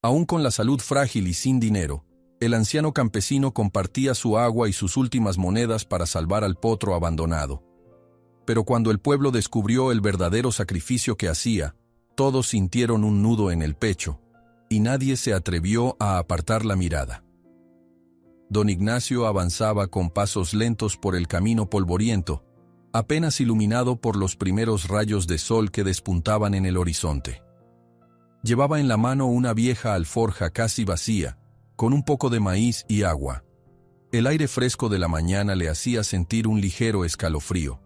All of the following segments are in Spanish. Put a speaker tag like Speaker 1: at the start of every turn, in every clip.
Speaker 1: Aún con la salud frágil y sin dinero, el anciano campesino compartía su agua y sus últimas monedas para salvar al potro abandonado. Pero cuando el pueblo descubrió el verdadero sacrificio que hacía, todos sintieron un nudo en el pecho, y nadie se atrevió a apartar la mirada. Don Ignacio avanzaba con pasos lentos por el camino polvoriento, apenas iluminado por los primeros rayos de sol que despuntaban en el horizonte. Llevaba en la mano una vieja alforja casi vacía, con un poco de maíz y agua. El aire fresco de la mañana le hacía sentir un ligero escalofrío,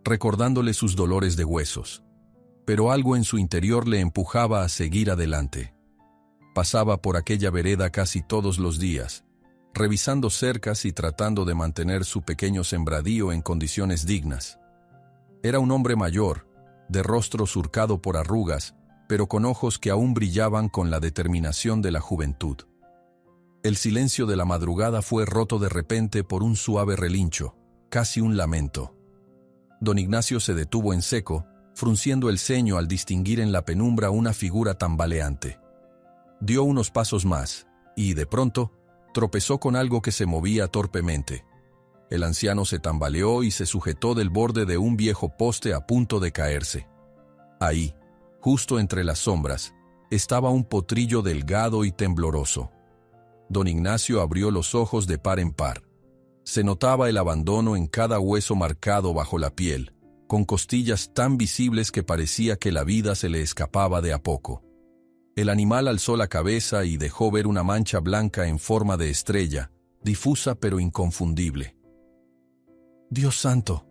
Speaker 1: recordándole sus dolores de huesos. Pero algo en su interior le empujaba a seguir adelante. Pasaba por aquella vereda casi todos los días, revisando cercas y tratando de mantener su pequeño sembradío en condiciones dignas. Era un hombre mayor, de rostro surcado por arrugas, pero con ojos que aún brillaban con la determinación de la juventud. El silencio de la madrugada fue roto de repente por un suave relincho, casi un lamento. Don Ignacio se detuvo en seco, frunciendo el ceño al distinguir en la penumbra una figura tambaleante. Dio unos pasos más, y, de pronto, tropezó con algo que se movía torpemente. El anciano se tambaleó y se sujetó del borde de un viejo poste a punto de caerse. Ahí, justo entre las sombras, estaba un potrillo delgado y tembloroso. Don Ignacio abrió los ojos de par en par. Se notaba el abandono en cada hueso marcado bajo la piel, con costillas tan visibles que parecía que la vida se le escapaba de a poco. El animal alzó la cabeza y dejó ver una mancha blanca en forma de estrella, difusa pero inconfundible. «Dios santo»,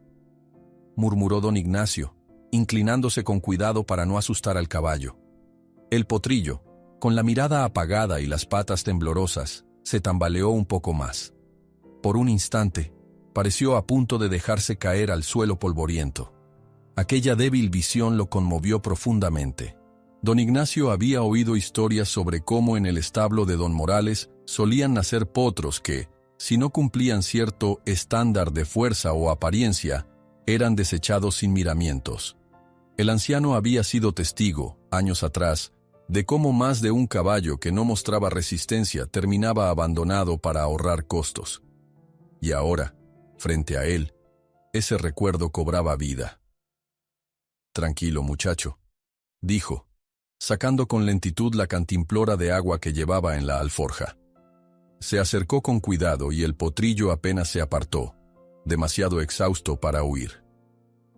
Speaker 1: murmuró don Ignacio, inclinándose con cuidado para no asustar al caballo. El potrillo, con la mirada apagada y las patas temblorosas, se tambaleó un poco más. Por un instante, pareció a punto de dejarse caer al suelo polvoriento. Aquella débil visión lo conmovió profundamente. Don Ignacio había oído historias sobre cómo en el establo de don Morales solían nacer potros que, si no cumplían cierto estándar de fuerza o apariencia, eran desechados sin miramientos. El anciano había sido testigo, años atrás, de cómo más de un caballo que no mostraba resistencia terminaba abandonado para ahorrar costos. Y ahora, frente a él, ese recuerdo cobraba vida. «Tranquilo, muchacho», dijo, sacando con lentitud la cantimplora de agua que llevaba en la alforja. Se acercó con cuidado y el potrillo apenas se apartó, demasiado exhausto para huir.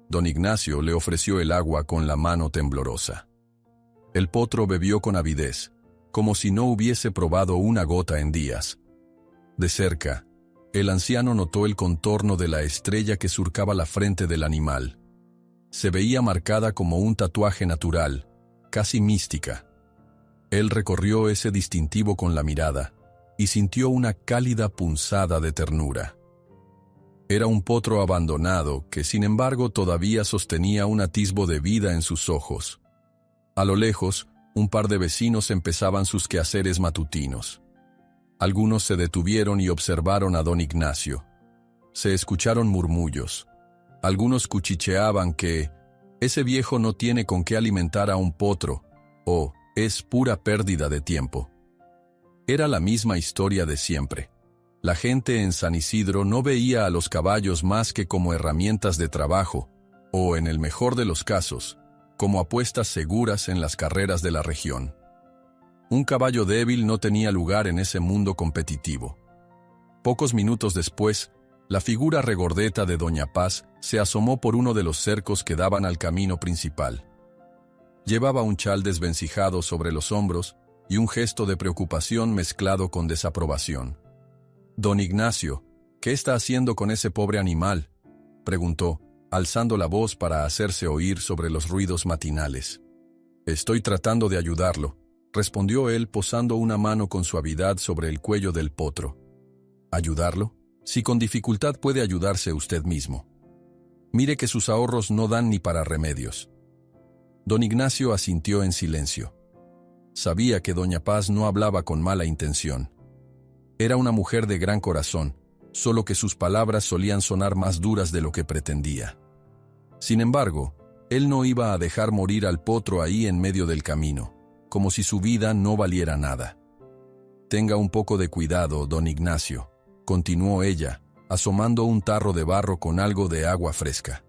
Speaker 1: Don Ignacio le ofreció el agua con la mano temblorosa. El potro bebió con avidez, como si no hubiese probado una gota en días. De cerca, el anciano notó el contorno de la estrella que surcaba la frente del animal. Se veía marcada como un tatuaje natural, casi mística. Él recorrió ese distintivo con la mirada y sintió una cálida punzada de ternura. Era un potro abandonado que, sin embargo, todavía sostenía un atisbo de vida en sus ojos. A lo lejos, un par de vecinos empezaban sus quehaceres matutinos. Algunos se detuvieron y observaron a don Ignacio. Se escucharon murmullos. Algunos cuchicheaban que ese viejo no tiene con qué alimentar a un potro, o es pura pérdida de tiempo. Era la misma historia de siempre. La gente en San Isidro no veía a los caballos más que como herramientas de trabajo, o, en el mejor de los casos, como apuestas seguras en las carreras de la región. Un caballo débil no tenía lugar en ese mundo competitivo. Pocos minutos después, la figura regordeta de Doña Paz se asomó por uno de los cercos que daban al camino principal. Llevaba un chal desvencijado sobre los hombros y un gesto de preocupación mezclado con desaprobación. «Don Ignacio, ¿qué está haciendo con ese pobre animal?», preguntó, alzando la voz para hacerse oír sobre los ruidos matinales. «Estoy tratando de ayudarlo», respondió él posando una mano con suavidad sobre el cuello del potro. «¿Ayudarlo? Si con dificultad puede ayudarse usted mismo. Mire que sus ahorros no dan ni para remedios». Don Ignacio asintió en silencio. Sabía que doña Paz no hablaba con mala intención. Era una mujer de gran corazón, solo que sus palabras solían sonar más duras de lo que pretendía. Sin embargo, él no iba a dejar morir al potro ahí en medio del camino. como si su vida no valiera nada. «Tenga un poco de cuidado, don Ignacio», continuó ella, asomando un tarro de barro con algo de agua fresca.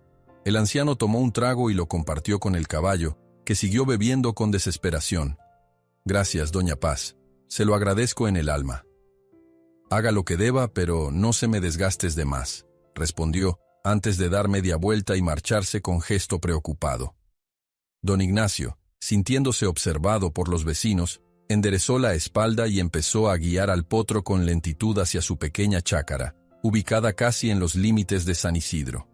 Speaker 1: El anciano tomó un trago y lo compartió con el caballo, que siguió bebiendo con desesperación. «Gracias, doña Paz. Se lo agradezco en el alma». «Haga lo que deba, pero no se me desgastes de más», respondió, antes de dar media vuelta y marcharse con gesto preocupado. Don Ignacio, sintiéndose observado por los vecinos, enderezó la espalda y empezó a guiar al potro con lentitud hacia su pequeña chácara, ubicada casi en los límites de San Isidro.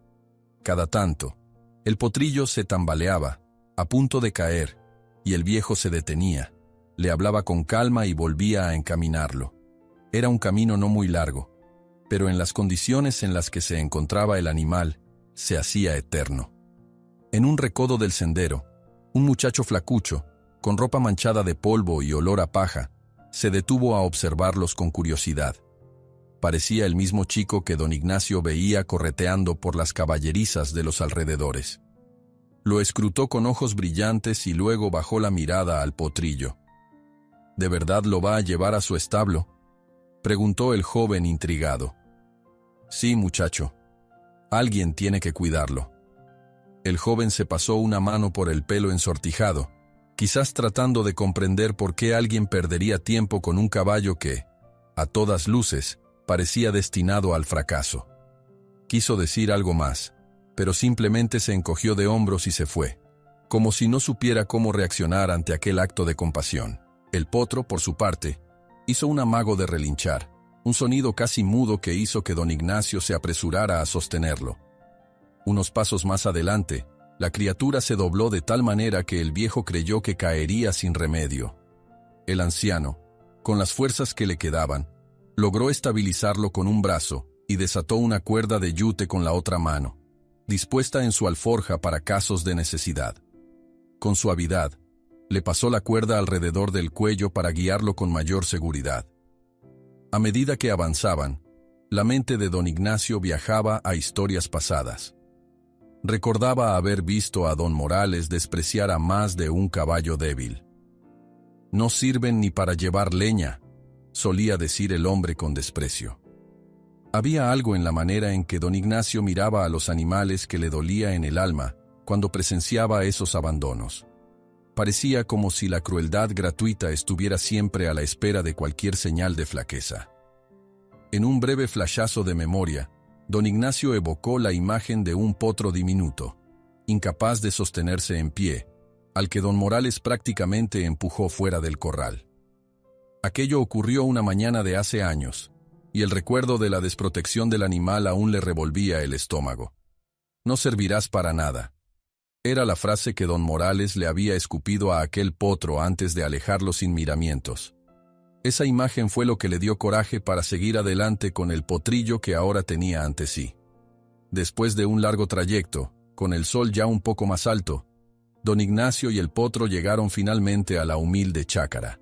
Speaker 1: Cada tanto, el potrillo se tambaleaba, a punto de caer, y el viejo se detenía, le hablaba con calma y volvía a encaminarlo. Era un camino no muy largo, pero en las condiciones en las que se encontraba el animal, se hacía eterno. En un recodo del sendero, un muchacho flacucho, con ropa manchada de polvo y olor a paja, se detuvo a observarlos con curiosidad. Parecía el mismo chico que don Ignacio veía correteando por las caballerizas de los alrededores. Lo escrutó con ojos brillantes y luego bajó la mirada al potrillo. «¿De verdad lo va a llevar a su establo?», preguntó el joven intrigado. «Sí, muchacho. Alguien tiene que cuidarlo». El joven se pasó una mano por el pelo ensortijado, quizás tratando de comprender por qué alguien perdería tiempo con un caballo que, a todas luces, parecía destinado al fracaso. Quiso decir algo más, pero simplemente se encogió de hombros y se fue, como si no supiera cómo reaccionar ante aquel acto de compasión. El potro, por su parte, hizo un amago de relinchar, un sonido casi mudo que hizo que don Ignacio se apresurara a sostenerlo. Unos pasos más adelante, la criatura se dobló de tal manera que el viejo creyó que caería sin remedio. El anciano, con las fuerzas que le quedaban, logró estabilizarlo con un brazo y desató una cuerda de yute con la otra mano, dispuesta en su alforja para casos de necesidad. Con suavidad, le pasó la cuerda alrededor del cuello para guiarlo con mayor seguridad. A medida que avanzaban, la mente de don Ignacio viajaba a historias pasadas. Recordaba haber visto a don Morales despreciar a más de un caballo débil. «No sirven ni para llevar leña», solía decir el hombre con desprecio. Había algo en la manera en que don Ignacio miraba a los animales que le dolía en el alma cuando presenciaba esos abandonos. Parecía como si la crueldad gratuita estuviera siempre a la espera de cualquier señal de flaqueza. En un breve flashazo de memoria, don Ignacio evocó la imagen de un potro diminuto, incapaz de sostenerse en pie, al que don Morales prácticamente empujó fuera del corral. Aquello ocurrió una mañana de hace años, y el recuerdo de la desprotección del animal aún le revolvía el estómago. «No servirás para nada», era la frase que don Morales le había escupido a aquel potro antes de alejarlo sin miramientos. Esa imagen fue lo que le dio coraje para seguir adelante con el potrillo que ahora tenía ante sí. Después de un largo trayecto, con el sol ya un poco más alto, don Ignacio y el potro llegaron finalmente a la humilde chácara.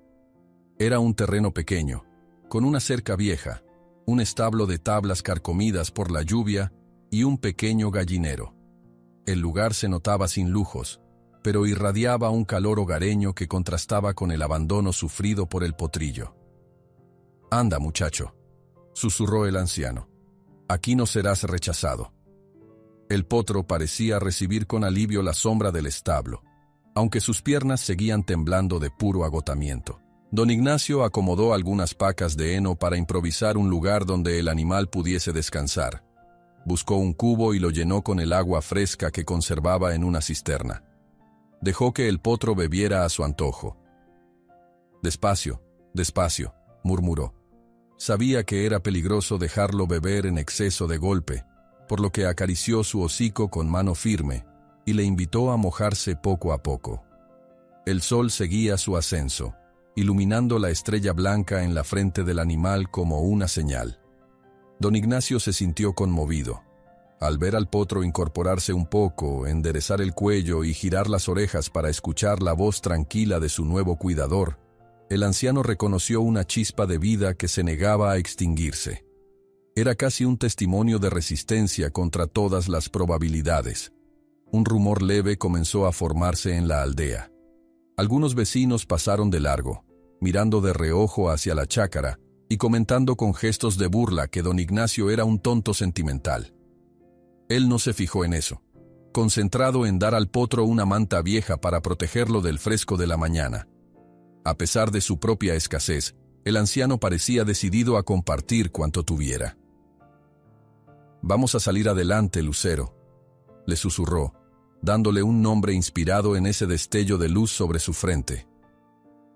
Speaker 1: Era un terreno pequeño, con una cerca vieja, un establo de tablas carcomidas por la lluvia y un pequeño gallinero. El lugar se notaba sin lujos, pero irradiaba un calor hogareño que contrastaba con el abandono sufrido por el potrillo. «Anda, muchacho», susurró el anciano. «Aquí no serás rechazado». El potro parecía recibir con alivio la sombra del establo, aunque sus piernas seguían temblando de puro agotamiento. Don Ignacio acomodó algunas pacas de heno para improvisar un lugar donde el animal pudiese descansar. Buscó un cubo y lo llenó con el agua fresca que conservaba en una cisterna. Dejó que el potro bebiera a su antojo. «Despacio, despacio», murmuró. Sabía que era peligroso dejarlo beber en exceso de golpe, por lo que acarició su hocico con mano firme y le invitó a mojarse poco a poco. El sol seguía su ascenso, iluminando la estrella blanca en la frente del animal como una señal. Don Ignacio se sintió conmovido. Al ver al potro incorporarse un poco, enderezar el cuello y girar las orejas para escuchar la voz tranquila de su nuevo cuidador, el anciano reconoció una chispa de vida que se negaba a extinguirse. Era casi un testimonio de resistencia contra todas las probabilidades. Un rumor leve comenzó a formarse en la aldea. Algunos vecinos pasaron de largo, mirando de reojo hacia la chácara y comentando con gestos de burla que don Ignacio era un tonto sentimental. Él no se fijó en eso, concentrado en dar al potro una manta vieja para protegerlo del fresco de la mañana. A pesar de su propia escasez, el anciano parecía decidido a compartir cuanto tuviera. «Vamos a salir adelante, Lucero», le susurró, dándole un nombre inspirado en ese destello de luz sobre su frente.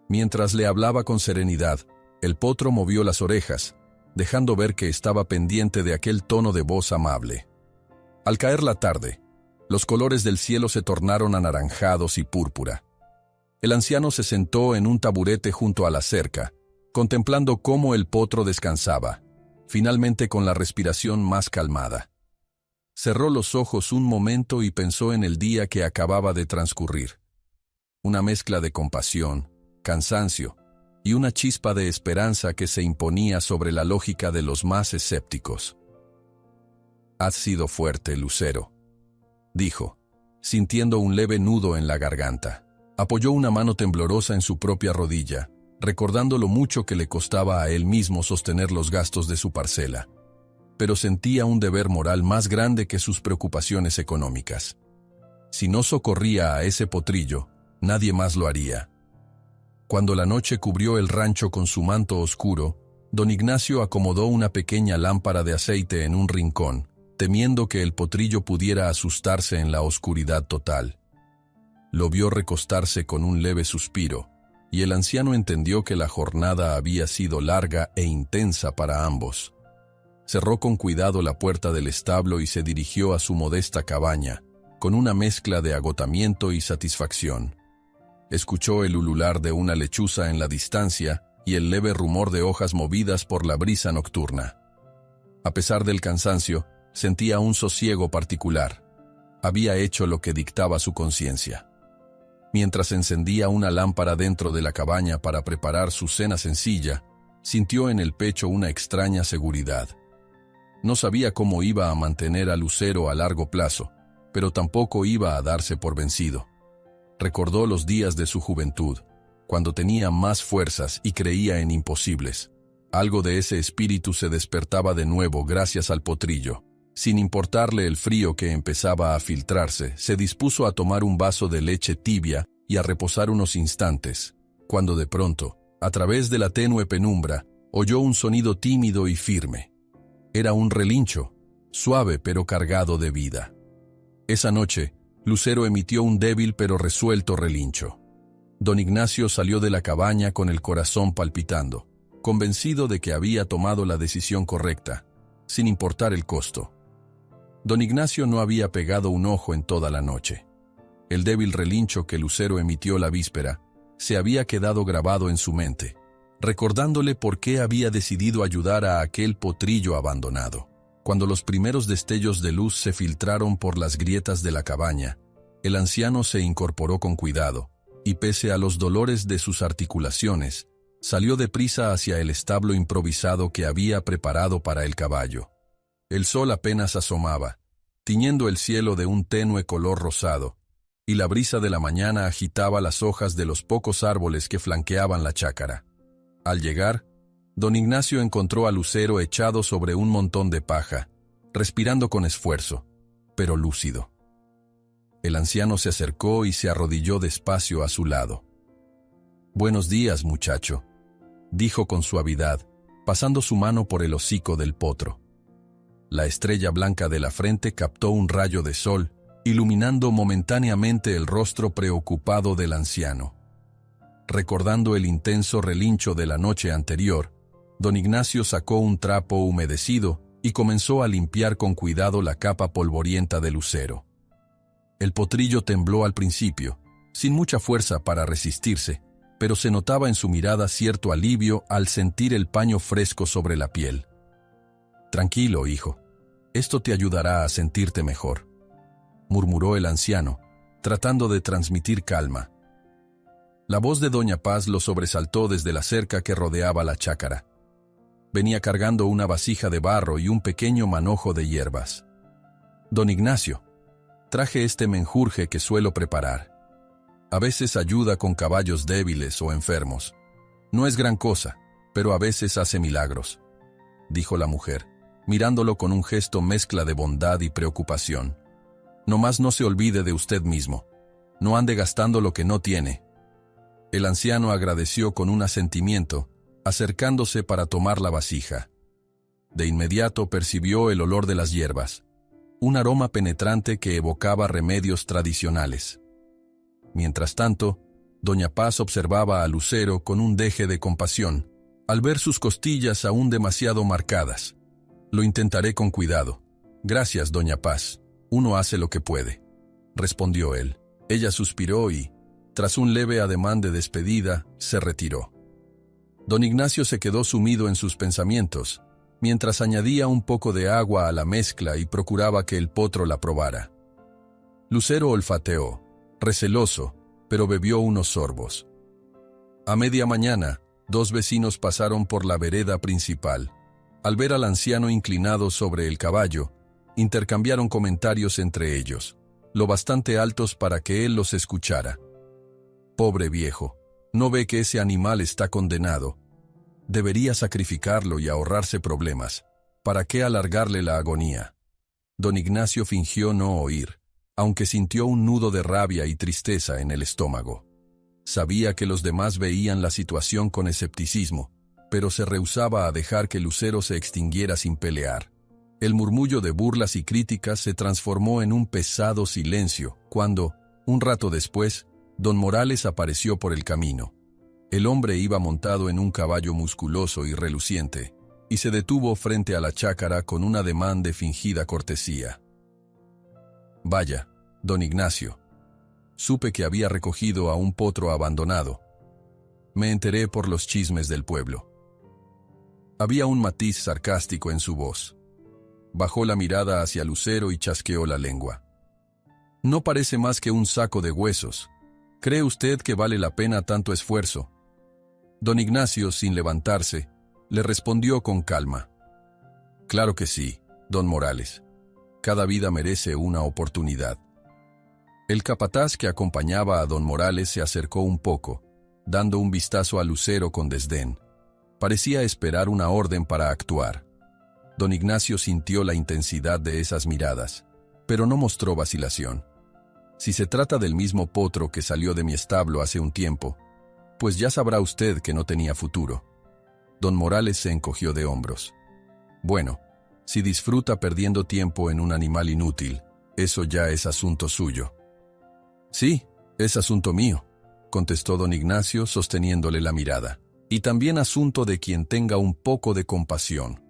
Speaker 1: Mientras le hablaba con serenidad, el potro movió las orejas, dejando ver que estaba pendiente de aquel tono de voz amable. Al caer la tarde, los colores del cielo se tornaron anaranjados y púrpura. El anciano se sentó en un taburete junto a la cerca, contemplando cómo el potro descansaba, finalmente con la respiración más calmada. Cerró los ojos un momento y pensó en el día que acababa de transcurrir. Una mezcla de compasión, cansancio y una chispa de esperanza que se imponía sobre la lógica de los más escépticos. «Has sido fuerte, Lucero», dijo, sintiendo un leve nudo en la garganta. Apoyó una mano temblorosa en su propia rodilla, recordando lo mucho que le costaba a él mismo sostener los gastos de su parcela. Pero sentía un deber moral más grande que sus preocupaciones económicas. Si no socorría a ese potrillo, nadie más lo haría. Cuando la noche cubrió el rancho con su manto oscuro, don Ignacio acomodó una pequeña lámpara de aceite en un rincón, temiendo que el potrillo pudiera asustarse en la oscuridad total. Lo vio recostarse con un leve suspiro, y el anciano entendió que la jornada había sido larga e intensa para ambos. Cerró con cuidado la puerta del establo y se dirigió a su modesta cabaña, con una mezcla de agotamiento y satisfacción. Escuchó el ulular de una lechuza en la distancia y el leve rumor de hojas movidas por la brisa nocturna. A pesar del cansancio, sentía un sosiego particular. Había hecho lo que dictaba su conciencia. Mientras encendía una lámpara dentro de la cabaña para preparar su cena sencilla, sintió en el pecho una extraña seguridad. No sabía cómo iba a mantener a Lucero a largo plazo, pero tampoco iba a darse por vencido. Recordó los días de su juventud, cuando tenía más fuerzas y creía en imposibles. Algo de ese espíritu se despertaba de nuevo gracias al potrillo. Sin importarle el frío que empezaba a filtrarse, se dispuso a tomar un vaso de leche tibia y a reposar unos instantes, cuando de pronto, a través de la tenue penumbra, oyó un sonido tímido y firme. Era un relincho, suave pero cargado de vida. Esa noche, Lucero emitió un débil pero resuelto relincho. Don Ignacio salió de la cabaña con el corazón palpitando, convencido de que había tomado la decisión correcta, sin importar el costo. Don Ignacio no había pegado un ojo en toda la noche. El débil relincho que Lucero emitió la víspera se había quedado grabado en su mente, recordándole por qué había decidido ayudar a aquel potrillo abandonado. Cuando los primeros destellos de luz se filtraron por las grietas de la cabaña, el anciano se incorporó con cuidado, y pese a los dolores de sus articulaciones, salió deprisa hacia el establo improvisado que había preparado para el caballo. El sol apenas asomaba, tiñendo el cielo de un tenue color rosado, y la brisa de la mañana agitaba las hojas de los pocos árboles que flanqueaban la chácara. Al llegar, don Ignacio encontró a Lucero echado sobre un montón de paja, respirando con esfuerzo, pero lúcido. El anciano se acercó y se arrodilló despacio a su lado. «Buenos días, muchacho», dijo con suavidad, pasando su mano por el hocico del potro. La estrella blanca de la frente captó un rayo de sol, iluminando momentáneamente el rostro preocupado del anciano. Recordando el intenso relincho de la noche anterior, don Ignacio sacó un trapo humedecido y comenzó a limpiar con cuidado la capa polvorienta de Lucero. El potrillo tembló al principio, sin mucha fuerza para resistirse, pero se notaba en su mirada cierto alivio al sentir el paño fresco sobre la piel. «Tranquilo, hijo. Esto te ayudará a sentirte mejor», murmuró el anciano, tratando de transmitir calma. La voz de doña Paz lo sobresaltó desde la cerca que rodeaba la chácara. Venía cargando una vasija de barro y un pequeño manojo de hierbas. «Don Ignacio, traje este menjurje que suelo preparar». A veces ayuda con caballos débiles o enfermos. No es gran cosa, pero a veces hace milagros, dijo la mujer, mirándolo con un gesto mezcla de bondad y preocupación. Nomás no se olvide de usted mismo. No ande gastando lo que no tiene. El anciano agradeció con un asentimiento, acercándose para tomar la vasija. De inmediato percibió el olor de las hierbas, un aroma penetrante que evocaba remedios tradicionales. Mientras tanto, doña Paz observaba a Lucero con un deje de compasión, al ver sus costillas aún demasiado marcadas. Lo intentaré con cuidado. Gracias, doña Paz. Uno hace lo que puede, respondió él. Ella suspiró y, tras un leve ademán de despedida, se retiró. Don Ignacio se quedó sumido en sus pensamientos, mientras añadía un poco de agua a la mezcla y procuraba que el potro la probara. Lucero olfateó, receloso, pero bebió unos sorbos. A media mañana, 2 vecinos pasaron por la vereda principal. Al ver al anciano inclinado sobre el caballo, intercambiaron comentarios entre ellos, lo bastante altos para que él los escuchara. Pobre viejo, ¿no ve que ese animal está condenado? Debería sacrificarlo y ahorrarse problemas. ¿Para qué alargarle la agonía? Don Ignacio fingió no oír, aunque sintió un nudo de rabia y tristeza en el estómago. Sabía que los demás veían la situación con escepticismo, pero se rehusaba a dejar que Lucero se extinguiera sin pelear. El murmullo de burlas y críticas se transformó en un pesado silencio cuando, un rato después, don Morales apareció por el camino. El hombre iba montado en un caballo musculoso y reluciente, y se detuvo frente a la chácara con un ademán de fingida cortesía. Vaya, don Ignacio. Supe que había recogido a un potro abandonado. Me enteré por los chismes del pueblo. Había un matiz sarcástico en su voz. Bajó la mirada hacia Lucero y chasqueó la lengua. No parece más que un saco de huesos. ¿Cree usted que vale la pena tanto esfuerzo? Don Ignacio, sin levantarse, le respondió con calma. Claro que sí, don Morales. Cada vida merece una oportunidad. El capataz que acompañaba a don Morales se acercó un poco, dando un vistazo a Lucero con desdén. Parecía esperar una orden para actuar. Don Ignacio sintió la intensidad de esas miradas, pero no mostró vacilación. Si se trata del mismo potro que salió de mi establo hace un tiempo, pues ya sabrá usted que no tenía futuro. Don Morales se encogió de hombros. Bueno, si disfruta perdiendo tiempo en un animal inútil, eso ya es asunto suyo. Sí, es asunto mío, contestó don Ignacio sosteniéndole la mirada. Y también asunto de quien tenga un poco de compasión.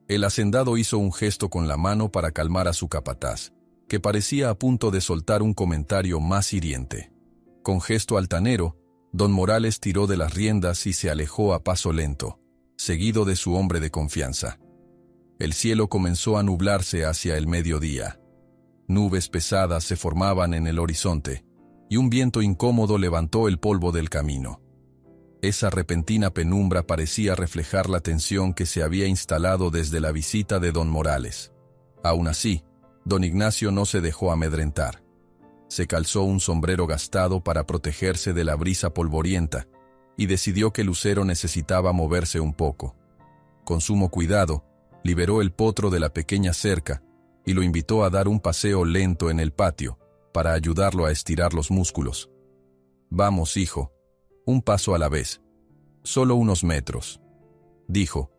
Speaker 1: El hacendado hizo un gesto con la mano para calmar a su capataz, que parecía a punto de soltar un comentario más hiriente. Con gesto altanero, don Morales tiró de las riendas y se alejó a paso lento, seguido de su hombre de confianza. El cielo comenzó a nublarse hacia el mediodía. Nubes pesadas se formaban en el horizonte, y un viento incómodo levantó el polvo del camino. Esa repentina penumbra parecía reflejar la tensión que se había instalado desde la visita de don Morales. Aún así, don Ignacio no se dejó amedrentar. Se calzó un sombrero gastado para protegerse de la brisa polvorienta y decidió que Lucero necesitaba moverse un poco. Con sumo cuidado, liberó el potro de la pequeña cerca y lo invitó a dar un paseo lento en el patio para ayudarlo a estirar los músculos. «Vamos, hijo, un paso a la vez. Solo unos metros», dijo,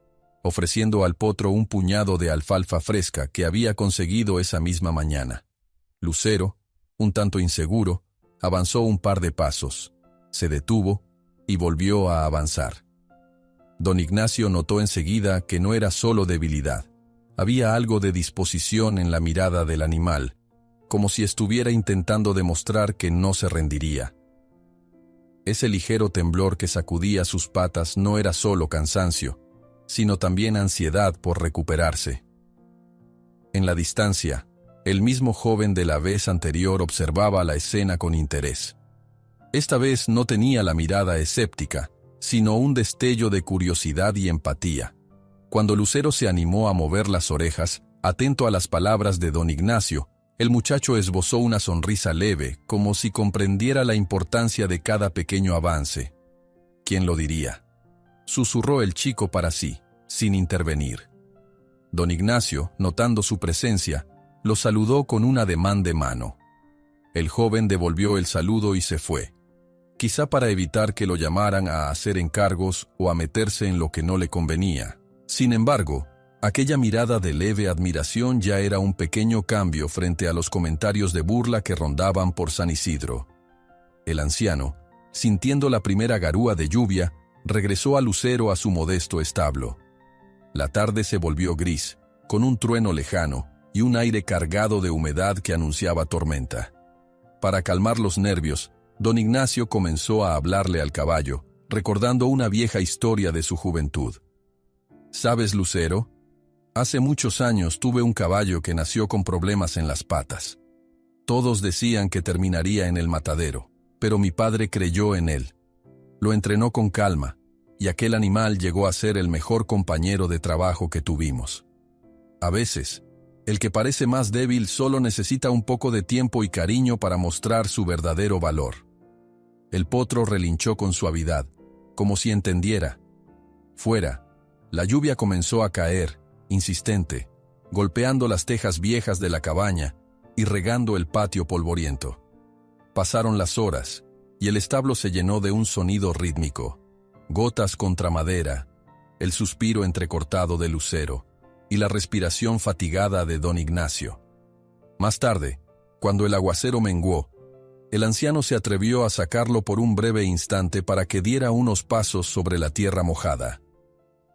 Speaker 1: ofreciendo al potro un puñado de alfalfa fresca que había conseguido esa misma mañana. Lucero, un tanto inseguro, avanzó un par de pasos, se detuvo y volvió a avanzar. Don Ignacio notó enseguida que no era solo debilidad. Había algo de disposición en la mirada del animal, como si estuviera intentando demostrar que no se rendiría. Ese ligero temblor que sacudía sus patas no era solo cansancio, sino también ansiedad por recuperarse. En la distancia, el mismo joven de la vez anterior observaba la escena con interés. Esta vez no tenía la mirada escéptica, sino un destello de curiosidad y empatía. Cuando Lucero se animó a mover las orejas, atento a las palabras de don Ignacio, El muchacho esbozó una sonrisa leve, como si comprendiera la importancia de cada pequeño avance. ¿Quién lo diría?, susurró el chico para sí, sin intervenir. Don Ignacio, notando su presencia, lo saludó con un ademán de mano. El joven devolvió el saludo y se fue, quizá para evitar que lo llamaran a hacer encargos o a meterse en lo que no le convenía. Sin embargo, aquella mirada de leve admiración ya era un pequeño cambio frente a los comentarios de burla que rondaban por San Isidro. El anciano, sintiendo la primera garúa de lluvia, regresó a Lucero a su modesto establo. La tarde se volvió gris, con un trueno lejano y un aire cargado de humedad que anunciaba tormenta. Para calmar los nervios, don Ignacio comenzó a hablarle al caballo, recordando una vieja historia de su juventud. ¿Sabes, Lucero? Hace muchos años tuve un caballo que nació con problemas en las patas. Todos decían que terminaría en el matadero, pero mi padre creyó en él. Lo entrenó con calma, y aquel animal llegó a ser el mejor compañero de trabajo que tuvimos. A veces, el que parece más débil solo necesita un poco de tiempo y cariño para mostrar su verdadero valor. El potro relinchó con suavidad, como si entendiera. Fuera, la lluvia comenzó a caer, insistente, golpeando las tejas viejas de la cabaña y regando el patio polvoriento. Pasaron las horas, y el establo se llenó de un sonido rítmico. Gotas contra madera, el suspiro entrecortado de Lucero y la respiración fatigada de don Ignacio. Más tarde, cuando el aguacero menguó, el anciano se atrevió a sacarlo por un breve instante para que diera unos pasos sobre la tierra mojada.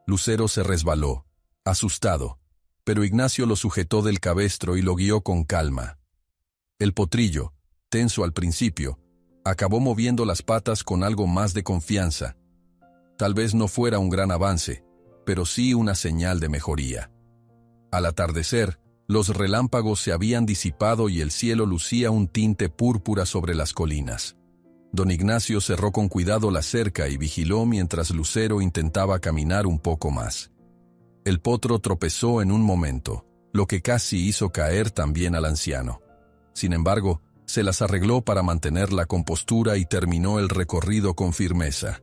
Speaker 1: Lucero se resbaló, asustado, pero Ignacio lo sujetó del cabestro y lo guió con calma. El potrillo, tenso al principio, acabó moviendo las patas con algo más de confianza. Tal vez no fuera un gran avance, pero sí una señal de mejoría. Al atardecer, los relámpagos se habían disipado y el cielo lucía un tinte púrpura sobre las colinas. Don Ignacio cerró con cuidado la cerca y vigiló mientras Lucero intentaba caminar un poco más. El potro tropezó en un momento, lo que casi hizo caer también al anciano. Sin embargo, se las arregló para mantener la compostura y terminó el recorrido con firmeza.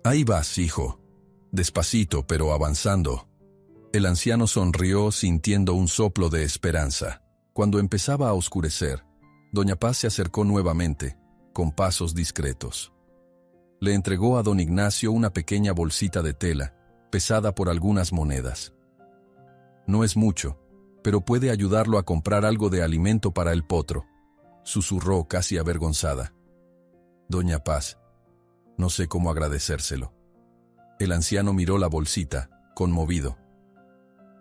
Speaker 1: «Ahí vas, hijo. Despacito, pero avanzando». El anciano sonrió sintiendo un soplo de esperanza. Cuando empezaba a oscurecer, doña Paz se acercó nuevamente, con pasos discretos. Le entregó a don Ignacio una pequeña bolsita de tela, pesada por algunas monedas. «No es mucho, pero puede ayudarlo a comprar algo de alimento para el potro», susurró casi avergonzada. «Doña Paz, no sé cómo agradecérselo». El anciano miró la bolsita, conmovido.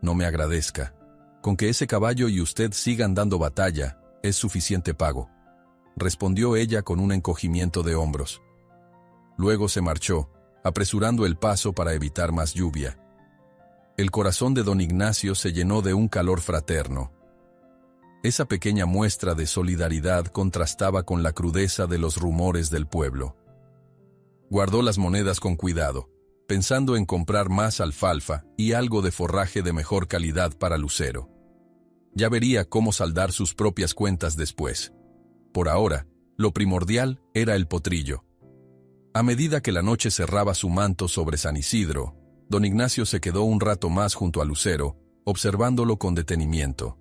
Speaker 1: «No me agradezca. Con que ese caballo y usted sigan dando batalla, es suficiente pago», respondió ella con un encogimiento de hombros. Luego se marchó, apresurando el paso para evitar más lluvia. El corazón de don Ignacio se llenó de un calor fraterno. Esa pequeña muestra de solidaridad contrastaba con la crudeza de los rumores del pueblo. Guardó las monedas con cuidado, pensando en comprar más alfalfa y algo de forraje de mejor calidad para Lucero. Ya vería cómo saldar sus propias cuentas después. Por ahora, lo primordial era el potrillo. A medida que la noche cerraba su manto sobre San Isidro, don Ignacio se quedó un rato más junto a Lucero, observándolo con detenimiento.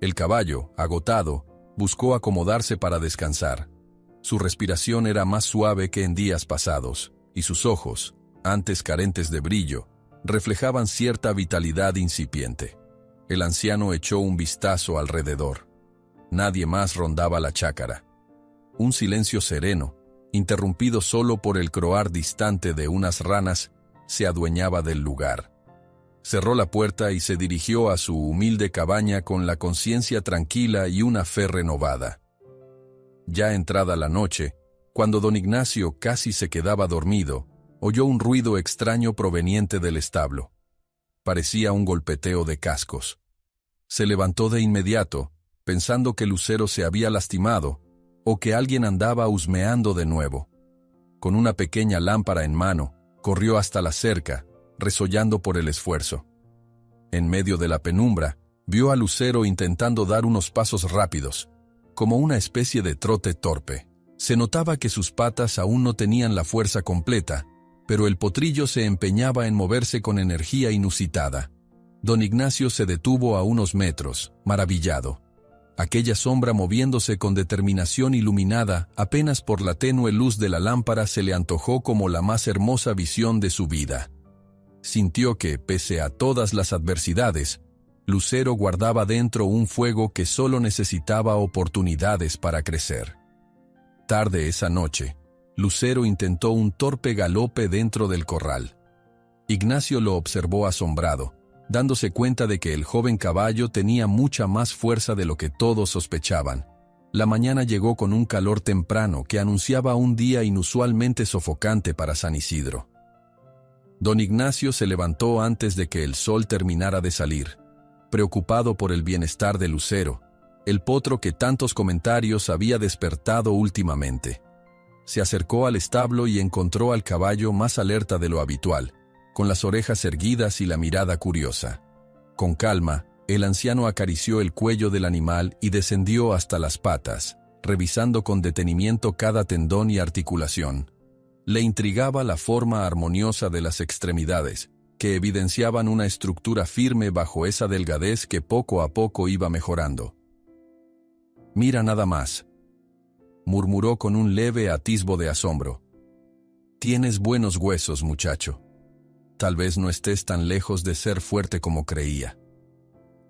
Speaker 1: El caballo, agotado, buscó acomodarse para descansar. Su respiración era más suave que en días pasados, y sus ojos, antes carentes de brillo, reflejaban cierta vitalidad incipiente. El anciano echó un vistazo alrededor. Nadie más rondaba la chácara. Un silencio sereno, interrumpido solo por el croar distante de unas ranas, se adueñaba del lugar. Cerró la puerta y se dirigió a su humilde cabaña con la conciencia tranquila y una fe renovada. Ya entrada la noche, cuando don Ignacio casi se quedaba dormido, oyó un ruido extraño proveniente del establo. Parecía un golpeteo de cascos. Se levantó de inmediato, pensando que Lucero se había lastimado o que alguien andaba husmeando de nuevo. Con una pequeña lámpara en mano, corrió hasta la cerca, resollando por el esfuerzo. En medio de la penumbra, Vio a Lucero intentando dar unos pasos rápidos, como una especie de trote torpe. Se notaba que sus patas aún no tenían la fuerza completa, pero el potrillo se empeñaba en moverse con energía inusitada. Don Ignacio se detuvo a unos metros, maravillado. Aquella sombra moviéndose con determinación iluminada apenas por la tenue luz de la lámpara se le antojó como la más hermosa visión de su vida. Sintió que, pese a todas las adversidades, Lucero guardaba dentro un fuego que solo necesitaba oportunidades para crecer. Tarde esa noche, Lucero intentó un torpe galope dentro del corral. Ignacio lo observó asombrado, dándose cuenta de que el joven caballo tenía mucha más fuerza de lo que todos sospechaban. La mañana llegó con un calor temprano que anunciaba un día inusualmente sofocante para San Isidro. Don Ignacio se levantó antes de que el sol terminara de salir, preocupado por el bienestar de Lucero, el potro que tantos comentarios había despertado últimamente. Se acercó al establo y encontró al caballo más alerta de lo habitual, con las orejas erguidas y la mirada curiosa. Con calma, el anciano acarició el cuello del animal y descendió hasta las patas, revisando con detenimiento cada tendón y articulación. Le intrigaba la forma armoniosa de las extremidades, que evidenciaban una estructura firme bajo esa delgadez que poco a poco iba mejorando. «Mira nada más», murmuró con un leve atisbo de asombro. «Tienes buenos huesos, muchacho. Tal vez no estés tan lejos de ser fuerte como creía».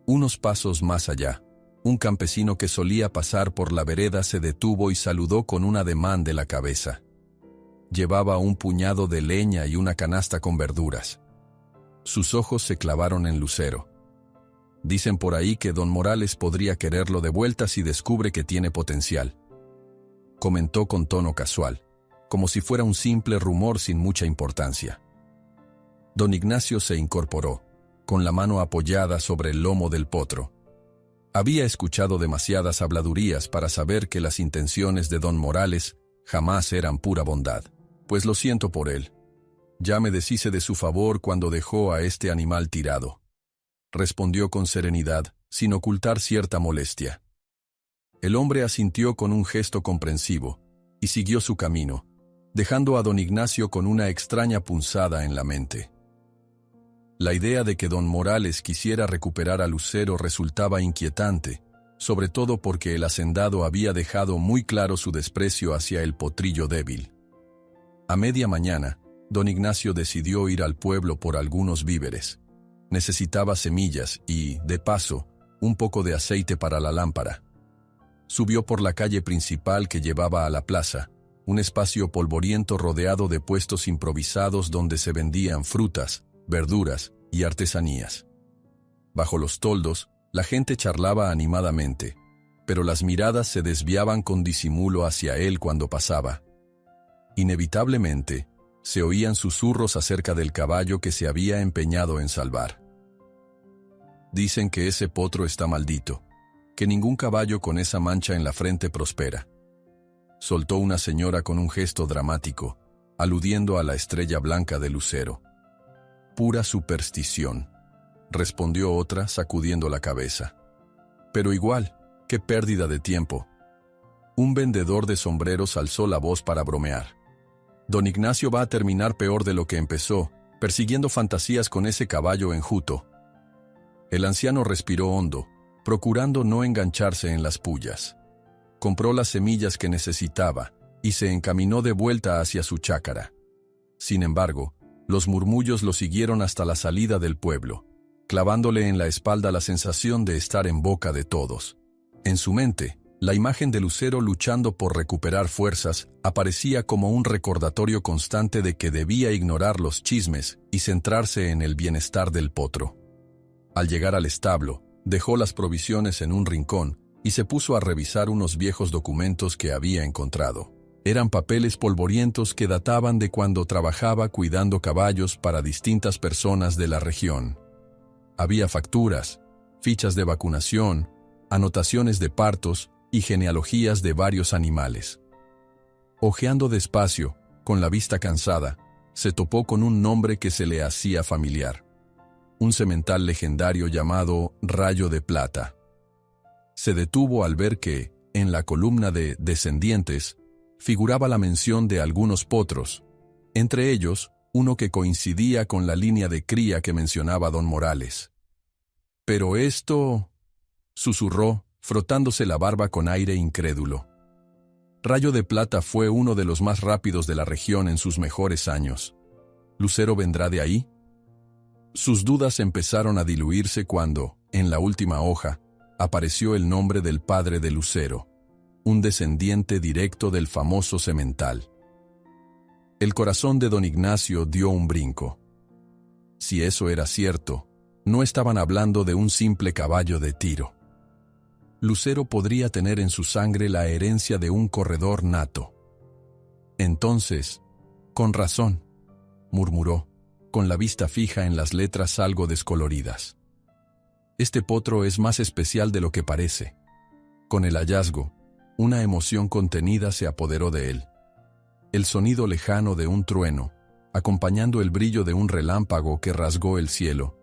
Speaker 1: Unos pasos más allá, un campesino que solía pasar por la vereda se detuvo y saludó con un ademán de la cabeza. Llevaba un puñado de leña y una canasta con verduras. Sus ojos se clavaron en Lucero. Dicen por ahí que don Morales podría quererlo de vuelta si descubre que tiene potencial, comentó con tono casual, como si fuera un simple rumor sin mucha importancia. Don Ignacio se incorporó, con la mano apoyada sobre el lomo del potro. Había escuchado demasiadas habladurías para saber que las intenciones de don Morales jamás eran pura bondad. Pues lo siento por él. Ya me deshice de su favor cuando dejó a este animal tirado, respondió con serenidad, sin ocultar cierta molestia. El hombre asintió con un gesto comprensivo y siguió su camino, dejando a don Ignacio con una extraña punzada en la mente. La idea de que don Morales quisiera recuperar a Lucero resultaba inquietante, sobre todo porque el hacendado había dejado muy claro su desprecio hacia el potrillo débil. A media mañana, don Ignacio decidió ir al pueblo por algunos víveres. Necesitaba semillas y, de paso, un poco de aceite para la lámpara. Subió por la calle principal que llevaba a la plaza, un espacio polvoriento rodeado de puestos improvisados donde se vendían frutas, verduras y artesanías. Bajo los toldos, la gente charlaba animadamente, pero las miradas se desviaban con disimulo hacia él cuando pasaba. Inevitablemente, se oían susurros acerca del caballo que se había empeñado en salvar. Dicen que ese potro está maldito, que ningún caballo con esa mancha en la frente prospera, soltó una señora con un gesto dramático, aludiendo a la estrella blanca de Lucero. Pura superstición, respondió otra sacudiendo la cabeza. Pero igual, qué pérdida de tiempo. Un vendedor de sombreros alzó la voz para bromear. Don Ignacio va a terminar peor de lo que empezó, persiguiendo fantasías con ese caballo enjuto. El anciano respiró hondo, procurando no engancharse en las pullas. Compró las semillas que necesitaba y se encaminó de vuelta hacia su chácara. Sin embargo, los murmullos lo siguieron hasta la salida del pueblo, clavándole en la espalda la sensación de estar en boca de todos. En su mente, la imagen de Lucero luchando por recuperar fuerzas aparecía como un recordatorio constante de que debía ignorar los chismes y centrarse en el bienestar del potro. Al llegar al establo, dejó las provisiones en un rincón y se puso a revisar unos viejos documentos que había encontrado. Eran papeles polvorientos que databan de cuando trabajaba cuidando caballos para distintas personas de la región. Había facturas, fichas de vacunación, anotaciones de partos y genealogías de varios animales. Hojeando despacio, con la vista cansada, se topó con un nombre que se le hacía familiar. un semental legendario llamado Rayo de Plata. Se detuvo al ver que, en la columna de descendientes, figuraba la mención de algunos potros, entre ellos, uno que coincidía con la línea de cría que mencionaba don Morales. «Pero esto», susurró, frotándose la barba con aire incrédulo. Rayo de Plata fue uno de los más rápidos de la región en sus mejores años. ¿Lucero vendrá de ahí? Sus dudas empezaron a diluirse cuando, en la última hoja, apareció el nombre del padre de Lucero, un descendiente directo del famoso semental. El corazón de don Ignacio dio un brinco. Si eso era cierto, no estaban hablando de un simple caballo de tiro. Lucero podría tener en su sangre la herencia de un corredor nato. Entonces, con razón, murmuró, con la vista fija en las letras algo descoloridas. Este potro es más especial de lo que parece. Con el hallazgo, una emoción contenida se apoderó de él. El sonido lejano de un trueno, acompañando el brillo de un relámpago que rasgó el cielo,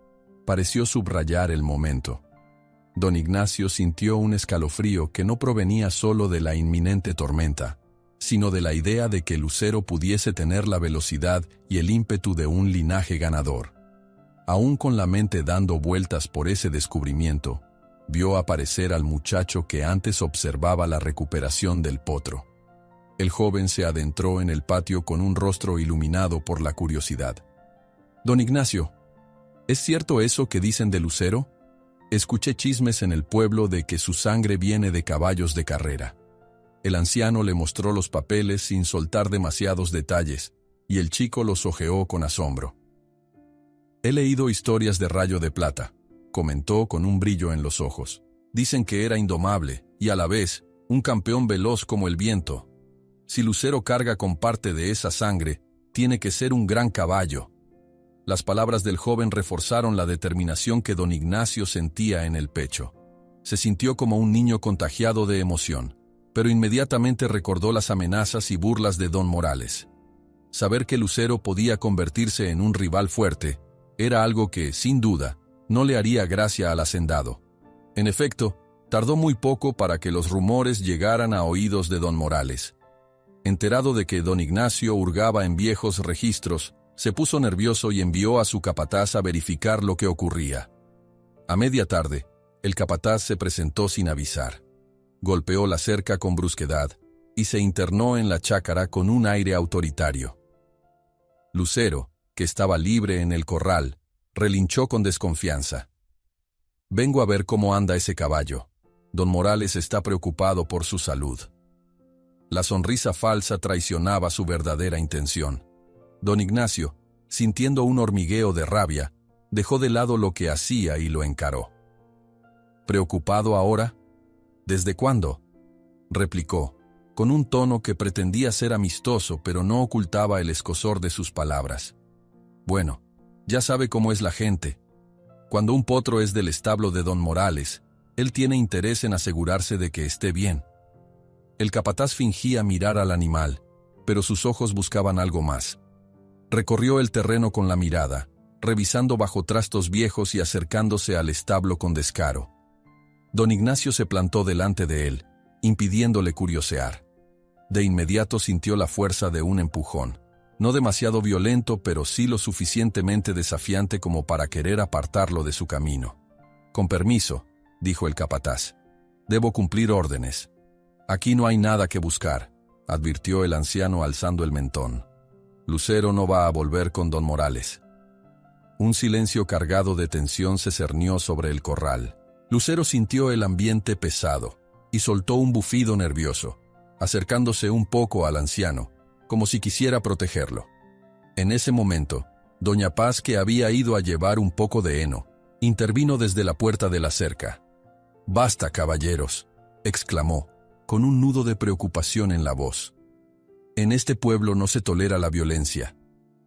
Speaker 1: pareció subrayar el momento. Don Ignacio sintió un escalofrío que no provenía solo de la inminente tormenta, sino de la idea de que Lucero pudiese tener la velocidad y el ímpetu de un linaje ganador. Aún con la mente dando vueltas por ese descubrimiento, vio aparecer al muchacho que antes observaba la recuperación del potro. El joven se adentró en el patio con un rostro iluminado por la curiosidad. «Don Ignacio, ¿es cierto eso que dicen de Lucero? Escuché chismes en el pueblo de que su sangre viene de caballos de carrera». El anciano le mostró los papeles sin soltar demasiados detalles, y el chico los hojeó con asombro. «He leído historias de Rayo de Plata», comentó con un brillo en los ojos. «Dicen que era indomable, y a la vez, un campeón veloz como el viento. Si Lucero carga con parte de esa sangre, tiene que ser un gran caballo». Las palabras del joven reforzaron la determinación que don Ignacio sentía en el pecho. Se sintió como un niño contagiado de emoción, pero inmediatamente recordó las amenazas y burlas de don Morales. Saber que Lucero podía convertirse en un rival fuerte era algo que, sin duda, no le haría gracia al hacendado. En efecto, tardó muy poco para que los rumores llegaran a oídos de don Morales. Enterado de que don Ignacio hurgaba en viejos registros, se puso nervioso y envió a su capataz a verificar lo que ocurría. A media tarde, el capataz se presentó sin avisar. Golpeó la cerca con brusquedad y se internó en la chácara con un aire autoritario. Lucero, que estaba libre en el corral, relinchó con desconfianza. «Vengo a ver cómo anda ese caballo. Don Morales está preocupado por su salud». La sonrisa falsa traicionaba su verdadera intención. Don Ignacio, sintiendo un hormigueo de rabia, dejó de lado lo que hacía y lo encaró. «¿Preocupado ahora? ¿Desde cuándo?», replicó, con un tono que pretendía ser amistoso pero no ocultaba el escozor de sus palabras. «Bueno, ya sabe cómo es la gente. Cuando un potro es del establo de don Morales, él tiene interés en asegurarse de que esté bien». El capataz fingía mirar al animal, pero sus ojos buscaban algo más. Recorrió el terreno con la mirada, revisando bajo trastos viejos y acercándose al establo con descaro. Don Ignacio se plantó delante de él, impidiéndole curiosear. De inmediato sintió la fuerza de un empujón, no demasiado violento, pero sí lo suficientemente desafiante como para querer apartarlo de su camino. «Con permiso», dijo el capataz. «Debo cumplir órdenes». «Aquí no hay nada que buscar», advirtió el anciano alzando el mentón. «Lucero no va a volver con don Morales». Un silencio cargado de tensión se cernió sobre el corral. Lucero sintió el ambiente pesado y soltó un bufido nervioso, acercándose un poco al anciano, como si quisiera protegerlo. En ese momento, doña Paz, que había ido a llevar un poco de heno, intervino desde la puerta de la cerca. «Basta, caballeros», exclamó, con un nudo de preocupación en la voz. «En este pueblo no se tolera la violencia.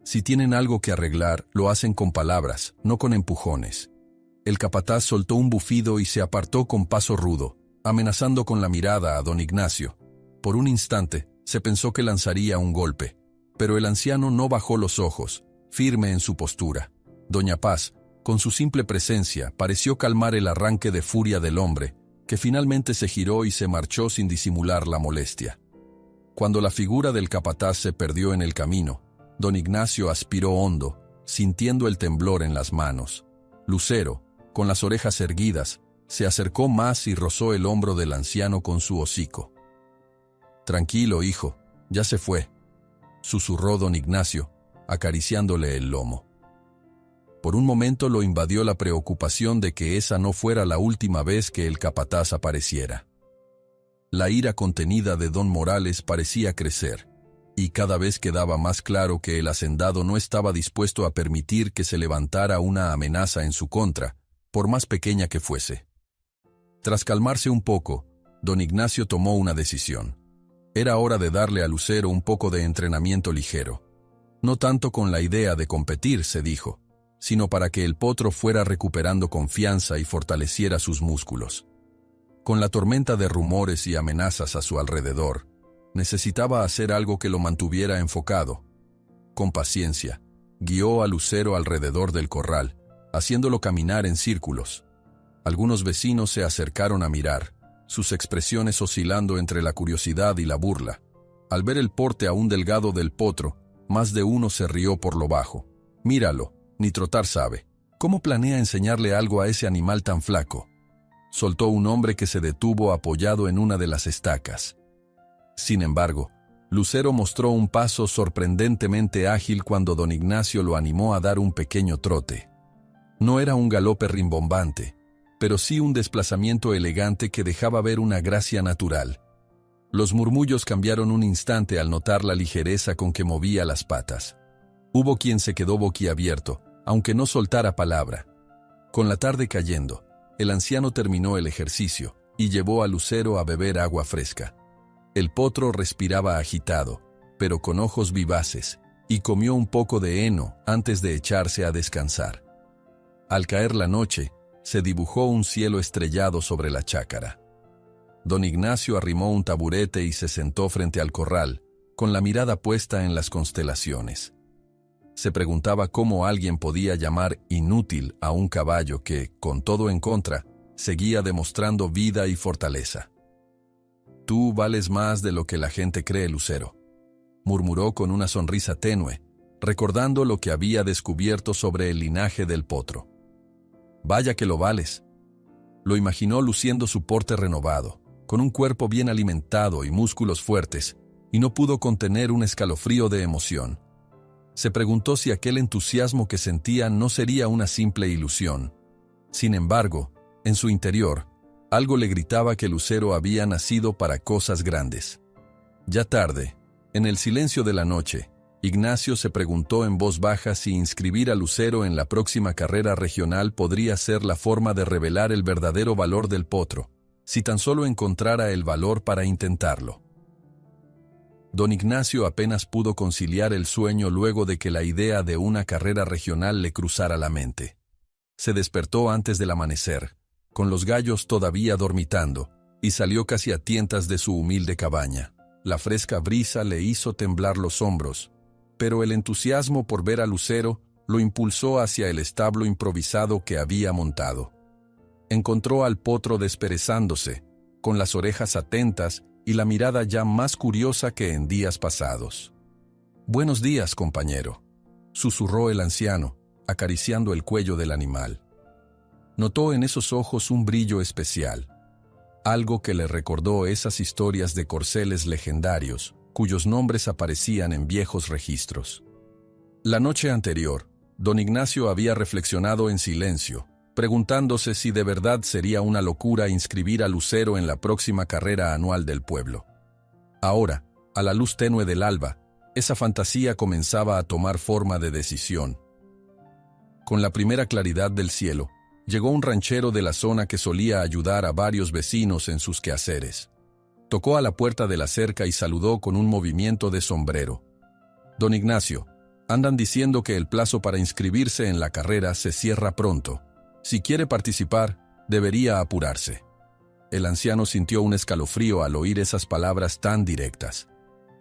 Speaker 1: Si tienen algo que arreglar, lo hacen con palabras, no con empujones». El capataz soltó un bufido y se apartó con paso rudo, amenazando con la mirada a don Ignacio. Por un instante, se pensó que lanzaría un golpe, pero el anciano no bajó los ojos, firme en su postura. «Doña Paz, Con su simple presencia, pareció calmar el arranque de furia del hombre, que finalmente se giró y se marchó sin disimular la molestia. Cuando la figura del capataz se perdió en el camino, don Ignacio aspiró hondo, sintiendo el temblor en las manos. Lucero, con las orejas erguidas, se acercó más y rozó el hombro del anciano con su hocico. «Tranquilo, hijo, ya se fue», susurró don Ignacio, acariciándole el lomo. Por un momento lo invadió la preocupación de que esa no fuera la última vez que el capataz apareciera. La ira contenida de don Morales parecía crecer, y cada vez quedaba más claro que el hacendado no estaba dispuesto a permitir que se levantara una amenaza en su contra, por más pequeña que fuese. Tras calmarse un poco, don Ignacio tomó una decisión. Era hora de darle a Lucero un poco de entrenamiento ligero. No tanto con la idea de competir, se dijo, sino para que el potro fuera recuperando confianza y fortaleciera sus músculos. Con la tormenta de rumores y amenazas a su alrededor, necesitaba hacer algo que lo mantuviera enfocado. Con paciencia, guió a Lucero alrededor del corral, haciéndolo caminar en círculos. Algunos vecinos se acercaron a mirar, sus expresiones oscilando entre la curiosidad y la burla. Al ver el porte aún delgado del potro, más de uno se rió por lo bajo. «Míralo, ni trotar sabe. ¿Cómo planea enseñarle algo a ese animal tan flaco?», soltó un hombre que se detuvo apoyado en una de las estacas. Sin embargo, Lucero mostró un paso sorprendentemente ágil cuando don Ignacio lo animó a dar un pequeño trote. No era un galope rimbombante, pero sí un desplazamiento elegante que dejaba ver una gracia natural. Los murmullos cambiaron un instante al notar la ligereza con que movía las patas. Hubo quien se quedó boquiabierto, aunque no soltara palabra. Con la tarde cayendo, el anciano terminó el ejercicio y llevó a Lucero a beber agua fresca. El potro respiraba agitado, pero con ojos vivaces, y comió un poco de heno antes de echarse a descansar. Al caer la noche, se dibujó un cielo estrellado sobre la chácara. Don Ignacio arrimó un taburete y se sentó frente al corral, con la mirada puesta en las constelaciones. Se preguntaba cómo alguien podía llamar inútil a un caballo que, con todo en contra, seguía demostrando vida y fortaleza. «Tú vales más de lo que la gente cree, Lucero», murmuró con una sonrisa tenue, recordando lo que había descubierto sobre el linaje del potro. «Vaya que lo vales». Lo imaginó luciendo su porte renovado, con un cuerpo bien alimentado y músculos fuertes, y no pudo contener un escalofrío de emoción. Se preguntó si aquel entusiasmo que sentía no sería una simple ilusión. Sin embargo, en su interior, algo le gritaba que Lucero había nacido para cosas grandes. Ya tarde, en el silencio de la noche, Ignacio se preguntó en voz baja si inscribir a Lucero en la próxima carrera regional podría ser la forma de revelar el verdadero valor del potro, si tan solo encontrara el valor para intentarlo. Don Ignacio apenas pudo conciliar el sueño luego de que la idea de una carrera regional le cruzara la mente. Se despertó antes del amanecer, con los gallos todavía dormitando, y salió casi a tientas de su humilde cabaña. La fresca brisa le hizo temblar los hombros, pero el entusiasmo por ver a Lucero lo impulsó hacia el establo improvisado que había montado. Encontró al potro desperezándose, con las orejas atentas y la mirada ya más curiosa que en días pasados. «Buenos días, compañero», susurró el anciano, acariciando el cuello del animal. Notó en esos ojos un brillo especial, algo que le recordó esas historias de corceles legendarios, cuyos nombres aparecían en viejos registros. La noche anterior, don Ignacio había reflexionado en silencio, preguntándose si de verdad sería una locura inscribir a Lucero en la próxima carrera anual del pueblo. Ahora, a la luz tenue del alba, esa fantasía comenzaba a tomar forma de decisión. Con la primera claridad del cielo, llegó un ranchero de la zona que solía ayudar a varios vecinos en sus quehaceres. Tocó a la puerta de la cerca y saludó con un movimiento de sombrero. «Don Ignacio, andan diciendo que el plazo para inscribirse en la carrera se cierra pronto. Si quiere participar, debería apurarse». El anciano sintió un escalofrío al oír esas palabras tan directas.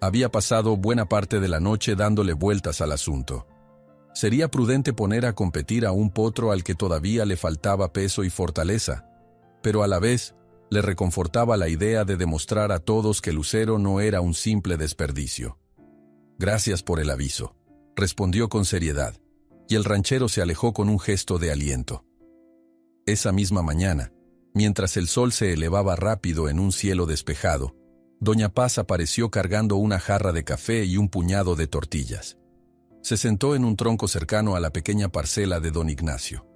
Speaker 1: Había pasado buena parte de la noche dándole vueltas al asunto. Sería prudente poner a competir a un potro al que todavía le faltaba peso y fortaleza, pero a la vez le reconfortaba la idea de demostrar a todos que Lucero no era un simple desperdicio. «Gracias por el aviso», respondió con seriedad, y el ranchero se alejó con un gesto de aliento. Esa misma mañana, mientras el sol se elevaba rápido en un cielo despejado, Doña Paz apareció cargando una jarra de café y un puñado de tortillas. Se sentó en un tronco cercano a la pequeña parcela de don Ignacio.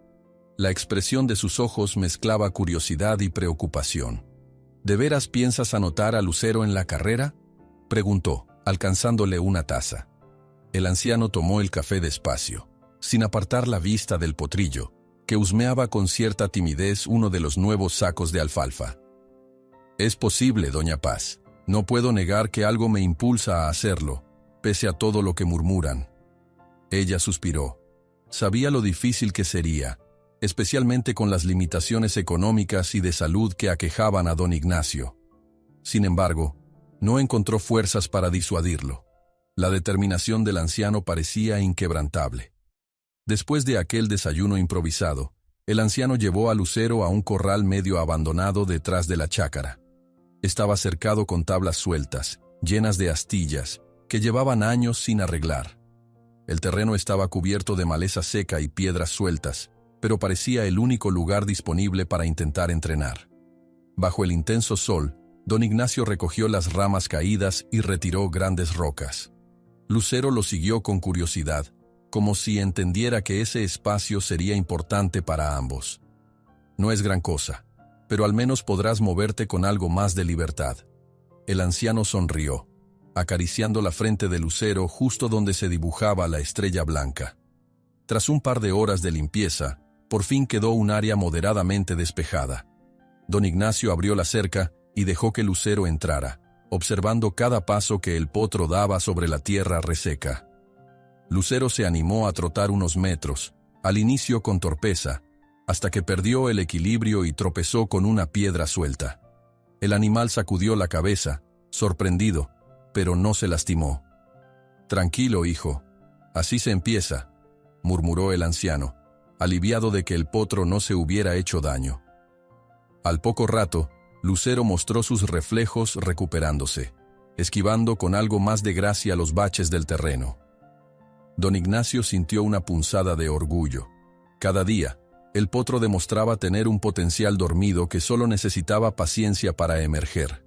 Speaker 1: La expresión de sus ojos mezclaba curiosidad y preocupación. «¿De veras piensas anotar a Lucero en la carrera?», preguntó, alcanzándole una taza. El anciano tomó el café despacio, sin apartar la vista del potrillo, que husmeaba con cierta timidez uno de los nuevos sacos de alfalfa. «Es posible, doña Paz. No puedo negar que algo me impulsa a hacerlo, pese a todo lo que murmuran». Ella suspiró. Sabía lo difícil que sería, especialmente con las limitaciones económicas y de salud que aquejaban a don Ignacio. Sin embargo, no encontró fuerzas para disuadirlo. La determinación del anciano parecía inquebrantable. Después de aquel desayuno improvisado, el anciano llevó a Lucero a un corral medio abandonado detrás de la chácara. Estaba cercado con tablas sueltas, llenas de astillas, que llevaban años sin arreglar. El terreno estaba cubierto de maleza seca y piedras sueltas, pero parecía el único lugar disponible para intentar entrenar. Bajo el intenso sol, don Ignacio recogió las ramas caídas y retiró grandes rocas. Lucero lo siguió con curiosidad, como si entendiera que ese espacio sería importante para ambos. «No es gran cosa, pero al menos podrás moverte con algo más de libertad». El anciano sonrió, acariciando la frente de Lucero justo donde se dibujaba la estrella blanca. Tras un par de horas de limpieza, por fin quedó un área moderadamente despejada. Don Ignacio abrió la cerca y dejó que Lucero entrara, observando cada paso que el potro daba sobre la tierra reseca. Lucero se animó a trotar unos metros, al inicio con torpeza, hasta que perdió el equilibrio y tropezó con una piedra suelta. El animal sacudió la cabeza, sorprendido, pero no se lastimó. «Tranquilo, hijo. Así se empieza», murmuró el anciano, aliviado de que el potro no se hubiera hecho daño. Al poco rato, Lucero mostró sus reflejos recuperándose, esquivando con algo más de gracia los baches del terreno. Don Ignacio sintió una punzada de orgullo. Cada día, el potro demostraba tener un potencial dormido que solo necesitaba paciencia para emerger.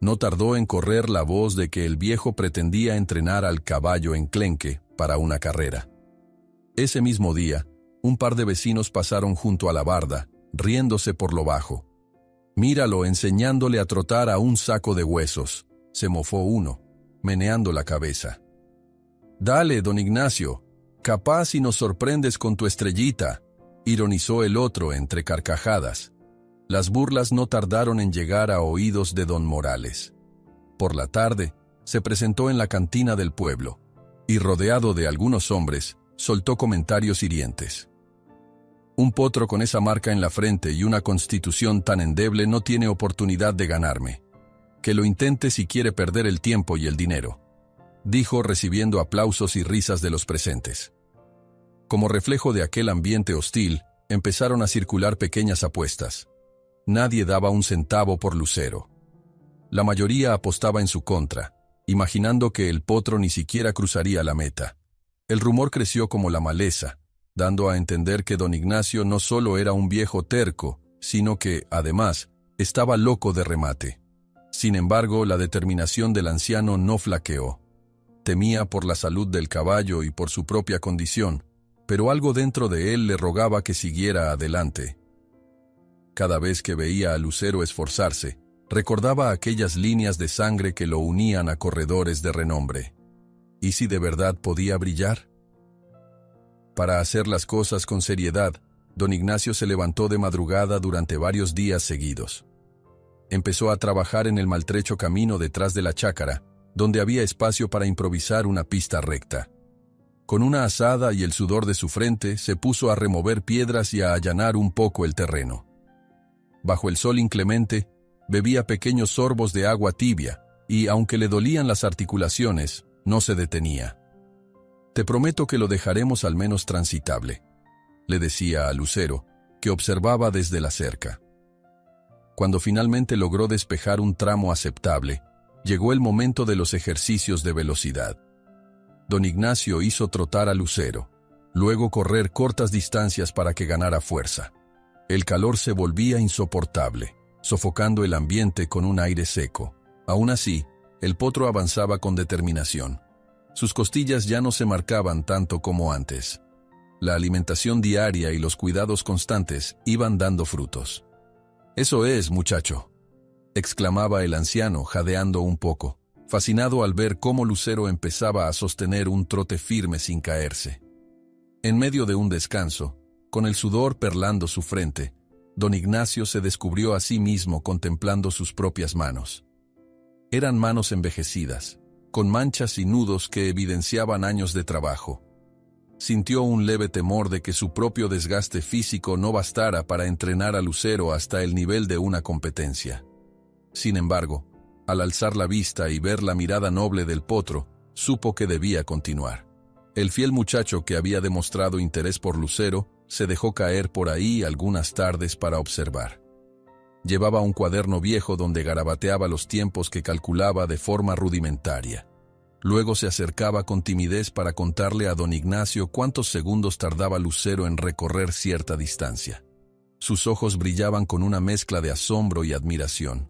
Speaker 1: No tardó en correr la voz de que el viejo pretendía entrenar al caballo enclenque para una carrera. Ese mismo día, un par de vecinos pasaron junto a la barda, riéndose por lo bajo. «Míralo enseñándole a trotar a un saco de huesos», se mofó uno, meneando la cabeza. «Dale, don Ignacio, capaz y nos sorprendes con tu estrellita», ironizó el otro entre carcajadas. Las burlas no tardaron en llegar a oídos de don Morales. Por la tarde, se presentó en la cantina del pueblo, y rodeado de algunos hombres, soltó comentarios hirientes. «Un potro con esa marca en la frente y una constitución tan endeble no tiene oportunidad de ganarme. Que lo intente si quiere perder el tiempo y el dinero», dijo recibiendo aplausos y risas de los presentes. Como reflejo de aquel ambiente hostil, empezaron a circular pequeñas apuestas. Nadie daba un centavo por Lucero. La mayoría apostaba en su contra, imaginando que el potro ni siquiera cruzaría la meta. El rumor creció como la maleza, dando a entender que don Ignacio no solo era un viejo terco, sino que, además, estaba loco de remate. Sin embargo, la determinación del anciano no flaqueó. Temía por la salud del caballo y por su propia condición, pero algo dentro de él le rogaba que siguiera adelante. Cada vez que veía a Lucero esforzarse, recordaba aquellas líneas de sangre que lo unían a corredores de renombre. ¿Y si de verdad podía brillar? Para hacer las cosas con seriedad, don Ignacio se levantó de madrugada durante varios días seguidos. Empezó a trabajar en el maltrecho camino detrás de la chácara, donde había espacio para improvisar una pista recta. Con una azada y el sudor de su frente, se puso a remover piedras y a allanar un poco el terreno. Bajo el sol inclemente, bebía pequeños sorbos de agua tibia y, aunque le dolían las articulaciones, no se detenía. Te prometo que lo dejaremos al menos transitable, le decía a Lucero, que observaba desde la cerca. Cuando finalmente logró despejar un tramo aceptable, llegó el momento de los ejercicios de velocidad. Don Ignacio hizo trotar a Lucero, luego correr cortas distancias para que ganara fuerza. El calor se volvía insoportable, sofocando el ambiente con un aire seco. Aún así, el potro avanzaba con determinación. Sus costillas ya no se marcaban tanto como antes. La alimentación diaria y los cuidados constantes iban dando frutos. «Eso es, muchacho», exclamaba el anciano, jadeando un poco, fascinado al ver cómo Lucero empezaba a sostener un trote firme sin caerse. En medio de un descanso, con el sudor perlando su frente, don Ignacio se descubrió a sí mismo contemplando sus propias manos. Eran manos envejecidas, con manchas y nudos que evidenciaban años de trabajo. Sintió un leve temor de que su propio desgaste físico no bastara para entrenar a Lucero hasta el nivel de una competencia. Sin embargo, al alzar la vista y ver la mirada noble del potro, supo que debía continuar. El fiel muchacho que había demostrado interés por Lucero se dejó caer por ahí algunas tardes para observar. Llevaba un cuaderno viejo donde garabateaba los tiempos que calculaba de forma rudimentaria. Luego se acercaba con timidez para contarle a don Ignacio cuántos segundos tardaba Lucero en recorrer cierta distancia. Sus ojos brillaban con una mezcla de asombro y admiración.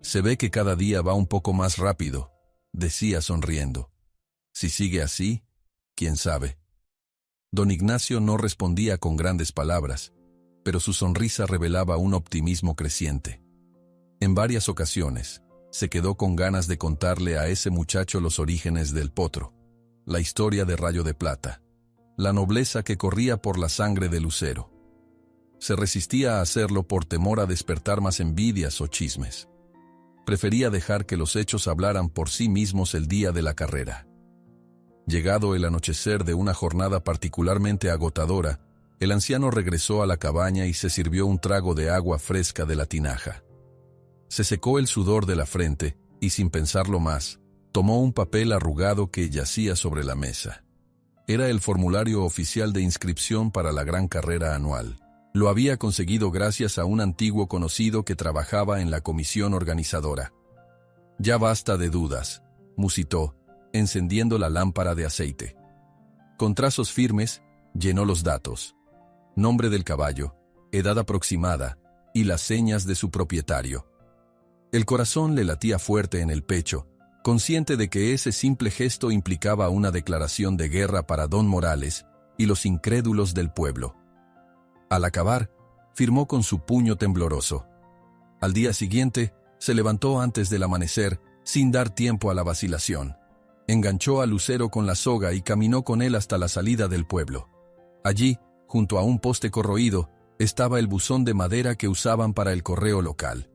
Speaker 1: «Se ve que cada día va un poco más rápido», decía sonriendo. «Si sigue así, quién sabe». Don Ignacio no respondía con grandes palabras, pero su sonrisa revelaba un optimismo creciente. En varias ocasiones, se quedó con ganas de contarle a ese muchacho los orígenes del potro, la historia de Rayo de Plata, la nobleza que corría por la sangre de Lucero. Se resistía a hacerlo por temor a despertar más envidias o chismes. Prefería dejar que los hechos hablaran por sí mismos el día de la carrera. Llegado el anochecer de una jornada particularmente agotadora, el anciano regresó a la cabaña y se sirvió un trago de agua fresca de la tinaja. Se secó el sudor de la frente y, sin pensarlo más, tomó un papel arrugado que yacía sobre la mesa. Era el formulario oficial de inscripción para la gran carrera anual. Lo había conseguido gracias a un antiguo conocido que trabajaba en la comisión organizadora. «Ya basta de dudas», musitó, encendiendo la lámpara de aceite. Con trazos firmes, llenó los datos: nombre del caballo, edad aproximada y las señas de su propietario. El corazón le latía fuerte en el pecho, consciente de que ese simple gesto implicaba una declaración de guerra para don Morales y los incrédulos del pueblo. Al acabar, firmó con su puño tembloroso. Al día siguiente, se levantó antes del amanecer, sin dar tiempo a la vacilación. Enganchó a Lucero con la soga y caminó con él hasta la salida del pueblo. Allí, junto a un poste corroído, estaba el buzón de madera que usaban para el correo local.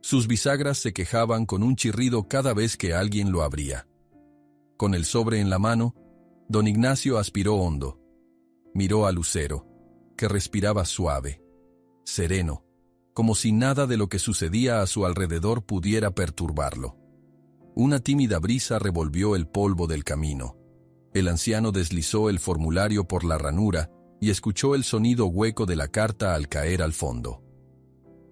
Speaker 1: Sus bisagras se quejaban con un chirrido cada vez que alguien lo abría. Con el sobre en la mano, don Ignacio aspiró hondo. Miró a Lucero, que respiraba suave, sereno, como si nada de lo que sucedía a su alrededor pudiera perturbarlo. Una tímida brisa revolvió el polvo del camino. El anciano deslizó el formulario por la ranura y escuchó el sonido hueco de la carta al caer al fondo.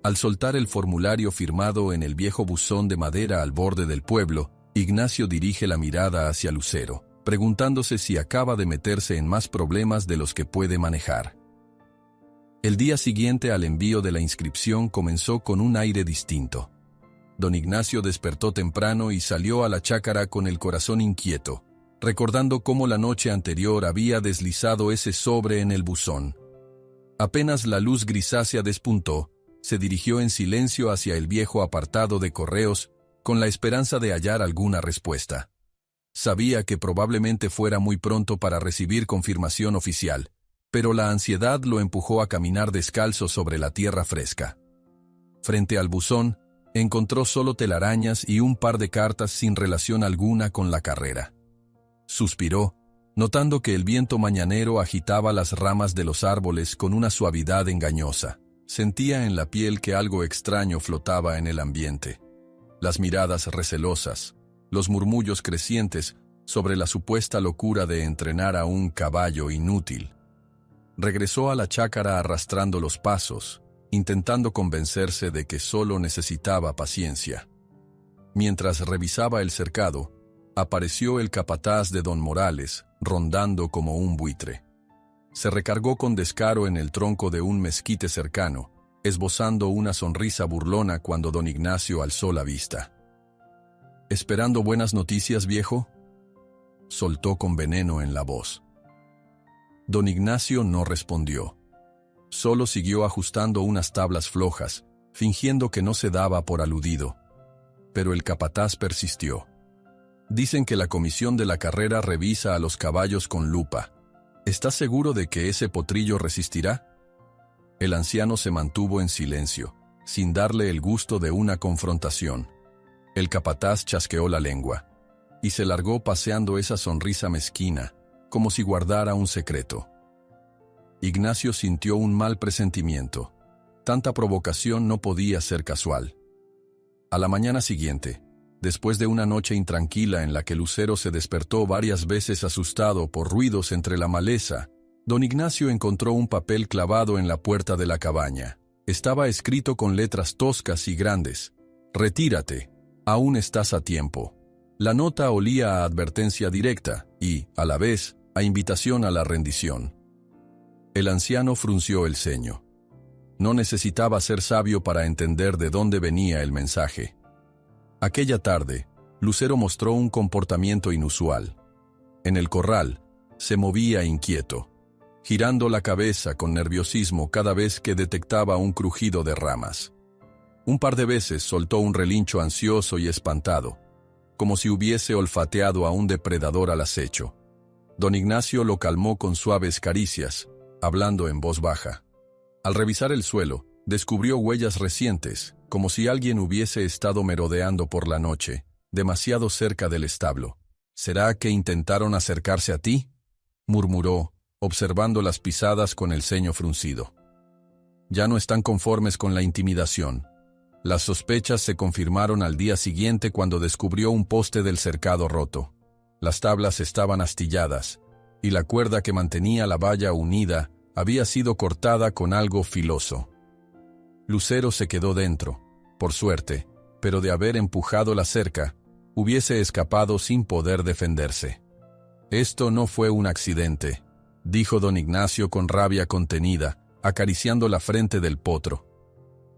Speaker 1: Al soltar el formulario firmado en el viejo buzón de madera al borde del pueblo, Ignacio dirige la mirada hacia Lucero, preguntándose si acaba de meterse en más problemas de los que puede manejar. El día siguiente al envío de la inscripción comenzó con un aire distinto. Don Ignacio despertó temprano y salió a la chácara con el corazón inquieto, recordando cómo la noche anterior había deslizado ese sobre en el buzón. Apenas la luz grisácea despuntó, se dirigió en silencio hacia el viejo apartado de correos, con la esperanza de hallar alguna respuesta. Sabía que probablemente fuera muy pronto para recibir confirmación oficial, pero la ansiedad lo empujó a caminar descalzo sobre la tierra fresca. Frente al buzón, encontró solo telarañas y un par de cartas sin relación alguna con la carrera. Suspiró, notando que el viento mañanero agitaba las ramas de los árboles con una suavidad engañosa. Sentía en la piel que algo extraño flotaba en el ambiente. Las miradas recelosas, los murmullos crecientes, sobre la supuesta locura de entrenar a un caballo inútil. Regresó a la chácara arrastrando los pasos, intentando convencerse de que solo necesitaba paciencia. Mientras revisaba el cercado, apareció el capataz de don Morales, rondando como un buitre. Se recargó con descaro en el tronco de un mezquite cercano, esbozando una sonrisa burlona cuando don Ignacio alzó la vista. «¿Esperando buenas noticias, viejo?», soltó con veneno en la voz. Don Ignacio no respondió. Solo siguió ajustando unas tablas flojas, fingiendo que no se daba por aludido. Pero el capataz persistió. «Dicen que la comisión de la carrera revisa a los caballos con lupa. ¿Estás seguro de que ese potrillo resistirá?». El anciano se mantuvo en silencio, sin darle el gusto de una confrontación. El capataz chasqueó la lengua y se largó paseando esa sonrisa mezquina, como si guardara un secreto. Ignacio sintió un mal presentimiento. Tanta provocación no podía ser casual. A la mañana siguiente, después de una noche intranquila en la que Lucero se despertó varias veces asustado por ruidos entre la maleza, don Ignacio encontró un papel clavado en la puerta de la cabaña. Estaba escrito con letras toscas y grandes: «Retírate, aún estás a tiempo». La nota olía a advertencia directa y, a la vez, a invitación a la rendición. El anciano frunció el ceño. No necesitaba ser sabio para entender de dónde venía el mensaje. Aquella tarde, Lucero mostró un comportamiento inusual. En el corral, se movía inquieto, girando la cabeza con nerviosismo cada vez que detectaba un crujido de ramas. Un par de veces soltó un relincho ansioso y espantado, como si hubiese olfateado a un depredador al acecho. Don Ignacio lo calmó con suaves caricias, hablando en voz baja. Al revisar el suelo, descubrió huellas recientes, como si alguien hubiese estado merodeando por la noche, demasiado cerca del establo. «¿Será que intentaron acercarse a ti?», murmuró, observando las pisadas con el ceño fruncido. Ya no están conformes con la intimidación. Las sospechas se confirmaron al día siguiente cuando descubrió un poste del cercado roto. Las tablas estaban astilladas, y la cuerda que mantenía la valla unida había sido cortada con algo filoso. Lucero se quedó dentro, por suerte, pero de haber empujado la cerca, hubiese escapado sin poder defenderse. «Esto no fue un accidente», dijo don Ignacio con rabia contenida, acariciando la frente del potro.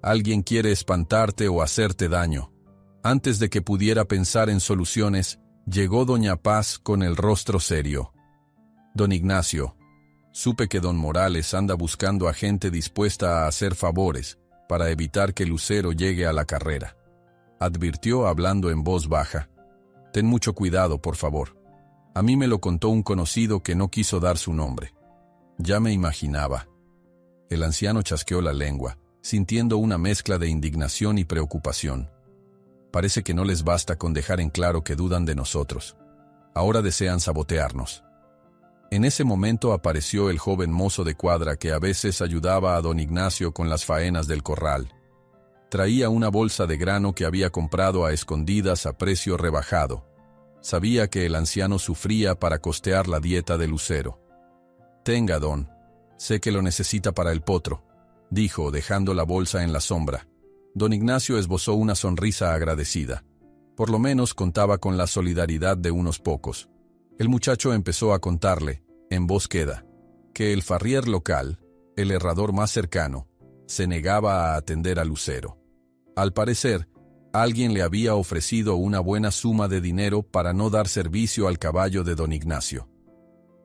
Speaker 1: «Alguien quiere espantarte o hacerte daño». Antes de que pudiera pensar en soluciones, llegó doña Paz con el rostro serio. «Don Ignacio, supe que don Morales anda buscando a gente dispuesta a hacer favores para evitar que Lucero llegue a la carrera», advirtió hablando en voz baja. «Ten mucho cuidado, por favor. A mí me lo contó un conocido que no quiso dar su nombre». «Ya me imaginaba». El anciano chasqueó la lengua, sintiendo una mezcla de indignación y preocupación. «Parece que no les basta con dejar en claro que dudan de nosotros. Ahora desean sabotearnos». En ese momento apareció el joven mozo de cuadra que a veces ayudaba a don Ignacio con las faenas del corral. Traía una bolsa de grano que había comprado a escondidas a precio rebajado. Sabía que el anciano sufría para costear la dieta de Lucero. «Tenga, don. Sé que lo necesita para el potro», dijo, dejando la bolsa en la sombra. Don Ignacio esbozó una sonrisa agradecida. Por lo menos contaba con la solidaridad de unos pocos. El muchacho empezó a contarle, en voz queda, que el farrier local, el herrador más cercano, se negaba a atender a Lucero. Al parecer, alguien le había ofrecido una buena suma de dinero para no dar servicio al caballo de don Ignacio.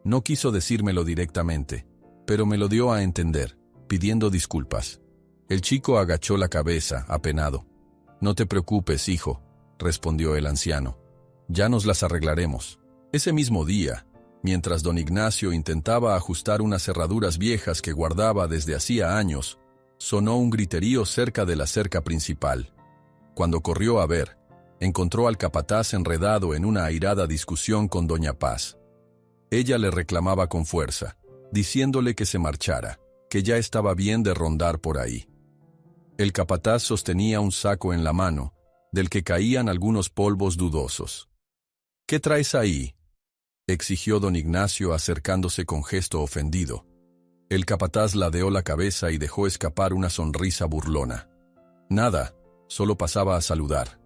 Speaker 1: No quiso decírmelo directamente, pero me lo dio a entender, pidiendo disculpas. El chico agachó la cabeza, apenado. «No te preocupes, hijo», respondió el anciano. «Ya nos las arreglaremos». Ese mismo día, mientras don Ignacio intentaba ajustar unas cerraduras viejas que guardaba desde hacía años, sonó un griterío cerca de la cerca principal. Cuando corrió a ver, encontró al capataz enredado en una airada discusión con doña Paz. Ella le reclamaba con fuerza, diciéndole que se marchara, que ya estaba bien de rondar por ahí. El capataz sostenía un saco en la mano, del que caían algunos polvos dudosos. «¿Qué traes ahí?», exigió don Ignacio acercándose con gesto ofendido. El capataz ladeó la cabeza y dejó escapar una sonrisa burlona. Nada, solo pasaba a saludar.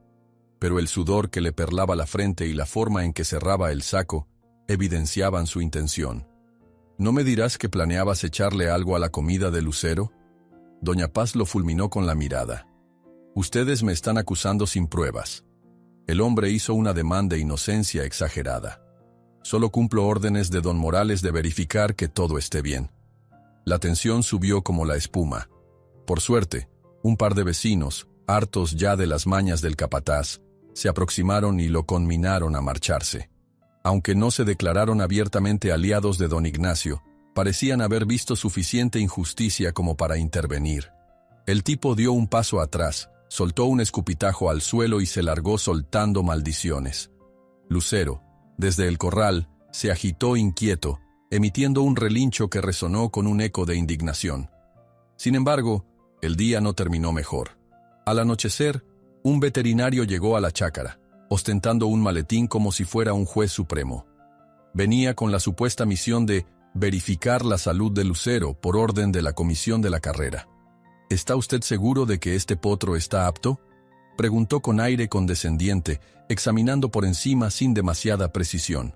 Speaker 1: Pero el sudor que le perlaba la frente y la forma en que cerraba el saco evidenciaban su intención. ¿No me dirás que planeabas echarle algo a la comida de Lucero? Doña Paz lo fulminó con la mirada. Ustedes me están acusando sin pruebas. El hombre hizo un ademán de inocencia exagerada. Solo cumplo órdenes de don Morales de verificar que todo esté bien. La tensión subió como la espuma. Por suerte, un par de vecinos, hartos ya de las mañas del capataz, se aproximaron y lo conminaron a marcharse. Aunque no se declararon abiertamente aliados de don Ignacio, parecían haber visto suficiente injusticia como para intervenir. El tipo dio un paso atrás, soltó un escupitajo al suelo y se largó soltando maldiciones. Lucero, desde el corral, se agitó inquieto, emitiendo un relincho que resonó con un eco de indignación. Sin embargo, el día no terminó mejor. Al anochecer, un veterinario llegó a la chácara, ostentando un maletín como si fuera un juez supremo. Venía con la supuesta misión de verificar la salud de Lucero por orden de la comisión de la carrera. ¿Está usted seguro de que este potro está apto?, preguntó con aire condescendiente, examinando por encima sin demasiada precisión.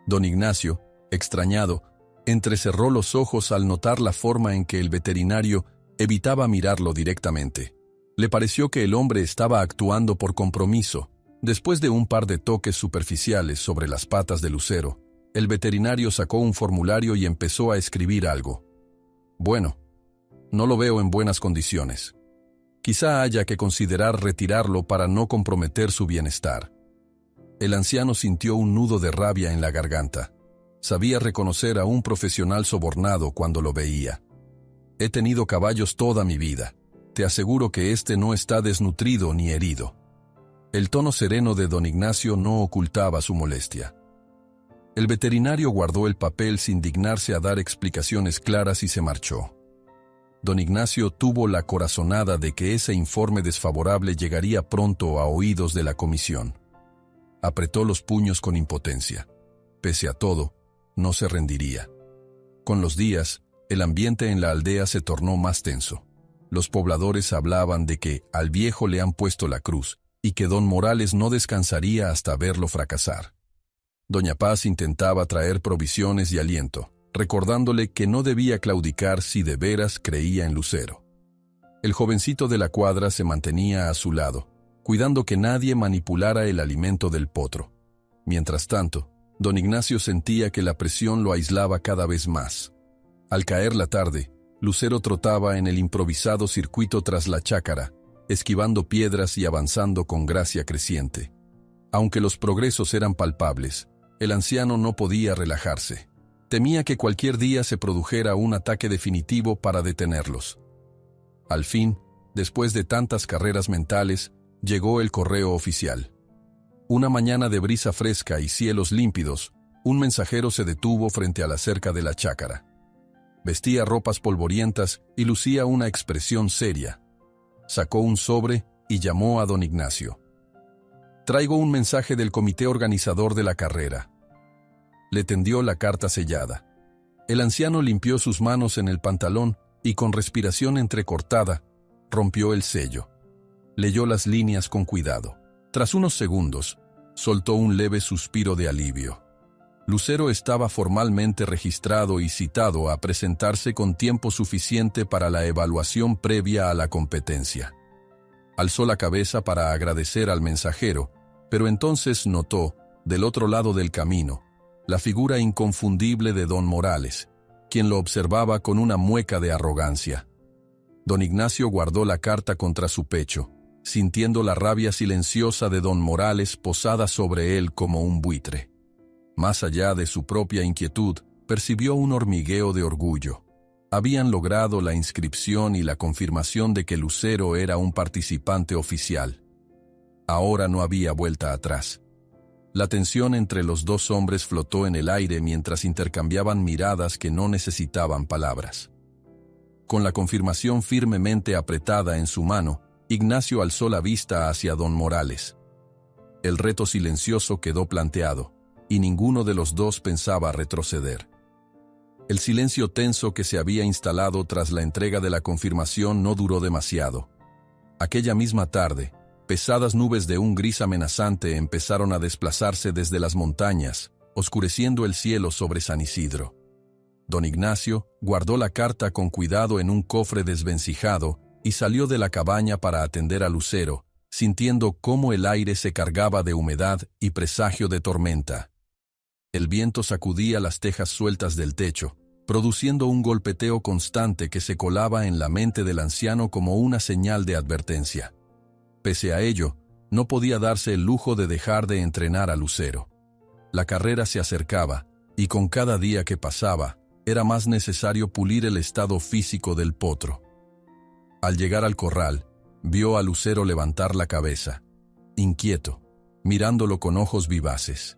Speaker 1: Don Ignacio, extrañado, entrecerró los ojos al notar la forma en que el veterinario evitaba mirarlo directamente. Le pareció que el hombre estaba actuando por compromiso. Después de un par de toques superficiales sobre las patas de Lucero, el veterinario sacó un formulario y empezó a escribir algo. Bueno, no lo veo en buenas condiciones. Quizá haya que considerar retirarlo para no comprometer su bienestar. El anciano sintió un nudo de rabia en la garganta. Sabía reconocer a un profesional sobornado cuando lo veía. He tenido caballos toda mi vida. Te aseguro que este no está desnutrido ni herido. El tono sereno de don Ignacio no ocultaba su molestia. El veterinario guardó el papel sin dignarse a dar explicaciones claras y se marchó. Don Ignacio tuvo la corazonada de que ese informe desfavorable llegaría pronto a oídos de la comisión. Apretó los puños con impotencia. Pese a todo, no se rendiría. Con los días, el ambiente en la aldea se tornó más tenso. Los pobladores hablaban de que al viejo le han puesto la cruz y que don Morales no descansaría hasta verlo fracasar. Doña Paz intentaba traer provisiones y aliento, recordándole que no debía claudicar si de veras creía en Lucero. El jovencito de la cuadra se mantenía a su lado, cuidando que nadie manipulara el alimento del potro. Mientras tanto, don Ignacio sentía que la presión lo aislaba cada vez más. Al caer la tarde, Lucero trotaba en el improvisado circuito tras la chácara, esquivando piedras y avanzando con gracia creciente. Aunque los progresos eran palpables, el anciano no podía relajarse. Temía que cualquier día se produjera un ataque definitivo para detenerlos. Al fin, después de tantas carreras mentales, llegó el correo oficial. Una mañana de brisa fresca y cielos límpidos, un mensajero se detuvo frente a la cerca de la chácara. Vestía ropas polvorientas y lucía una expresión seria. Sacó un sobre y llamó a don Ignacio. «Traigo un mensaje del comité organizador de la carrera». Le tendió la carta sellada. El anciano limpió sus manos en el pantalón y con respiración entrecortada, rompió el sello. Leyó las líneas con cuidado. Tras unos segundos, soltó un leve suspiro de alivio. Lucero estaba formalmente registrado y citado a presentarse con tiempo suficiente para la evaluación previa a la competencia. Alzó la cabeza para agradecer al mensajero, pero entonces notó, del otro lado del camino, la figura inconfundible de don Morales, quien lo observaba con una mueca de arrogancia. Don Ignacio guardó la carta contra su pecho, sintiendo la rabia silenciosa de don Morales posada sobre él como un buitre. Más allá de su propia inquietud, percibió un hormigueo de orgullo. Habían logrado la inscripción y la confirmación de que Lucero era un participante oficial. Ahora no había vuelta atrás. La tensión entre los dos hombres flotó en el aire mientras intercambiaban miradas que no necesitaban palabras. Con la confirmación firmemente apretada en su mano, Ignacio alzó la vista hacia don Morales. El reto silencioso quedó planteado. y ninguno de los dos pensaba retroceder. El silencio tenso que se había instalado tras la entrega de la confirmación no duró demasiado. Aquella misma tarde, pesadas nubes de un gris amenazante empezaron a desplazarse desde las montañas, oscureciendo el cielo sobre San Isidro. Don Ignacio guardó la carta con cuidado en un cofre desvencijado y salió de la cabaña para atender a Lucero, sintiendo cómo el aire se cargaba de humedad y presagio de tormenta. El viento sacudía las tejas sueltas del techo, produciendo un golpeteo constante que se colaba en la mente del anciano como una señal de advertencia. Pese a ello, no podía darse el lujo de dejar de entrenar a Lucero. La carrera se acercaba, y con cada día que pasaba, era más necesario pulir el estado físico del potro. Al llegar al corral, vio a Lucero levantar la cabeza, inquieto, mirándolo con ojos vivaces.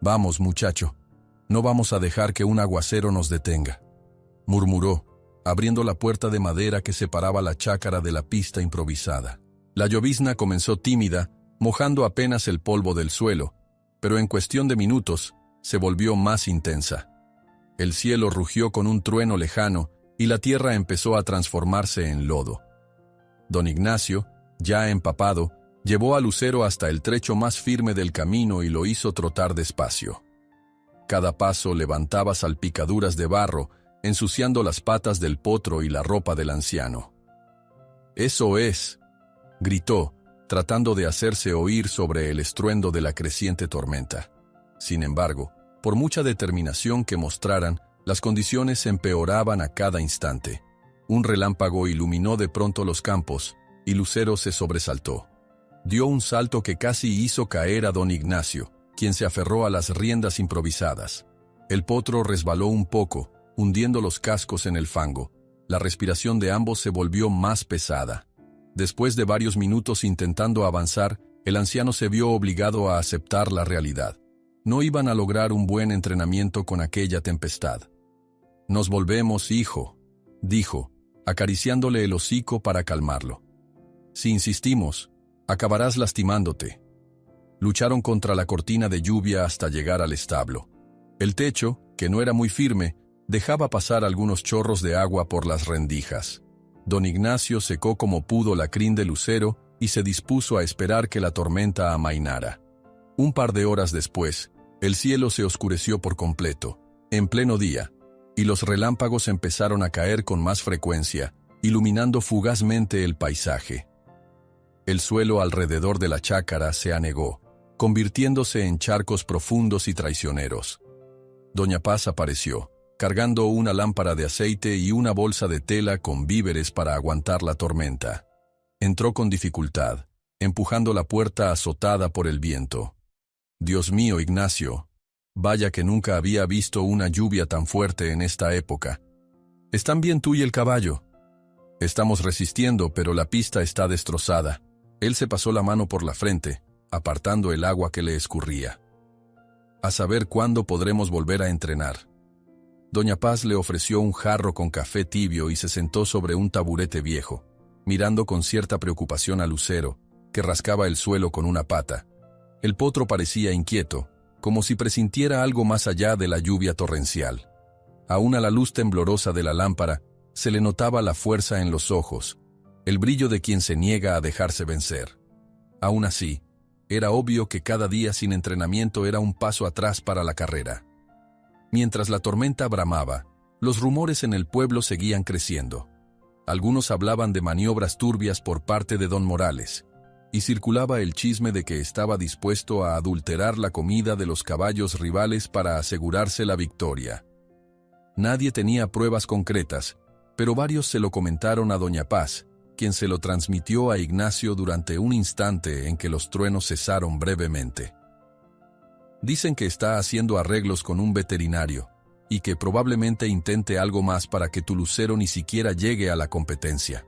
Speaker 1: «Vamos, muchacho, no vamos a dejar que un aguacero nos detenga», murmuró, abriendo la puerta de madera que separaba la chácara de la pista improvisada. La llovizna comenzó tímida, mojando apenas el polvo del suelo, pero en cuestión de minutos se volvió más intensa. El cielo rugió con un trueno lejano y la tierra empezó a transformarse en lodo. Don Ignacio, ya empapado, llevó a Lucero hasta el trecho más firme del camino y lo hizo trotar despacio. Cada paso levantaba salpicaduras de barro, ensuciando las patas del potro y la ropa del anciano. «Eso es», gritó, tratando de hacerse oír sobre el estruendo de la creciente tormenta. Sin embargo, por mucha determinación que mostraran, las condiciones se empeoraban a cada instante. Un relámpago iluminó de pronto los campos, y Lucero se sobresaltó. Dio un salto que casi hizo caer a don Ignacio, quien se aferró a las riendas improvisadas. El potro resbaló un poco, hundiendo los cascos en el fango. La respiración de ambos se volvió más pesada. Después de varios minutos intentando avanzar, el anciano se vio obligado a aceptar la realidad. No iban a lograr un buen entrenamiento con aquella tempestad. «Nos volvemos, hijo», dijo, acariciándole el hocico para calmarlo. «Si insistimos, acabarás lastimándote». Lucharon contra la cortina de lluvia hasta llegar al establo. El techo, que no era muy firme, dejaba pasar algunos chorros de agua por las rendijas. Don Ignacio secó como pudo la crin de Lucero y se dispuso a esperar que la tormenta amainara. Un par de horas después, el cielo se oscureció por completo, en pleno día, y los relámpagos empezaron a caer con más frecuencia, iluminando fugazmente el paisaje. El suelo alrededor de la chácara se anegó, convirtiéndose en charcos profundos y traicioneros. Doña Paz apareció, cargando una lámpara de aceite y una bolsa de tela con víveres para aguantar la tormenta. Entró con dificultad, empujando la puerta azotada por el viento. «Dios mío, Ignacio, vaya que nunca había visto una lluvia tan fuerte en esta época. ¿Están bien tú y el caballo?» «Estamos resistiendo, pero la pista está destrozada». Él se pasó la mano por la frente, apartando el agua que le escurría. «A saber cuándo podremos volver a entrenar». Doña Paz le ofreció un jarro con café tibio y se sentó sobre un taburete viejo, mirando con cierta preocupación a Lucero, que rascaba el suelo con una pata. El potro parecía inquieto, como si presintiera algo más allá de la lluvia torrencial. Aún a la luz temblorosa de la lámpara, se le notaba la fuerza en los ojos, el brillo de quien se niega a dejarse vencer. Aún así, era obvio que cada día sin entrenamiento era un paso atrás para la carrera. Mientras la tormenta bramaba, los rumores en el pueblo seguían creciendo. Algunos hablaban de maniobras turbias por parte de don Morales, y circulaba el chisme de que estaba dispuesto a adulterar la comida de los caballos rivales para asegurarse la victoria. Nadie tenía pruebas concretas, pero varios se lo comentaron a doña Paz, quien se lo transmitió a Ignacio durante un instante en que los truenos cesaron brevemente. Dicen que está haciendo arreglos con un veterinario, y que probablemente intente algo más para que tu Lucero ni siquiera llegue a la competencia.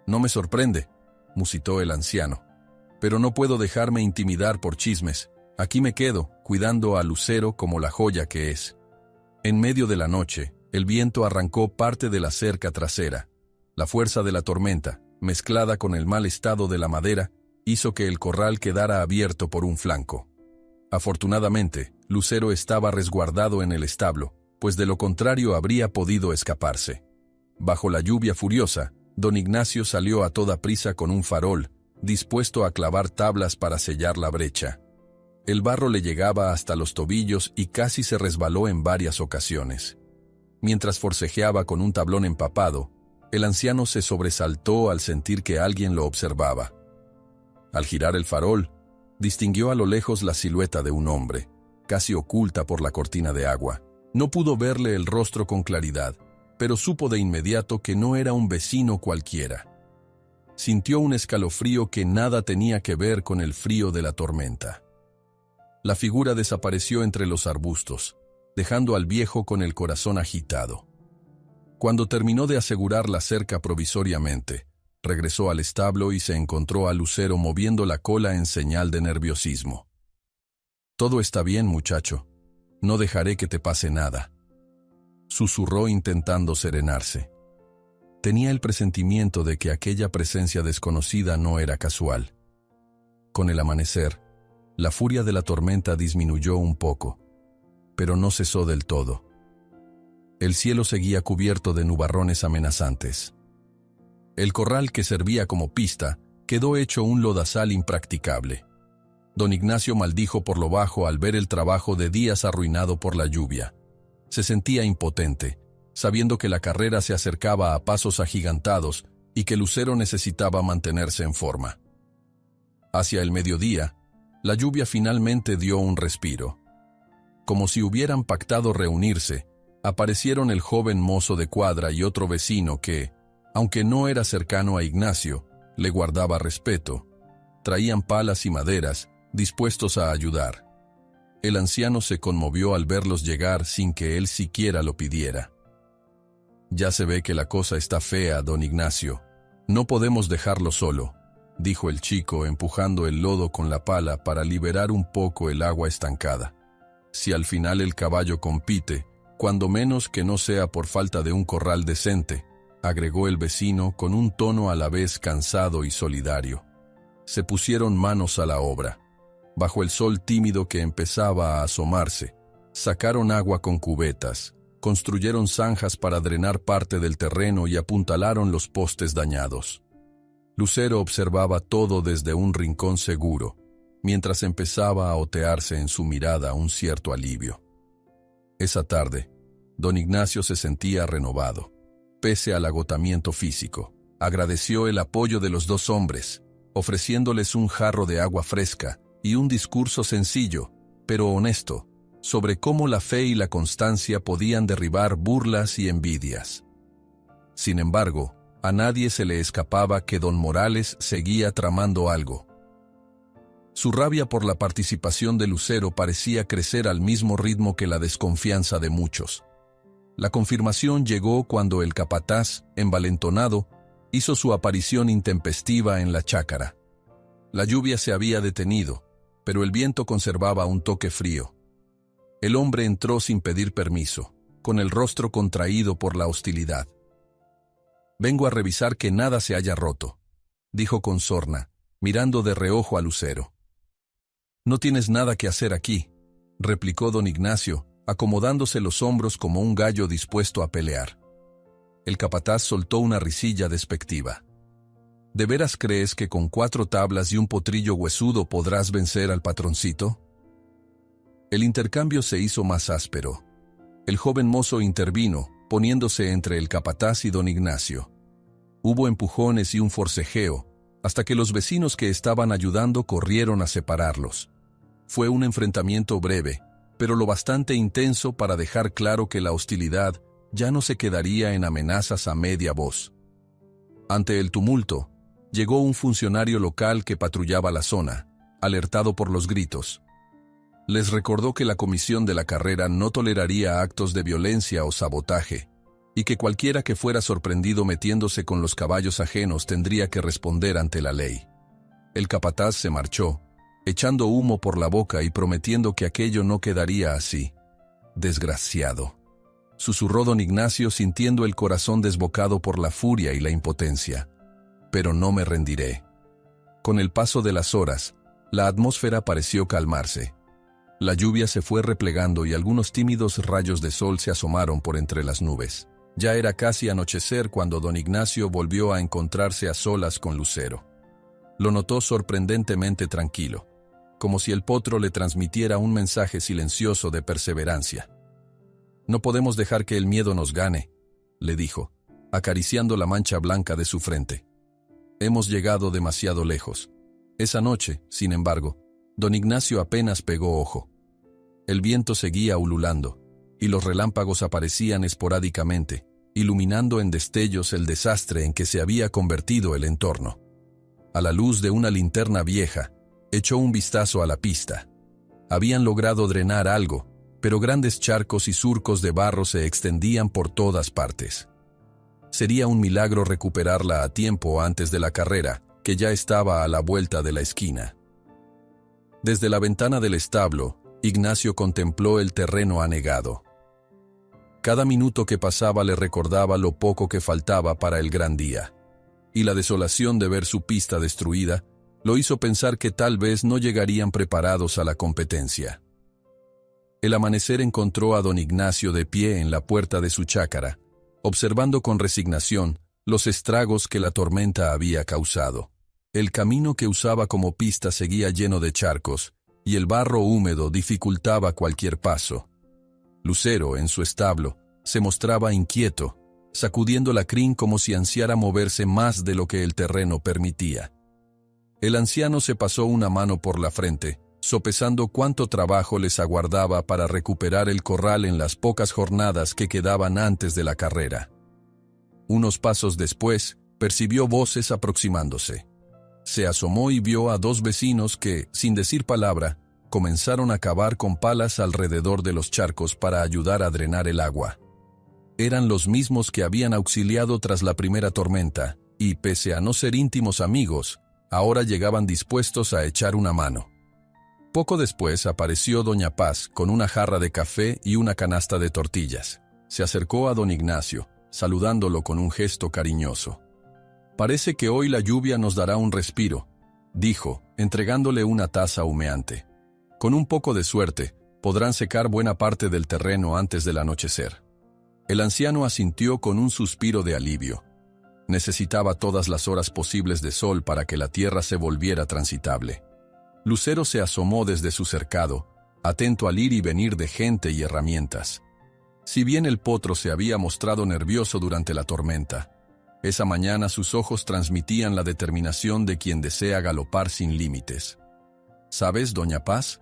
Speaker 1: «No me sorprende», musitó el anciano, «pero no puedo dejarme intimidar por chismes. Aquí me quedo, cuidando a Lucero como la joya que es». En medio de la noche, el viento arrancó parte de la cerca trasera. La fuerza de la tormenta, mezclada con el mal estado de la madera, hizo que el corral quedara abierto por un flanco. Afortunadamente, Lucero estaba resguardado en el establo, pues de lo contrario habría podido escaparse. Bajo la lluvia furiosa, don Ignacio salió a toda prisa con un farol, dispuesto a clavar tablas para sellar la brecha. El barro le llegaba hasta los tobillos y casi se resbaló en varias ocasiones. Mientras forcejeaba con un tablón empapado, el anciano se sobresaltó al sentir que alguien lo observaba. Al girar el farol, distinguió a lo lejos la silueta de un hombre, casi oculta por la cortina de agua. No pudo verle el rostro con claridad, pero supo de inmediato que no era un vecino cualquiera. Sintió un escalofrío que nada tenía que ver con el frío de la tormenta. La figura desapareció entre los arbustos, dejando al viejo con el corazón agitado. Cuando terminó de asegurar la cerca provisoriamente, regresó al establo y se encontró a Lucero moviendo la cola en señal de nerviosismo. «Todo está bien, muchacho. No dejaré que te pase nada», susurró intentando serenarse. Tenía el presentimiento de que aquella presencia desconocida no era casual. Con el amanecer, la furia de la tormenta disminuyó un poco, pero no cesó del todo. El cielo seguía cubierto de nubarrones amenazantes. El corral que servía como pista quedó hecho un lodazal impracticable. Don Ignacio maldijo por lo bajo al ver el trabajo de días arruinado por la lluvia. Se sentía impotente, sabiendo que la carrera se acercaba a pasos agigantados y que Lucero necesitaba mantenerse en forma. Hacia el mediodía, la lluvia finalmente dio un respiro. Como si hubieran pactado reunirse, aparecieron el joven mozo de cuadra y otro vecino que, aunque no era cercano a Ignacio, le guardaba respeto. Traían palas y maderas, dispuestos a ayudar. El anciano se conmovió al verlos llegar sin que él siquiera lo pidiera. «Ya se ve que la cosa está fea, don Ignacio. No podemos dejarlo solo», dijo el chico empujando el lodo con la pala para liberar un poco el agua estancada. «Si al final el caballo compite, cuando menos que no sea por falta de un corral decente», agregó el vecino con un tono a la vez cansado y solidario. Se pusieron manos a la obra. Bajo el sol tímido que empezaba a asomarse, sacaron agua con cubetas, construyeron zanjas para drenar parte del terreno y apuntalaron los postes dañados. Lucero observaba todo desde un rincón seguro, mientras empezaba a otearse en su mirada un cierto alivio. Esa tarde, don Ignacio se sentía renovado. Pese al agotamiento físico, agradeció el apoyo de los dos hombres, ofreciéndoles un jarro de agua fresca y un discurso sencillo, pero honesto, sobre cómo la fe y la constancia podían derribar burlas y envidias. Sin embargo, a nadie se le escapaba que don Morales seguía tramando algo. Su rabia por la participación de Lucero parecía crecer al mismo ritmo que la desconfianza de muchos. La confirmación llegó cuando el capataz, envalentonado, hizo su aparición intempestiva en la chácara. La lluvia se había detenido, pero el viento conservaba un toque frío. El hombre entró sin pedir permiso, con el rostro contraído por la hostilidad. «Vengo a revisar que nada se haya roto», dijo con sorna, mirando de reojo a Lucero. «No tienes nada que hacer aquí», replicó don Ignacio, acomodándose los hombros como un gallo dispuesto a pelear. El capataz soltó una risilla despectiva. «¿De veras crees que con 4 tablas y un potrillo huesudo podrás vencer al patroncito?» El intercambio se hizo más áspero. El joven mozo intervino, poniéndose entre el capataz y don Ignacio. Hubo empujones y un forcejeo, hasta que los vecinos que estaban ayudando corrieron a separarlos. Fue un enfrentamiento breve, pero lo bastante intenso para dejar claro que la hostilidad ya no se quedaría en amenazas a media voz. Ante el tumulto, llegó un funcionario local que patrullaba la zona, alertado por los gritos. Les recordó que la comisión de la carrera no toleraría actos de violencia o sabotaje, y que cualquiera que fuera sorprendido metiéndose con los caballos ajenos tendría que responder ante la ley. El capataz se marchó, echando humo por la boca y prometiendo que aquello no quedaría así. «Desgraciado», susurró don Ignacio sintiendo el corazón desbocado por la furia y la impotencia. «Pero no me rendiré». Con el paso de las horas, la atmósfera pareció calmarse. La lluvia se fue replegando y algunos tímidos rayos de sol se asomaron por entre las nubes. Ya era casi anochecer cuando don Ignacio volvió a encontrarse a solas con Lucero. Lo notó sorprendentemente tranquilo, como si el potro le transmitiera un mensaje silencioso de perseverancia. «No podemos dejar que el miedo nos gane», le dijo, acariciando la mancha blanca de su frente. «Hemos llegado demasiado lejos». Esa noche, sin embargo, don Ignacio apenas pegó ojo. El viento seguía ululando, y los relámpagos aparecían esporádicamente, iluminando en destellos el desastre en que se había convertido el entorno. A la luz de una linterna vieja, echó un vistazo a la pista. Habían logrado drenar algo, pero grandes charcos y surcos de barro se extendían por todas partes. Sería un milagro recuperarla a tiempo antes de la carrera, que ya estaba a la vuelta de la esquina. Desde la ventana del establo, Ignacio contempló el terreno anegado. Cada minuto que pasaba le recordaba lo poco que faltaba para el gran día, y la desolación de ver su pista destruida lo hizo pensar que tal vez no llegarían preparados a la competencia. El amanecer encontró a don Ignacio de pie en la puerta de su chácara, observando con resignación los estragos que la tormenta había causado. El camino que usaba como pista seguía lleno de charcos, y el barro húmedo dificultaba cualquier paso. Lucero, en su establo, se mostraba inquieto, sacudiendo la crin como si ansiara moverse más de lo que el terreno permitía. El anciano se pasó una mano por la frente, sopesando cuánto trabajo les aguardaba para recuperar el corral en las pocas jornadas que quedaban antes de la carrera. Unos pasos después, percibió voces aproximándose. Se asomó y vio a dos vecinos que, sin decir palabra, comenzaron a cavar con palas alrededor de los charcos para ayudar a drenar el agua. Eran los mismos que habían auxiliado tras la primera tormenta, y pese a no ser íntimos amigos, ahora llegaban dispuestos a echar una mano. Poco después apareció doña Paz con una jarra de café y una canasta de tortillas. Se acercó a don Ignacio, saludándolo con un gesto cariñoso. «Parece que hoy la lluvia nos dará un respiro», dijo, entregándole una taza humeante. «Con un poco de suerte, podrán secar buena parte del terreno antes del anochecer». El anciano asintió con un suspiro de alivio. Necesitaba todas las horas posibles de sol para que la tierra se volviera transitable. Lucero se asomó desde su cercado, atento al ir y venir de gente y herramientas. Si bien el potro se había mostrado nervioso durante la tormenta, esa mañana sus ojos transmitían la determinación de quien desea galopar sin límites. «¿Sabes, doña Paz?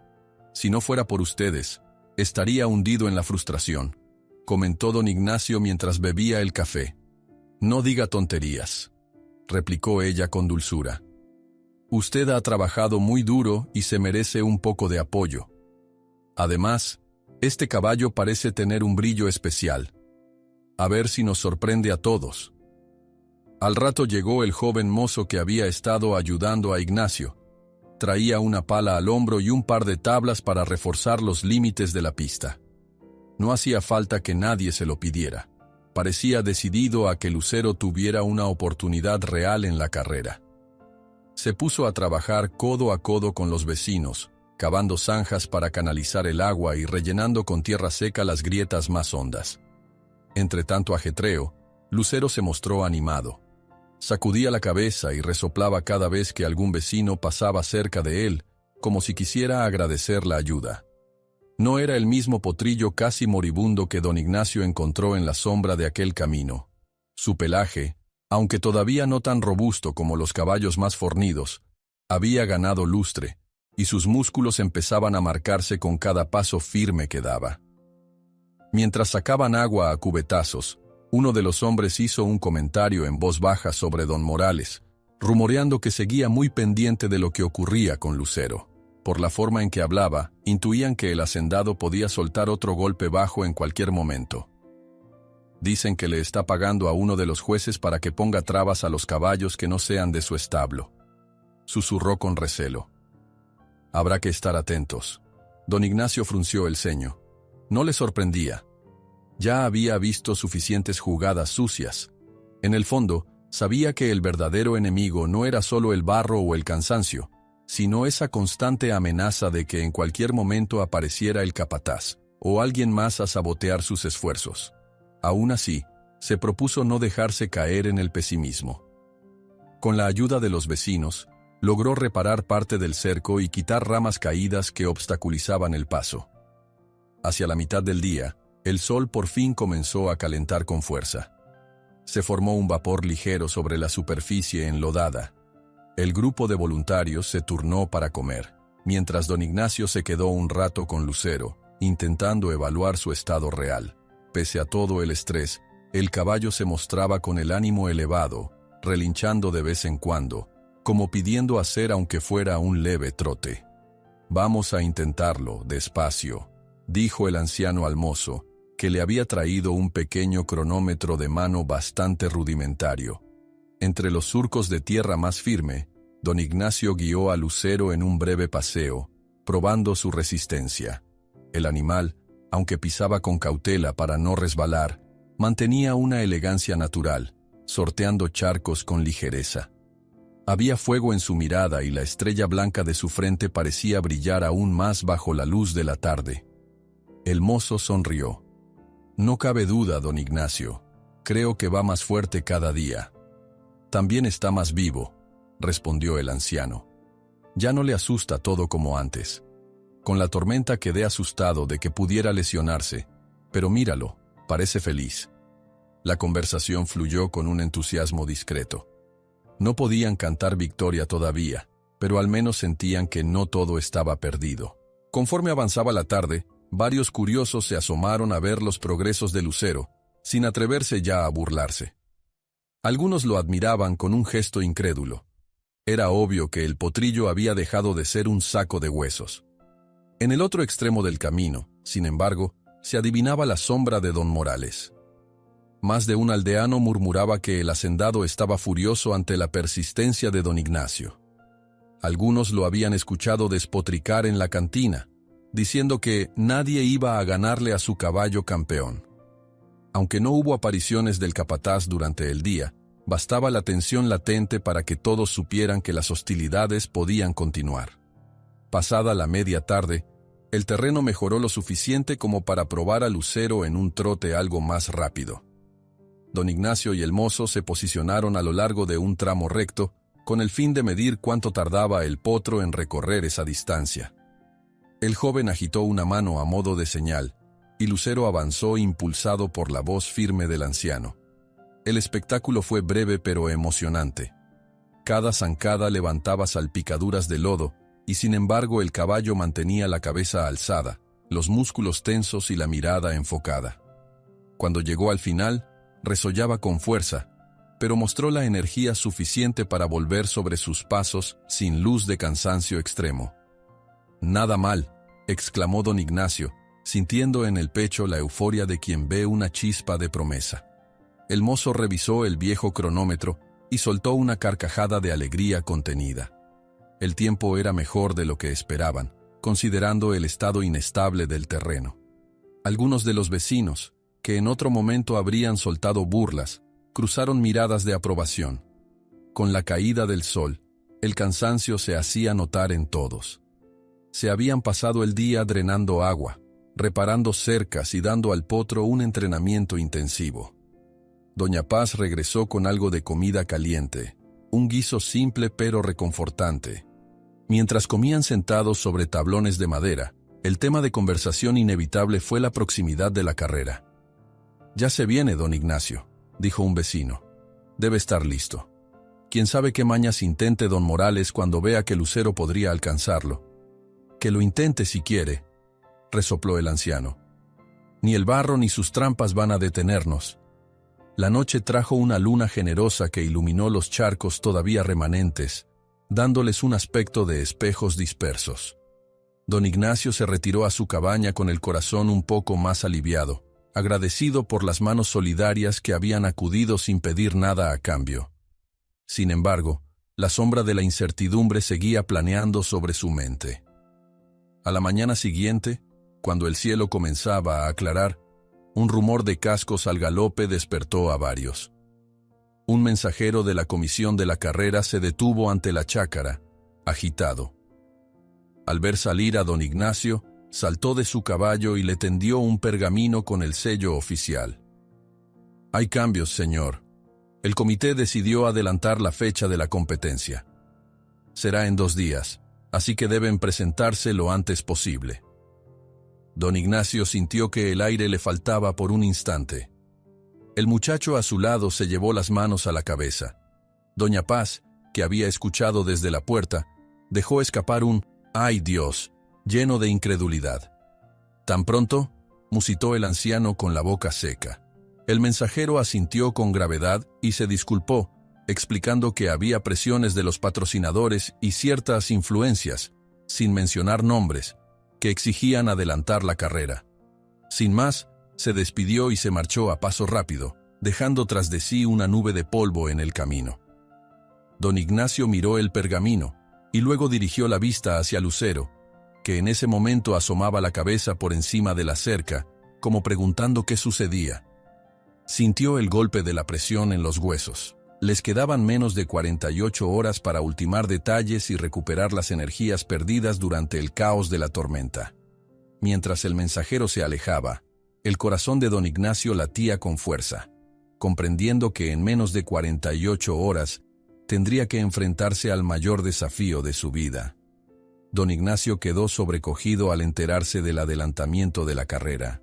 Speaker 1: Si no fuera por ustedes, estaría hundido en la frustración», comentó don Ignacio mientras bebía el café. «No diga tonterías», replicó ella con dulzura. «Usted ha trabajado muy duro y se merece un poco de apoyo. Además, este caballo parece tener un brillo especial. A ver si nos sorprende a todos». Al rato llegó el joven mozo que había estado ayudando a Ignacio. Traía una pala al hombro y un par de tablas para reforzar los límites de la pista. No hacía falta que nadie se lo pidiera. Parecía decidido a que Lucero tuviera una oportunidad real en la carrera. Se puso a trabajar codo a codo con los vecinos, cavando zanjas para canalizar el agua y rellenando con tierra seca las grietas más hondas. Entre tanto ajetreo, Lucero se mostró animado. Sacudía la cabeza y resoplaba cada vez que algún vecino pasaba cerca de él, como si quisiera agradecer la ayuda. No era el mismo potrillo casi moribundo que don Ignacio encontró en la sombra de aquel camino. Su pelaje, aunque todavía no tan robusto como los caballos más fornidos, había ganado lustre, y sus músculos empezaban a marcarse con cada paso firme que daba. Mientras sacaban agua a cubetazos, uno de los hombres hizo un comentario en voz baja sobre don Morales, rumoreando que seguía muy pendiente de lo que ocurría con Lucero. Por la forma en que hablaba, intuían que el hacendado podía soltar otro golpe bajo en cualquier momento. «Dicen que le está pagando a uno de los jueces para que ponga trabas a los caballos que no sean de su establo», susurró con recelo. «Habrá que estar atentos». Don Ignacio frunció el ceño. No le sorprendía. Ya había visto suficientes jugadas sucias. En el fondo, sabía que el verdadero enemigo no era solo el barro o el cansancio, sino esa constante amenaza de que en cualquier momento apareciera el capataz, o alguien más a sabotear sus esfuerzos. Aún así, se propuso no dejarse caer en el pesimismo. Con la ayuda de los vecinos, logró reparar parte del cerco y quitar ramas caídas que obstaculizaban el paso. Hacia la mitad del día, el sol por fin comenzó a calentar con fuerza. Se formó un vapor ligero sobre la superficie enlodada. El grupo de voluntarios se turnó para comer, mientras don Ignacio se quedó un rato con Lucero, intentando evaluar su estado real. Pese a todo el estrés, el caballo se mostraba con el ánimo elevado, relinchando de vez en cuando, como pidiendo hacer aunque fuera un leve trote. «Vamos a intentarlo, despacio», dijo el anciano al mozo, que le había traído un pequeño cronómetro de mano bastante rudimentario. Entre los surcos de tierra más firme, don Ignacio guió a Lucero en un breve paseo, probando su resistencia. El animal, aunque pisaba con cautela para no resbalar, mantenía una elegancia natural, sorteando charcos con ligereza. Había fuego en su mirada y la estrella blanca de su frente parecía brillar aún más bajo la luz de la tarde. El mozo sonrió. «No cabe duda, don Ignacio. Creo que va más fuerte cada día». «También está más vivo», respondió el anciano. «Ya no le asusta todo como antes. Con la tormenta quedé asustado de que pudiera lesionarse, pero míralo, parece feliz». La conversación fluyó con un entusiasmo discreto. No podían cantar victoria todavía, pero al menos sentían que no todo estaba perdido. Conforme avanzaba la tarde, varios curiosos se asomaron a ver los progresos de Lucero, sin atreverse ya a burlarse. Algunos lo admiraban con un gesto incrédulo. Era obvio que el potrillo había dejado de ser un saco de huesos. En el otro extremo del camino, sin embargo, se adivinaba la sombra de don Morales. Más de un aldeano murmuraba que el hacendado estaba furioso ante la persistencia de don Ignacio. Algunos lo habían escuchado despotricar en la cantina, diciendo que nadie iba a ganarle a su caballo campeón. Aunque no hubo apariciones del capataz durante el día, bastaba la tensión latente para que todos supieran que las hostilidades podían continuar. Pasada la media tarde, el terreno mejoró lo suficiente como para probar a Lucero en un trote algo más rápido. Don Ignacio y el mozo se posicionaron a lo largo de un tramo recto, con el fin de medir cuánto tardaba el potro en recorrer esa distancia. El joven agitó una mano a modo de señal, y Lucero avanzó impulsado por la voz firme del anciano. El espectáculo fue breve pero emocionante. Cada zancada levantaba salpicaduras de lodo, y sin embargo el caballo mantenía la cabeza alzada, los músculos tensos y la mirada enfocada. Cuando llegó al final, resollaba con fuerza, pero mostró la energía suficiente para volver sobre sus pasos sin luz de cansancio extremo. «Nada mal», exclamó don Ignacio, sintiendo en el pecho la euforia de quien ve una chispa de promesa. El mozo revisó el viejo cronómetro y soltó una carcajada de alegría contenida. El tiempo era mejor de lo que esperaban, considerando el estado inestable del terreno. Algunos de los vecinos, que en otro momento habrían soltado burlas, cruzaron miradas de aprobación. Con la caída del sol, el cansancio se hacía notar en todos. Se habían pasado el día drenando agua, reparando cercas y dando al potro un entrenamiento intensivo. Doña Paz regresó con algo de comida caliente, un guiso simple pero reconfortante. Mientras comían sentados sobre tablones de madera, el tema de conversación inevitable fue la proximidad de la carrera. «Ya se viene, don Ignacio», dijo un vecino. «Debe estar listo. Quién sabe qué mañas intente don Morales cuando vea que Lucero podría alcanzarlo». «Que lo intente si quiere», resopló el anciano. «Ni el barro ni sus trampas van a detenernos». La noche trajo una luna generosa que iluminó los charcos todavía remanentes, dándoles un aspecto de espejos dispersos. Don Ignacio se retiró a su cabaña con el corazón un poco más aliviado, agradecido por las manos solidarias que habían acudido sin pedir nada a cambio. Sin embargo, la sombra de la incertidumbre seguía planeando sobre su mente. A la mañana siguiente, cuando el cielo comenzaba a aclarar, un rumor de cascos al galope despertó a varios. Un mensajero de la comisión de la carrera se detuvo ante la chácara, agitado. Al ver salir a don Ignacio, saltó de su caballo y le tendió un pergamino con el sello oficial. «Hay cambios, señor. El comité decidió adelantar la fecha de la competencia. Será en 2 días, así que deben presentarse lo antes posible». Don Ignacio sintió que el aire le faltaba por un instante. El muchacho a su lado se llevó las manos a la cabeza. Doña Paz, que había escuchado desde la puerta, dejó escapar un «¡Ay Dios!» lleno de incredulidad. «¿Tan pronto?», musitó el anciano con la boca seca. El mensajero asintió con gravedad y se disculpó, explicando que había presiones de los patrocinadores y ciertas influencias, sin mencionar nombres, que exigían adelantar la carrera. Sin más, se despidió y se marchó a paso rápido, dejando tras de sí una nube de polvo en el camino. Don Ignacio miró el pergamino y luego dirigió la vista hacia Lucero, que en ese momento asomaba la cabeza por encima de la cerca, como preguntando qué sucedía. Sintió el golpe de la presión en los huesos. Les quedaban menos de 48 horas para ultimar detalles y recuperar las energías perdidas durante el caos de la tormenta. Mientras el mensajero se alejaba, el corazón de don Ignacio latía con fuerza, comprendiendo que en menos de 48 horas tendría que enfrentarse al mayor desafío de su vida. Don Ignacio quedó sobrecogido al enterarse del adelantamiento de la carrera.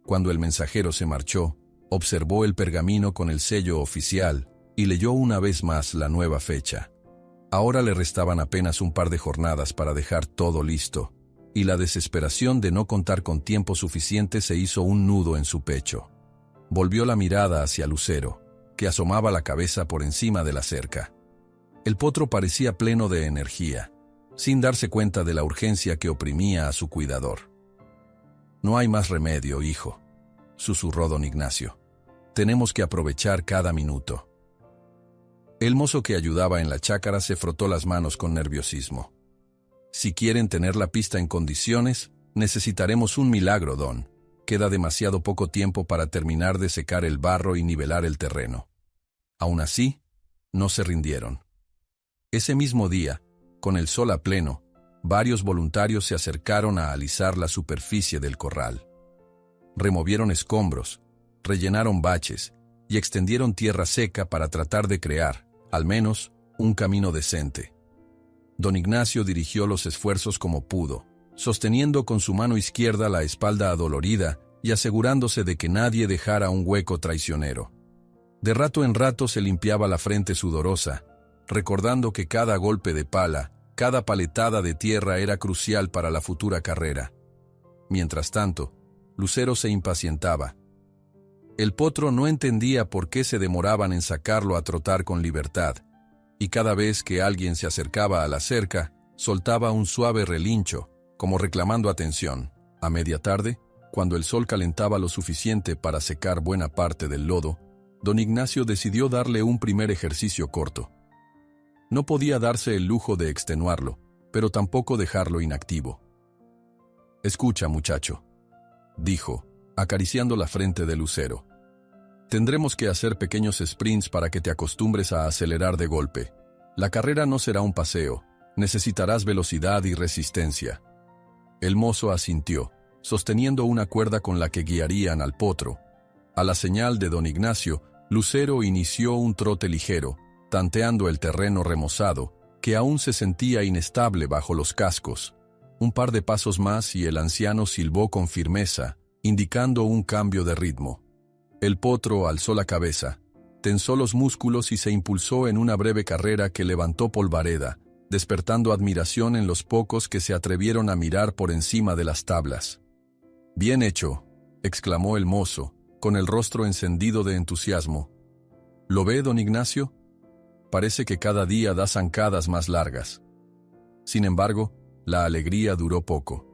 Speaker 1: Cuando el mensajero se marchó, observó el pergamino con el sello oficial y leyó una vez más la nueva fecha. Ahora le restaban apenas un par de jornadas para dejar todo listo, y la desesperación de no contar con tiempo suficiente se hizo un nudo en su pecho. Volvió la mirada hacia Lucero, que asomaba la cabeza por encima de la cerca. El potro parecía pleno de energía, sin darse cuenta de la urgencia que oprimía a su cuidador. «No hay más remedio, hijo», susurró don Ignacio. «Tenemos que aprovechar cada minuto». El mozo que ayudaba en la chácara se frotó las manos con nerviosismo. «Si quieren tener la pista en condiciones, necesitaremos un milagro, don. Queda demasiado poco tiempo para terminar de secar el barro y nivelar el terreno». Aún así, no se rindieron. Ese mismo día, con el sol a pleno, varios voluntarios se acercaron a alisar la superficie del corral. Removieron escombros, rellenaron baches y extendieron tierra seca para tratar de crear, al menos, un camino decente. Don Ignacio dirigió los esfuerzos como pudo, sosteniendo con su mano izquierda la espalda adolorida y asegurándose de que nadie dejara un hueco traicionero. De rato en rato se limpiaba la frente sudorosa, recordando que cada golpe de pala, cada paletada de tierra era crucial para la futura carrera. Mientras tanto, Lucero se impacientaba. El potro no entendía por qué se demoraban en sacarlo a trotar con libertad, y cada vez que alguien se acercaba a la cerca, soltaba un suave relincho, como reclamando atención. A media tarde, cuando el sol calentaba lo suficiente para secar buena parte del lodo, don Ignacio decidió darle un primer ejercicio corto. No podía darse el lujo de extenuarlo, pero tampoco dejarlo inactivo. «Escucha, muchacho», dijo, acariciando la frente de Lucero. «Tendremos que hacer pequeños sprints para que te acostumbres a acelerar de golpe. La carrera no será un paseo, necesitarás velocidad y resistencia». El mozo asintió, sosteniendo una cuerda con la que guiarían al potro. A la señal de don Ignacio, Lucero inició un trote ligero, tanteando el terreno remozado, que aún se sentía inestable bajo los cascos. Un par de pasos más y el anciano silbó con firmeza, indicando un cambio de ritmo. El potro alzó la cabeza, tensó los músculos y se impulsó en una breve carrera que levantó polvareda, despertando admiración en los pocos que se atrevieron a mirar por encima de las tablas. «Bien hecho», exclamó el mozo, con el rostro encendido de entusiasmo. «¿Lo ve, don Ignacio? Parece que cada día da zancadas más largas». Sin embargo, la alegría duró poco.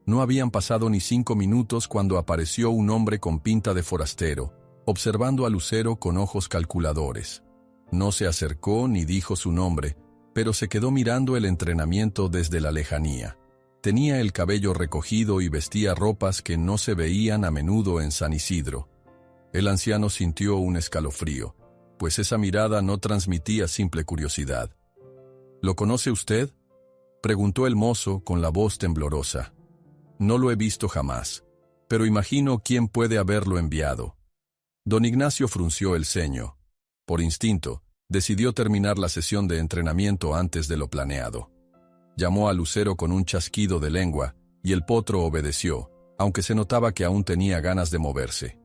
Speaker 1: No habían pasado ni 5 minutos cuando apareció un hombre con pinta de forastero, observando a Lucero con ojos calculadores. No se acercó ni dijo su nombre, pero se quedó mirando el entrenamiento desde la lejanía. Tenía el cabello recogido y vestía ropas que no se veían a menudo en San Isidro. El anciano sintió un escalofrío, pues esa mirada no transmitía simple curiosidad. «¿Lo conoce usted?», preguntó el mozo con la voz temblorosa. No lo he visto jamás, pero imagino quién puede haberlo enviado. Don Ignacio frunció el ceño. Por instinto, decidió terminar la sesión de entrenamiento antes de lo planeado. Llamó a Lucero con un chasquido de lengua, y el potro obedeció, aunque se notaba que aún tenía ganas de moverse.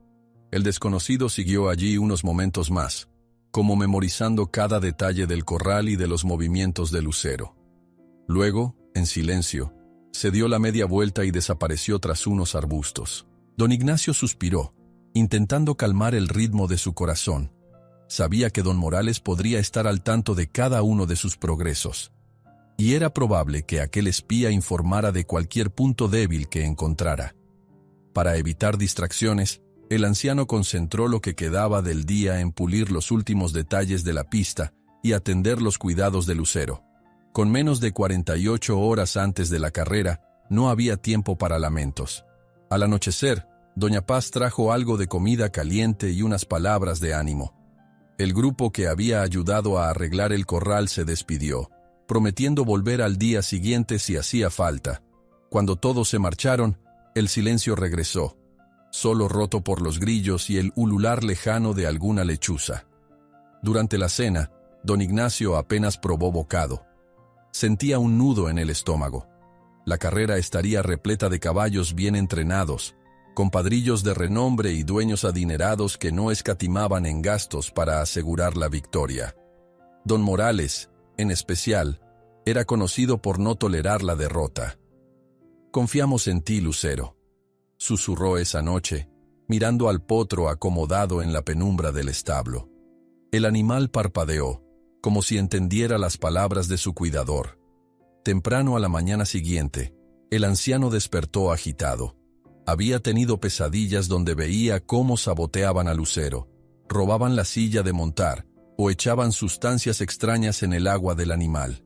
Speaker 1: El desconocido siguió allí unos momentos más, como memorizando cada detalle del corral y de los movimientos de Lucero. Luego, en silencio, se dio la media vuelta y desapareció tras unos arbustos. Don Ignacio suspiró, intentando calmar el ritmo de su corazón. Sabía que don Morales podría estar al tanto de cada uno de sus progresos, y era probable que aquel espía informara de cualquier punto débil que encontrara. Para evitar distracciones, el anciano concentró lo que quedaba del día en pulir los últimos detalles de la pista y atender los cuidados de Lucero. Con menos de 48 horas antes de la carrera, no había tiempo para lamentos. Al anochecer, doña Paz trajo algo de comida caliente y unas palabras de ánimo. El grupo que había ayudado a arreglar el corral se despidió, prometiendo volver al día siguiente si hacía falta. Cuando todos se marcharon, el silencio regresó, solo roto por los grillos y el ulular lejano de alguna lechuza. Durante la cena, don Ignacio apenas probó bocado. Sentía un nudo en el estómago. La carrera estaría repleta de caballos bien entrenados, compadrillos de renombre y dueños adinerados que no escatimaban en gastos para asegurar la victoria. Don Morales, en especial, era conocido por no tolerar la derrota. «Confiamos en ti, Lucero», susurró esa noche, mirando al potro acomodado en la penumbra del establo. El animal parpadeó, como si entendiera las palabras de su cuidador. Temprano a la mañana siguiente, el anciano despertó agitado. Había tenido pesadillas donde veía cómo saboteaban a Lucero, robaban la silla de montar o echaban sustancias extrañas en el agua del animal.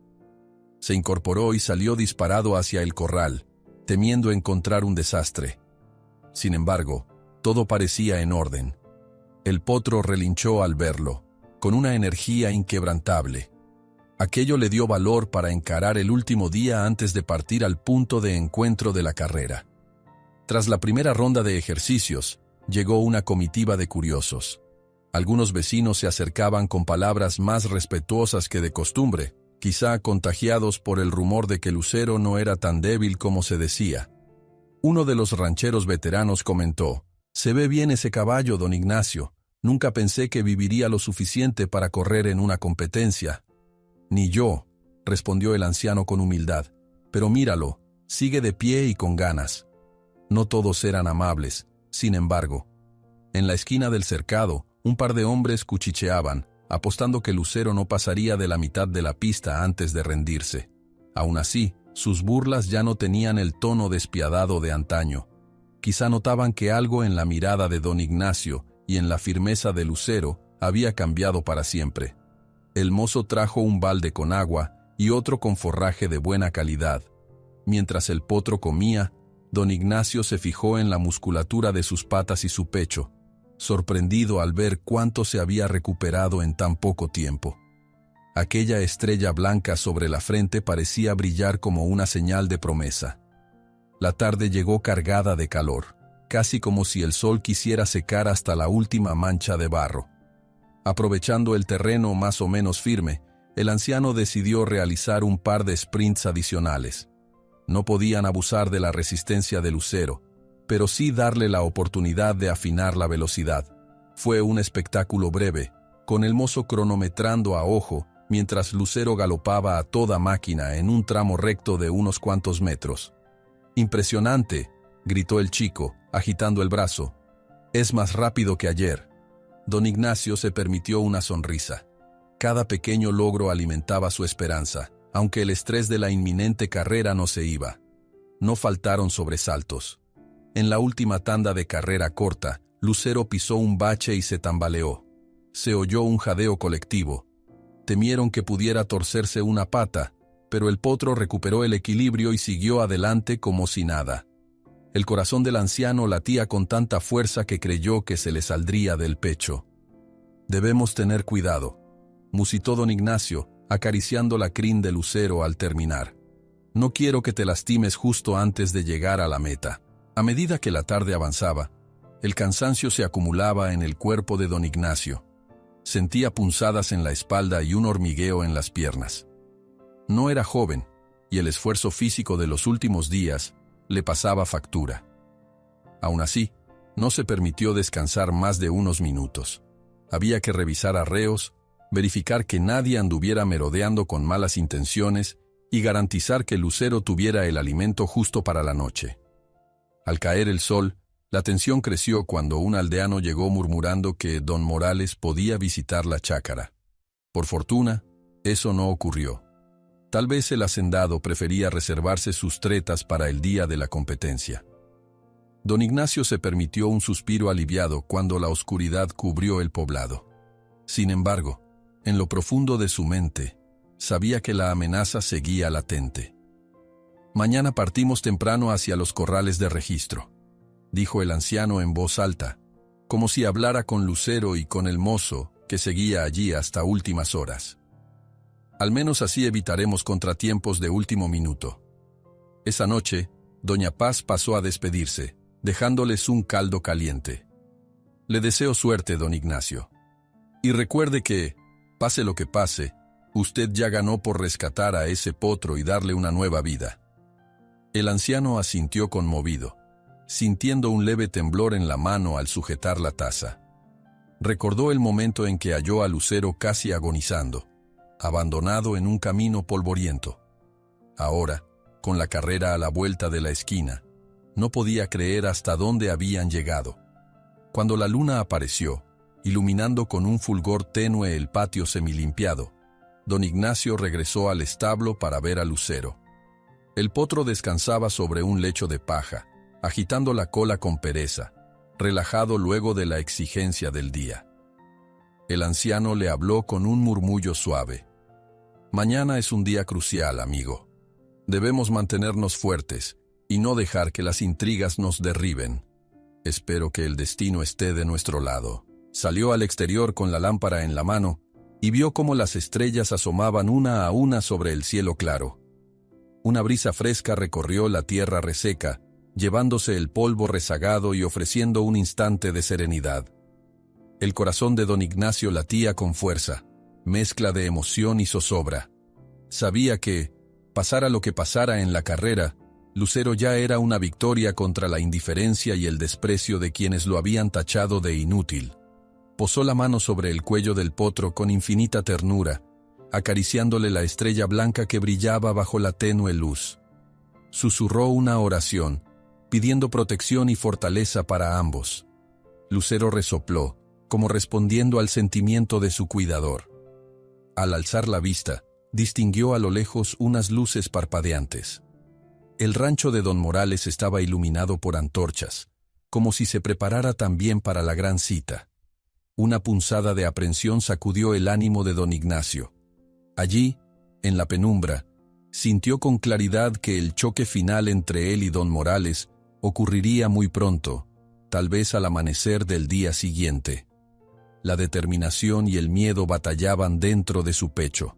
Speaker 1: Se incorporó y salió disparado hacia el corral, temiendo encontrar un desastre. Sin embargo, todo parecía en orden. El potro relinchó al verlo, con una energía inquebrantable. Aquello le dio valor para encarar el último día antes de partir al punto de encuentro de la carrera. Tras la primera ronda de ejercicios, llegó una comitiva de curiosos. Algunos vecinos se acercaban con palabras más respetuosas que de costumbre, quizá contagiados por el rumor de que Lucero no era tan débil como se decía. Uno de los rancheros veteranos comentó: «Se ve bien ese caballo, don Ignacio. Nunca pensé que viviría lo suficiente para correr en una competencia». «Ni yo», respondió el anciano con humildad, «pero míralo, sigue de pie y con ganas». No todos eran amables, sin embargo. En la esquina del cercado, un par de hombres cuchicheaban, apostando que Lucero no pasaría de la mitad de la pista antes de rendirse. Aún así, sus burlas ya no tenían el tono despiadado de antaño. Quizá notaban que algo en la mirada de don Ignacio y en la firmeza de Lucero había cambiado para siempre. El mozo trajo un balde con agua y otro con forraje de buena calidad. Mientras el potro comía, don Ignacio se fijó en la musculatura de sus patas y su pecho, sorprendido al ver cuánto se había recuperado en tan poco tiempo. Aquella estrella blanca sobre la frente parecía brillar como una señal de promesa. La tarde llegó cargada de calor, casi como si el sol quisiera secar hasta la última mancha de barro. Aprovechando el terreno más o menos firme, el anciano decidió realizar un par de sprints adicionales. No podían abusar de la resistencia de Lucero, pero sí darle la oportunidad de afinar la velocidad. Fue un espectáculo breve, con el mozo cronometrando a ojo, mientras Lucero galopaba a toda máquina en un tramo recto de unos cuantos metros. «Impresionante», gritó el chico, agitando el brazo. «Es más rápido que ayer». Don Ignacio se permitió una sonrisa. Cada pequeño logro alimentaba su esperanza, aunque el estrés de la inminente carrera no se iba. No faltaron sobresaltos. En la última tanda de carrera corta, Lucero pisó un bache y se tambaleó. Se oyó un jadeo colectivo. Temieron que pudiera torcerse una pata, pero el potro recuperó el equilibrio y siguió adelante como si nada. El corazón del anciano latía con tanta fuerza que creyó que se le saldría del pecho. «Debemos tener cuidado», musitó don Ignacio, acariciando la crin de Lucero al terminar. No quiero que te lastimes justo antes de llegar a la meta. A medida que la tarde avanzaba, el cansancio se acumulaba en el cuerpo de don Ignacio. Sentía punzadas en la espalda y un hormigueo en las piernas. No era joven, y el esfuerzo físico de los últimos días le pasaba factura. Aún así, no se permitió descansar más de unos minutos. Había que revisar arreos, verificar que nadie anduviera merodeando con malas intenciones y garantizar que Lucero tuviera el alimento justo para la noche. Al caer el sol, la tensión creció cuando un aldeano llegó murmurando que don Morales podía visitar la chácara. Por fortuna, eso no ocurrió. Tal vez el hacendado prefería reservarse sus tretas para el día de la competencia. Don Ignacio se permitió un suspiro aliviado cuando la oscuridad cubrió el poblado. Sin embargo, en lo profundo de su mente, sabía que la amenaza seguía latente. «Mañana partimos temprano hacia los corrales de registro», dijo el anciano en voz alta, como si hablara con Lucero y con el mozo que seguía allí hasta últimas horas. «Al menos así evitaremos contratiempos de último minuto». Esa noche, doña Paz pasó a despedirse, dejándoles un caldo caliente. «Le deseo suerte, don Ignacio. Y recuerde que, pase lo que pase, usted ya ganó por rescatar a ese potro y darle una nueva vida». El anciano asintió conmovido, sintiendo un leve temblor en la mano al sujetar la taza. Recordó el momento en que halló a Lucero casi agonizando, abandonado en un camino polvoriento. Ahora, con la carrera a la vuelta de la esquina, no podía creer hasta dónde habían llegado. Cuando la luna apareció, iluminando con un fulgor tenue el patio semilimpiado, don Ignacio regresó al establo para ver a Lucero. El potro descansaba sobre un lecho de paja, agitando la cola con pereza, relajado luego de la exigencia del día. El anciano le habló con un murmullo suave. «Mañana es un día crucial, amigo. Debemos mantenernos fuertes y no dejar que las intrigas nos derriben. Espero que el destino esté de nuestro lado». Salió al exterior con la lámpara en la mano y vio cómo las estrellas asomaban una a una sobre el cielo claro. Una brisa fresca recorrió la tierra reseca, llevándose el polvo rezagado y ofreciendo un instante de serenidad. El corazón de don Ignacio latía con fuerza, mezcla de emoción y zozobra. Sabía que, pasara lo que pasara en la carrera, Lucero ya era una victoria contra la indiferencia y el desprecio de quienes lo habían tachado de inútil. Posó la mano sobre el cuello del potro con infinita ternura, acariciándole la estrella blanca que brillaba bajo la tenue luz. Susurró una oración, pidiendo protección y fortaleza para ambos. Lucero resopló, como respondiendo al sentimiento de su cuidador. Al alzar la vista, distinguió a lo lejos unas luces parpadeantes. El rancho de don Morales estaba iluminado por antorchas, como si se preparara también para la gran cita. Una punzada de aprensión sacudió el ánimo de don Ignacio. Allí, en la penumbra, sintió con claridad que el choque final entre él y don Morales ocurriría muy pronto, tal vez al amanecer del día siguiente. La determinación y el miedo batallaban dentro de su pecho.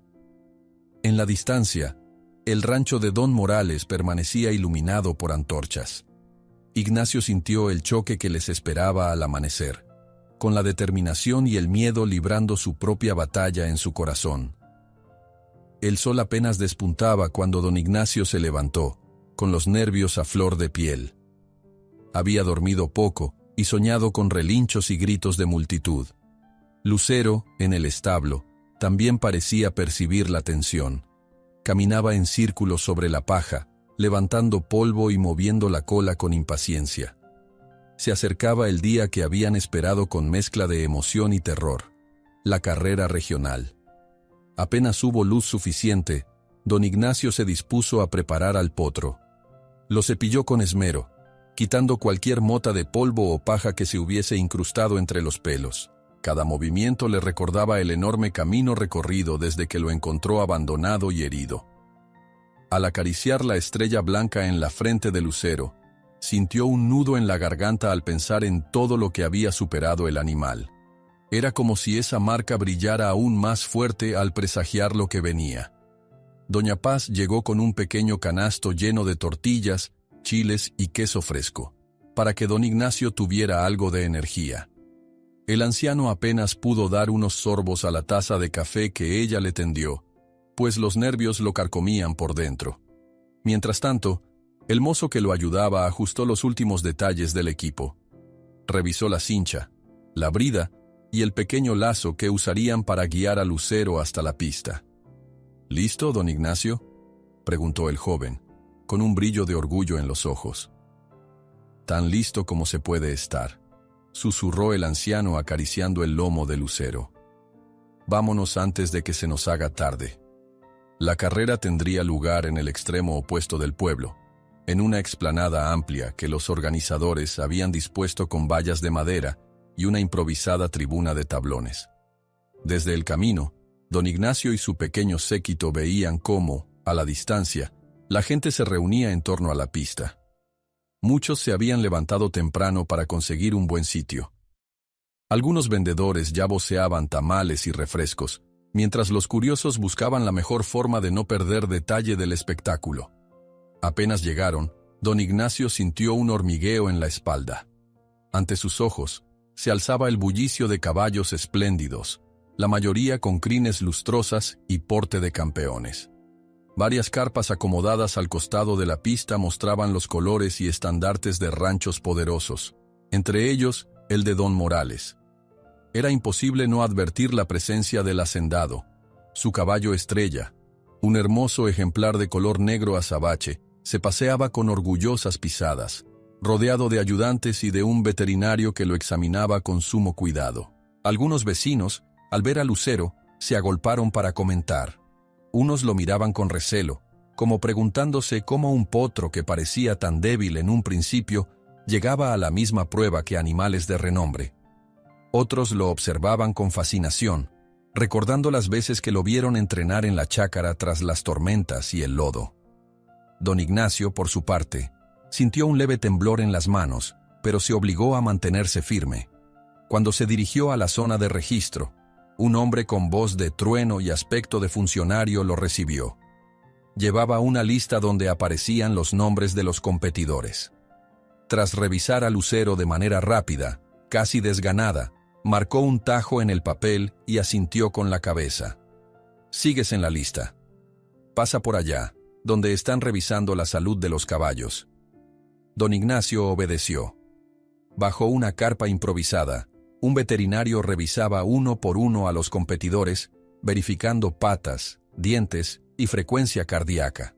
Speaker 1: En la distancia, el rancho de don Morales permanecía iluminado por antorchas. Ignacio sintió el choque que les esperaba al amanecer, con la determinación y el miedo librando su propia batalla en su corazón. El sol apenas despuntaba cuando don Ignacio se levantó, con los nervios a flor de piel. Había dormido poco y soñado con relinchos y gritos de multitud. Lucero, en el establo, también parecía percibir la tensión. Caminaba en círculos sobre la paja, levantando polvo y moviendo la cola con impaciencia. Se acercaba el día que habían esperado con mezcla de emoción y terror: la carrera regional. Apenas hubo luz suficiente, don Ignacio se dispuso a preparar al potro. Lo cepilló con esmero, quitando cualquier mota de polvo o paja que se hubiese incrustado entre los pelos. Cada movimiento le recordaba el enorme camino recorrido desde que lo encontró abandonado y herido. Al acariciar la estrella blanca en la frente de Lucero, sintió un nudo en la garganta al pensar en todo lo que había superado el animal. Era como si esa marca brillara aún más fuerte al presagiar lo que venía. Doña Paz llegó con un pequeño canasto lleno de tortillas, chiles y queso fresco, para que don Ignacio tuviera algo de energía. El anciano apenas pudo dar unos sorbos a la taza de café que ella le tendió, pues los nervios lo carcomían por dentro. Mientras tanto, el mozo que lo ayudaba ajustó los últimos detalles del equipo. Revisó la cincha, la brida y el pequeño lazo que usarían para guiar a Lucero hasta la pista. ¿Listo, don Ignacio?, preguntó el joven, con un brillo de orgullo en los ojos. Tan listo como se puede estar, susurró el anciano acariciando el lomo de Lucero. Vámonos antes de que se nos haga tarde. La carrera tendría lugar en el extremo opuesto del pueblo, en una explanada amplia que los organizadores habían dispuesto con vallas de madera y una improvisada tribuna de tablones. Desde el camino, don Ignacio y su pequeño séquito veían cómo, a la distancia, la gente se reunía en torno a la pista. Muchos se habían levantado temprano para conseguir un buen sitio. Algunos vendedores ya voceaban tamales y refrescos, mientras los curiosos buscaban la mejor forma de no perder detalle del espectáculo. Apenas llegaron, don Ignacio sintió un hormigueo en la espalda. Ante sus ojos, se alzaba el bullicio de caballos espléndidos, la mayoría con crines lustrosas y porte de campeones. Varias carpas acomodadas al costado de la pista mostraban los colores y estandartes de ranchos poderosos, entre ellos el de don Morales. Era imposible no advertir la presencia del hacendado, su caballo estrella, un hermoso ejemplar de color negro azabache, se paseaba con orgullosas pisadas, rodeado de ayudantes y de un veterinario que lo examinaba con sumo cuidado. Algunos vecinos, al ver a Lucero, se agolparon para comentar. Unos lo miraban con recelo, como preguntándose cómo un potro que parecía tan débil en un principio llegaba a la misma prueba que animales de renombre. Otros lo observaban con fascinación, recordando las veces que lo vieron entrenar en la chácara tras las tormentas y el lodo. Don Ignacio, por su parte, sintió un leve temblor en las manos, pero se obligó a mantenerse firme. Cuando se dirigió a la zona de registro, un hombre con voz de trueno y aspecto de funcionario lo recibió. Llevaba una lista donde aparecían los nombres de los competidores. Tras revisar a Lucero de manera rápida, casi desganada, marcó un tajo en el papel y asintió con la cabeza. «Sigues en la lista. Pasa por allá, donde están revisando la salud de los caballos». Don Ignacio obedeció. Bajo una carpa improvisada, un veterinario revisaba uno por uno a los competidores, verificando patas, dientes y frecuencia cardíaca.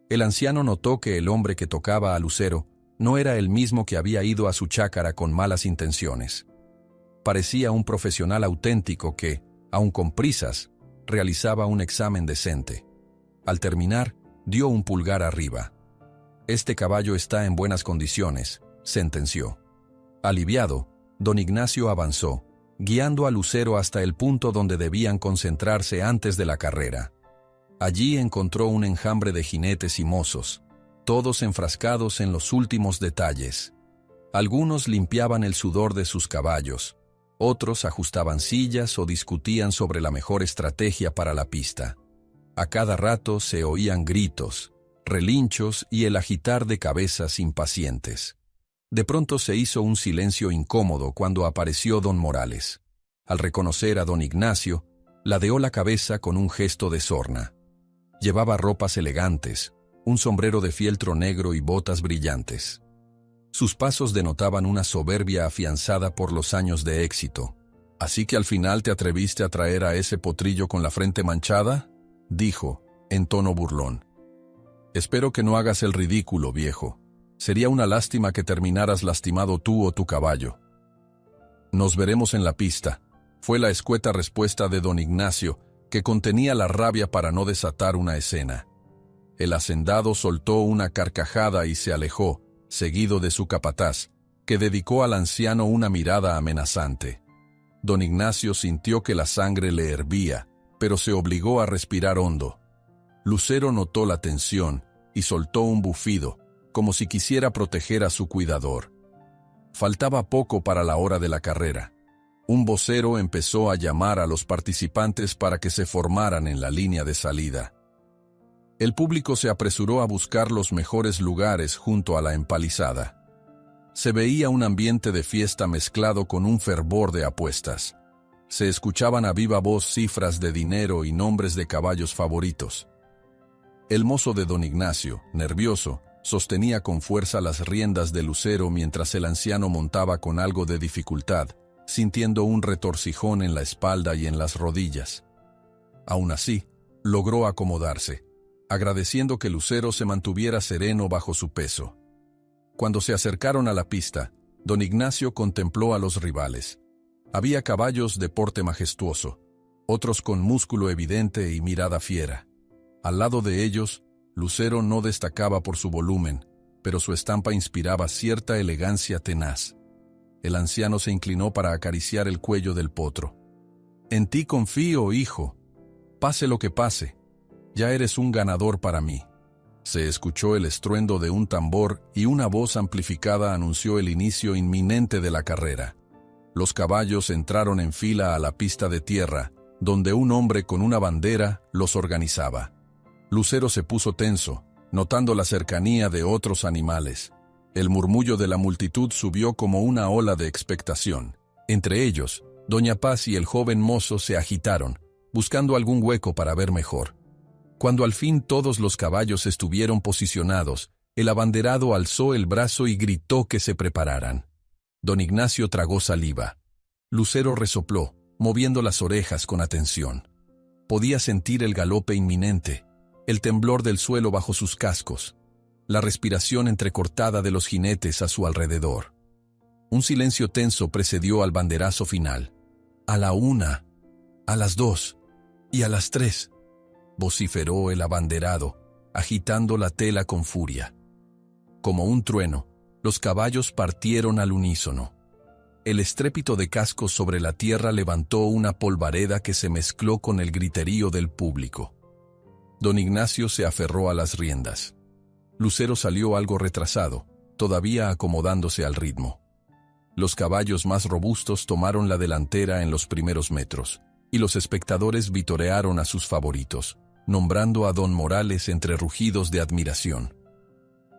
Speaker 1: El anciano notó que el hombre que tocaba a Lucero no era el mismo que había ido a su chácara con malas intenciones. Parecía un profesional auténtico que, aun con prisas, realizaba un examen decente. Al terminar, dio un pulgar arriba. «Este caballo está en buenas condiciones», sentenció. Aliviado, don Ignacio avanzó, guiando a Lucero hasta el punto donde debían concentrarse antes de la carrera. Allí encontró un enjambre de jinetes y mozos, todos enfrascados en los últimos detalles. Algunos limpiaban el sudor de sus caballos, otros ajustaban sillas o discutían sobre la mejor estrategia para la pista. A cada rato se oían gritos, relinchos y el agitar de cabezas impacientes. De pronto se hizo un silencio incómodo cuando apareció don Morales. Al reconocer a don Ignacio, ladeó la cabeza con un gesto de sorna. Llevaba ropas elegantes, un sombrero de fieltro negro y botas brillantes. Sus pasos denotaban una soberbia afianzada por los años de éxito. «¿Así que al final te atreviste a traer a ese potrillo con la frente manchada?», dijo, en tono burlón. «Espero que no hagas el ridículo, viejo. Sería una lástima que terminaras lastimado tú o tu caballo». «Nos veremos en la pista», fue la escueta respuesta de don Ignacio, que contenía la rabia para no desatar una escena. El hacendado soltó una carcajada y se alejó, seguido de su capataz, que dedicó al anciano una mirada amenazante. Don Ignacio sintió que la sangre le hervía, pero se obligó a respirar hondo. Lucero notó la tensión y soltó un bufido, como si quisiera proteger a su cuidador. Faltaba poco para la hora de la carrera. Un vocero empezó a llamar a los participantes para que se formaran en la línea de salida. El público se apresuró a buscar los mejores lugares junto a la empalizada. Se veía un ambiente de fiesta mezclado con un fervor de apuestas. Se escuchaban a viva voz cifras de dinero y nombres de caballos favoritos. El mozo de don Ignacio, nervioso, sostenía con fuerza las riendas de Lucero mientras el anciano montaba con algo de dificultad, sintiendo un retorcijón en la espalda y en las rodillas. Aún así, logró acomodarse, agradeciendo que Lucero se mantuviera sereno bajo su peso. Cuando se acercaron a la pista, don Ignacio contempló a los rivales. Había caballos de porte majestuoso, otros con músculo evidente y mirada fiera. Al lado de ellos, Lucero no destacaba por su volumen, pero su estampa inspiraba cierta elegancia tenaz. El anciano se inclinó para acariciar el cuello del potro. «En ti confío, hijo. Pase lo que pase, ya eres un ganador para mí». Se escuchó el estruendo de un tambor y una voz amplificada anunció el inicio inminente de la carrera. Los caballos entraron en fila a la pista de tierra, donde un hombre con una bandera los organizaba. Lucero se puso tenso, notando la cercanía de otros animales. El murmullo de la multitud subió como una ola de expectación. Entre ellos, doña Paz y el joven mozo se agitaron, buscando algún hueco para ver mejor. Cuando al fin todos los caballos estuvieron posicionados, el abanderado alzó el brazo y gritó que se prepararan. Don Ignacio tragó saliva. Lucero resopló, moviendo las orejas con atención. Podía sentir el galope inminente, el temblor del suelo bajo sus cascos, la respiración entrecortada de los jinetes a su alrededor. Un silencio tenso precedió al banderazo final. «A la 1, a las 2 y a las 3», vociferó el abanderado, agitando la tela con furia. Como un trueno, los caballos partieron al unísono. El estrépito de cascos sobre la tierra levantó una polvareda que se mezcló con el griterío del público. Don Ignacio se aferró a las riendas. Lucero salió algo retrasado, todavía acomodándose al ritmo. Los caballos más robustos tomaron la delantera en los primeros metros, y los espectadores vitorearon a sus favoritos, nombrando a don Morales entre rugidos de admiración.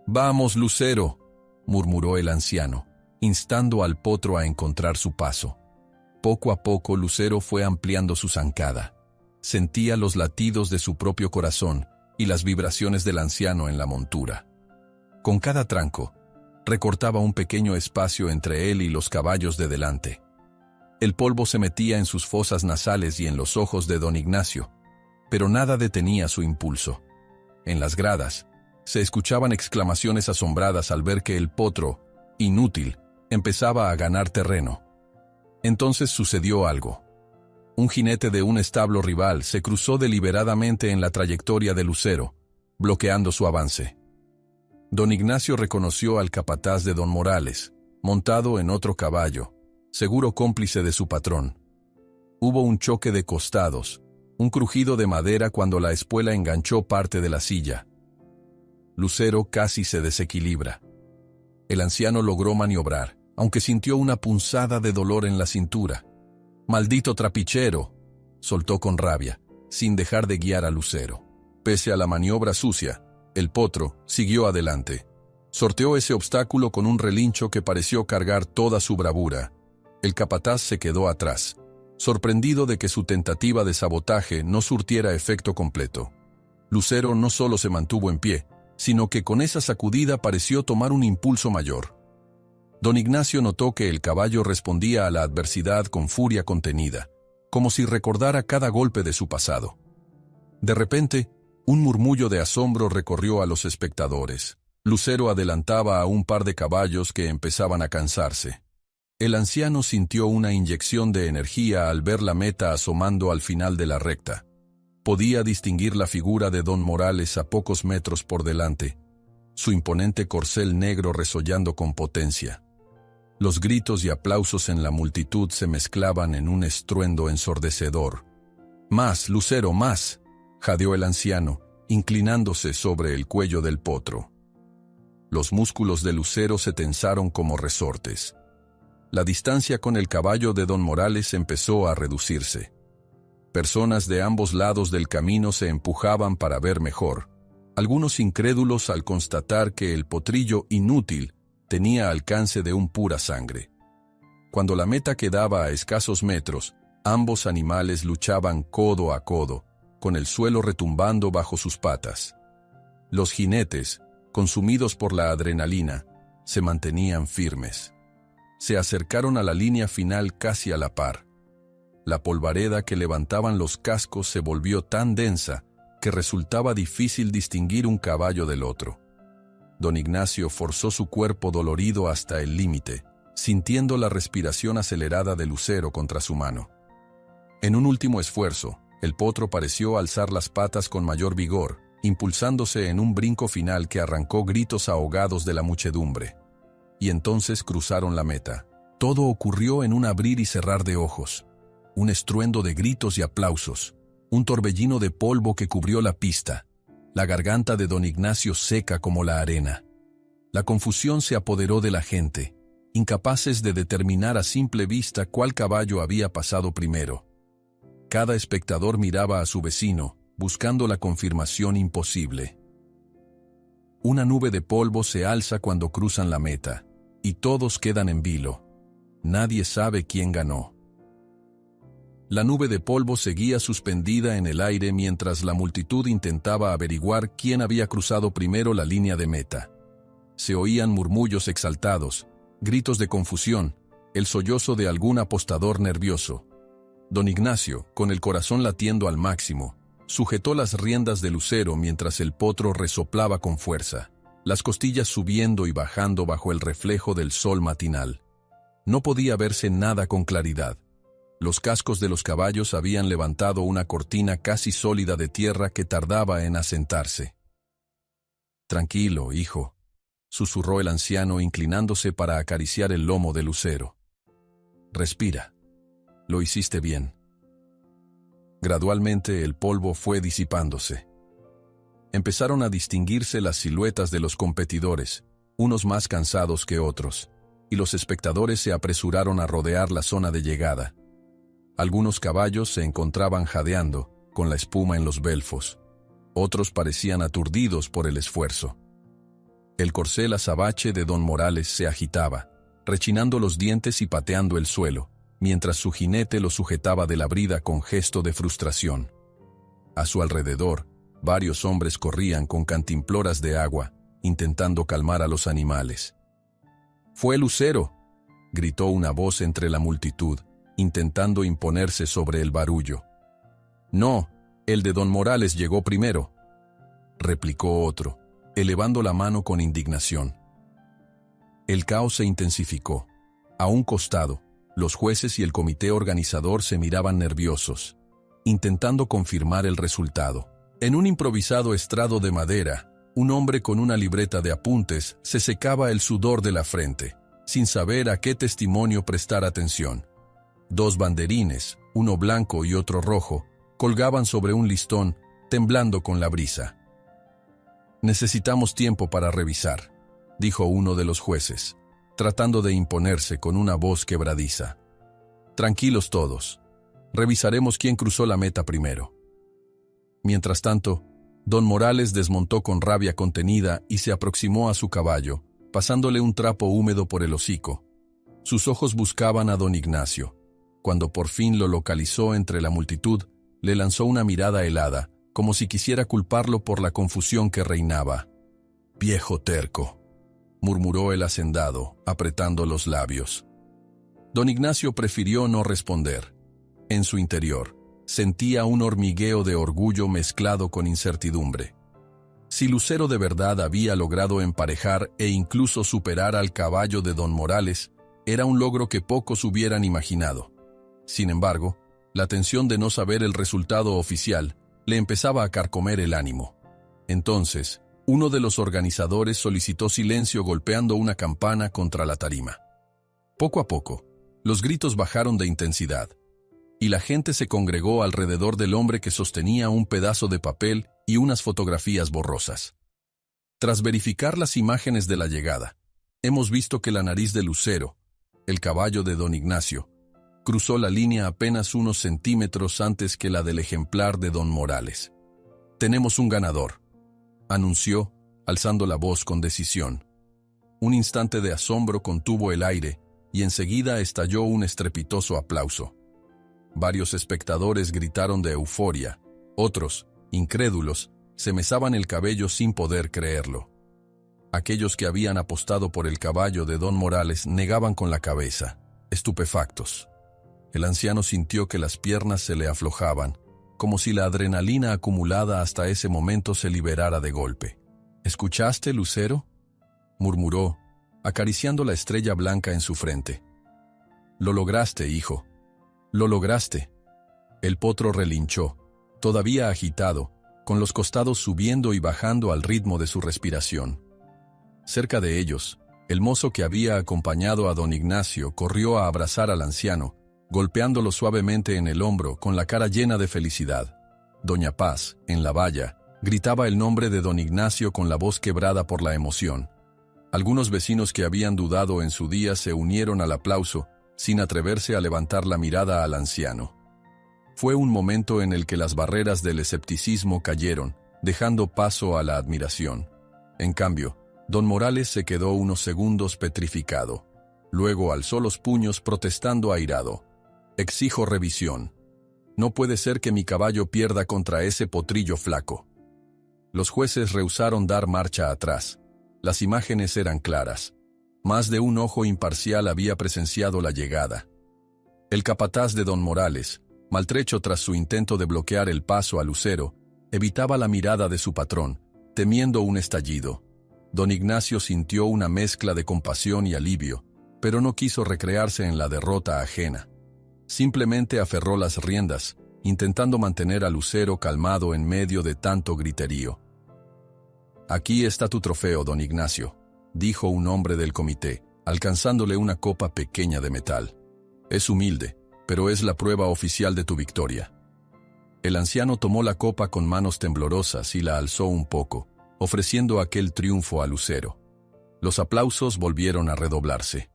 Speaker 1: «¡Vamos, Lucero!», murmuró el anciano, instando al potro a encontrar su paso. Poco a poco Lucero fue ampliando su zancada. Sentía los latidos de su propio corazón y las vibraciones del anciano en la montura. Con cada tranco, recortaba un pequeño espacio entre él y los caballos de delante. El polvo se metía en sus fosas nasales y en los ojos de don Ignacio, pero nada detenía su impulso. En las gradas, se escuchaban exclamaciones asombradas al ver que el potro, inútil, empezaba a ganar terreno. Entonces sucedió algo. Un jinete de un establo rival se cruzó deliberadamente en la trayectoria de Lucero, bloqueando su avance. Don Ignacio reconoció al capataz de don Morales, montado en otro caballo, seguro cómplice de su patrón. Hubo un choque de costados, un crujido de madera cuando la espuela enganchó parte de la silla. Lucero casi se desequilibra. El anciano logró maniobrar, aunque sintió una punzada de dolor en la cintura. «¡Maldito trapichero!», soltó con rabia, sin dejar de guiar a Lucero. Pese a la maniobra sucia, el potro siguió adelante. Sorteó ese obstáculo con un relincho que pareció cargar toda su bravura. El capataz se quedó atrás, sorprendido de que su tentativa de sabotaje no surtiera efecto completo. Lucero no solo se mantuvo en pie, sino que con esa sacudida pareció tomar un impulso mayor. Don Ignacio notó que el caballo respondía a la adversidad con furia contenida, como si recordara cada golpe de su pasado. De repente, un murmullo de asombro recorrió a los espectadores. Lucero adelantaba a un par de caballos que empezaban a cansarse. El anciano sintió una inyección de energía al ver la meta asomando al final de la recta. Podía distinguir la figura de don Morales a pocos metros por delante, su imponente corcel negro resollando con potencia. Los gritos y aplausos en la multitud se mezclaban en un estruendo ensordecedor. «¡Más, Lucero, más!», jadeó el anciano, inclinándose sobre el cuello del potro. Los músculos de Lucero se tensaron como resortes. La distancia con el caballo de don Morales empezó a reducirse. Personas de ambos lados del camino se empujaban para ver mejor, Algunos incrédulos al constatar que el potrillo inútil tenía alcance de un pura sangre. Cuando la meta quedaba a escasos metros, ambos animales luchaban codo a codo, con el suelo retumbando bajo sus patas. Los jinetes, consumidos por la adrenalina, se mantenían firmes. Se acercaron a la línea final casi a la par. La polvareda que levantaban los cascos se volvió tan densa que resultaba difícil distinguir un caballo del otro. Don Ignacio forzó su cuerpo dolorido hasta el límite, sintiendo la respiración acelerada de Lucero contra su mano. En un último esfuerzo, el potro pareció alzar las patas con mayor vigor, impulsándose en un brinco final que arrancó gritos ahogados de la muchedumbre. Y entonces cruzaron la meta. Todo ocurrió en un abrir y cerrar de ojos. Un estruendo de gritos y aplausos, un torbellino de polvo que cubrió la pista, la garganta de don Ignacio seca como la arena. La confusión se apoderó de la gente, incapaces de determinar a simple vista cuál caballo había pasado primero. Cada espectador miraba a su vecino, buscando la confirmación imposible. Una nube de polvo se alza cuando cruzan la meta, y todos quedan en vilo. Nadie sabe quién ganó. La nube de polvo seguía suspendida en el aire mientras la multitud intentaba averiguar quién había cruzado primero la línea de meta. Se oían murmullos exaltados, gritos de confusión, el sollozo de algún apostador nervioso. Don Ignacio, con el corazón latiendo al máximo, sujetó las riendas de Lucero mientras el potro resoplaba con fuerza, las costillas subiendo y bajando bajo el reflejo del sol matinal. No podía verse nada con claridad. Los cascos de los caballos habían levantado una cortina casi sólida de tierra que tardaba en asentarse. «Tranquilo, hijo», susurró el anciano inclinándose para acariciar el lomo de Lucero. «Respira. Lo hiciste bien». Gradualmente el polvo fue disipándose. Empezaron a distinguirse las siluetas de los competidores, unos más cansados que otros, y los espectadores se apresuraron a rodear la zona de llegada. Algunos caballos se encontraban jadeando, con la espuma en los belfos. Otros parecían aturdidos por el esfuerzo. El corcel azabache de don Morales se agitaba, rechinando los dientes y pateando el suelo, mientras su jinete lo sujetaba de la brida con gesto de frustración. A su alrededor, varios hombres corrían con cantimploras de agua, intentando calmar a los animales. «¡Fue Lucero!», gritó una voz entre la multitud, intentando imponerse sobre el barullo. «No, el de don Morales llegó primero», replicó otro, elevando la mano con indignación. El caos se intensificó. A un costado, los jueces y el comité organizador se miraban nerviosos, intentando confirmar el resultado. En un improvisado estrado de madera, un hombre con una libreta de apuntes se secaba el sudor de la frente, sin saber a qué testimonio prestar atención. Dos banderines, uno blanco y otro rojo, colgaban sobre un listón, temblando con la brisa. «Necesitamos tiempo para revisar», dijo uno de los jueces, tratando de imponerse con una voz quebradiza. «Tranquilos todos. Revisaremos quién cruzó la meta primero». Mientras tanto, don Morales desmontó con rabia contenida y se aproximó a su caballo, pasándole un trapo húmedo por el hocico. Sus ojos buscaban a don Ignacio. Cuando por fin lo localizó entre la multitud, le lanzó una mirada helada, como si quisiera culparlo por la confusión que reinaba. «Viejo terco», murmuró el hacendado, apretando los labios. Don Ignacio prefirió no responder. En su interior, sentía un hormigueo de orgullo mezclado con incertidumbre. Si Lucero de verdad había logrado emparejar e incluso superar al caballo de don Morales, era un logro que pocos hubieran imaginado. Sin embargo, la tensión de no saber el resultado oficial le empezaba a carcomer el ánimo. Entonces, uno de los organizadores solicitó silencio golpeando una campana contra la tarima. Poco a poco, los gritos bajaron de intensidad, y la gente se congregó alrededor del hombre que sostenía un pedazo de papel y unas fotografías borrosas. Tras verificar las imágenes de la llegada, hemos visto que la nariz de Lucero, el caballo de don Ignacio, cruzó la línea apenas unos centímetros antes que la del ejemplar de don Morales. Tenemos un ganador. anunció, alzando la voz con decisión. Un instante de asombro contuvo el aire y enseguida estalló un estrepitoso aplauso. Varios espectadores gritaron de euforia, otros, incrédulos, se mesaban el cabello sin poder creerlo. Aquellos que habían apostado por el caballo de don Morales negaban con la cabeza, estupefactos. El anciano sintió que las piernas se le aflojaban, como si la adrenalina acumulada hasta ese momento se liberara de golpe. «¿Escuchaste, Lucero?», murmuró, acariciando la estrella blanca en su frente. «Lo lograste, hijo. Lo lograste». El potro relinchó, todavía agitado, con los costados subiendo y bajando al ritmo de su respiración. Cerca de ellos, el mozo que había acompañado a don Ignacio corrió a abrazar al anciano, golpeándolo suavemente en el hombro con la cara llena de felicidad. Doña Paz, en la valla, gritaba el nombre de don Ignacio con la voz quebrada por la emoción. Algunos vecinos que habían dudado en su día se unieron al aplauso, sin atreverse a levantar la mirada al anciano. Fue un momento en el que las barreras del escepticismo cayeron, dejando paso a la admiración. En cambio, don Morales se quedó unos segundos petrificado. Luego alzó los puños protestando airado. «Exijo revisión. No puede ser que mi caballo pierda contra ese potrillo flaco». Los jueces rehusaron dar marcha atrás. Las imágenes eran claras. Más de un ojo imparcial había presenciado la llegada. El capataz de don Morales, maltrecho tras su intento de bloquear el paso a Lucero, evitaba la mirada de su patrón, temiendo un estallido. Don Ignacio sintió una mezcla de compasión y alivio, pero no quiso recrearse en la derrota ajena. Simplemente aferró las riendas, intentando mantener a Lucero calmado en medio de tanto griterío. «Aquí está tu trofeo, don Ignacio», dijo un hombre del comité, alcanzándole una copa pequeña de metal. «Es humilde, pero es la prueba oficial de tu victoria». El anciano tomó la copa con manos temblorosas y la alzó un poco, ofreciendo aquel triunfo a Lucero. Los aplausos volvieron a redoblarse.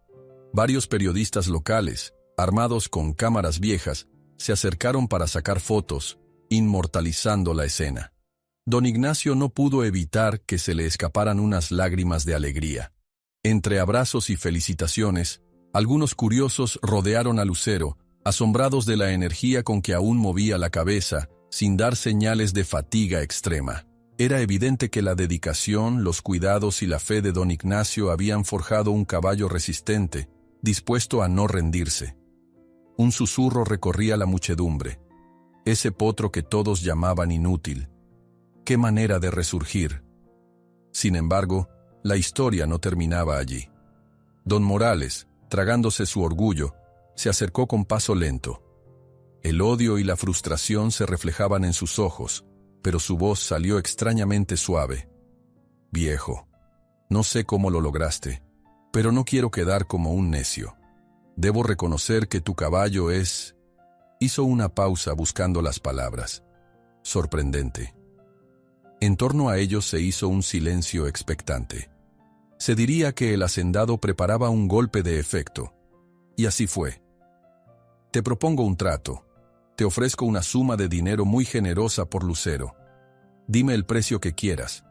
Speaker 1: Varios periodistas locales, armados con cámaras viejas, se acercaron para sacar fotos, inmortalizando la escena. Don Ignacio no pudo evitar que se le escaparan unas lágrimas de alegría. Entre abrazos y felicitaciones, algunos curiosos rodearon a Lucero, asombrados de la energía con que aún movía la cabeza, sin dar señales de fatiga extrema. Era evidente que la dedicación, los cuidados y la fe de don Ignacio habían forjado un caballo resistente, dispuesto a no rendirse. Un susurro recorría la muchedumbre. Ese potro que todos llamaban inútil. ¡Qué manera de resurgir! Sin embargo, la historia no terminaba allí. Don Morales, tragándose su orgullo, se acercó con paso lento. El odio y la frustración se reflejaban en sus ojos, pero su voz salió extrañamente suave. «Viejo, no sé cómo lo lograste, pero no quiero quedar como un necio. Debo reconocer que tu caballo es...». Hizo una pausa buscando las palabras. «Sorprendente». En torno a ellos se hizo un silencio expectante. Se diría que el hacendado preparaba un golpe de efecto. Y así fue. «Te propongo un trato. Te ofrezco una suma de dinero muy generosa por Lucero. Dime el precio que quieras».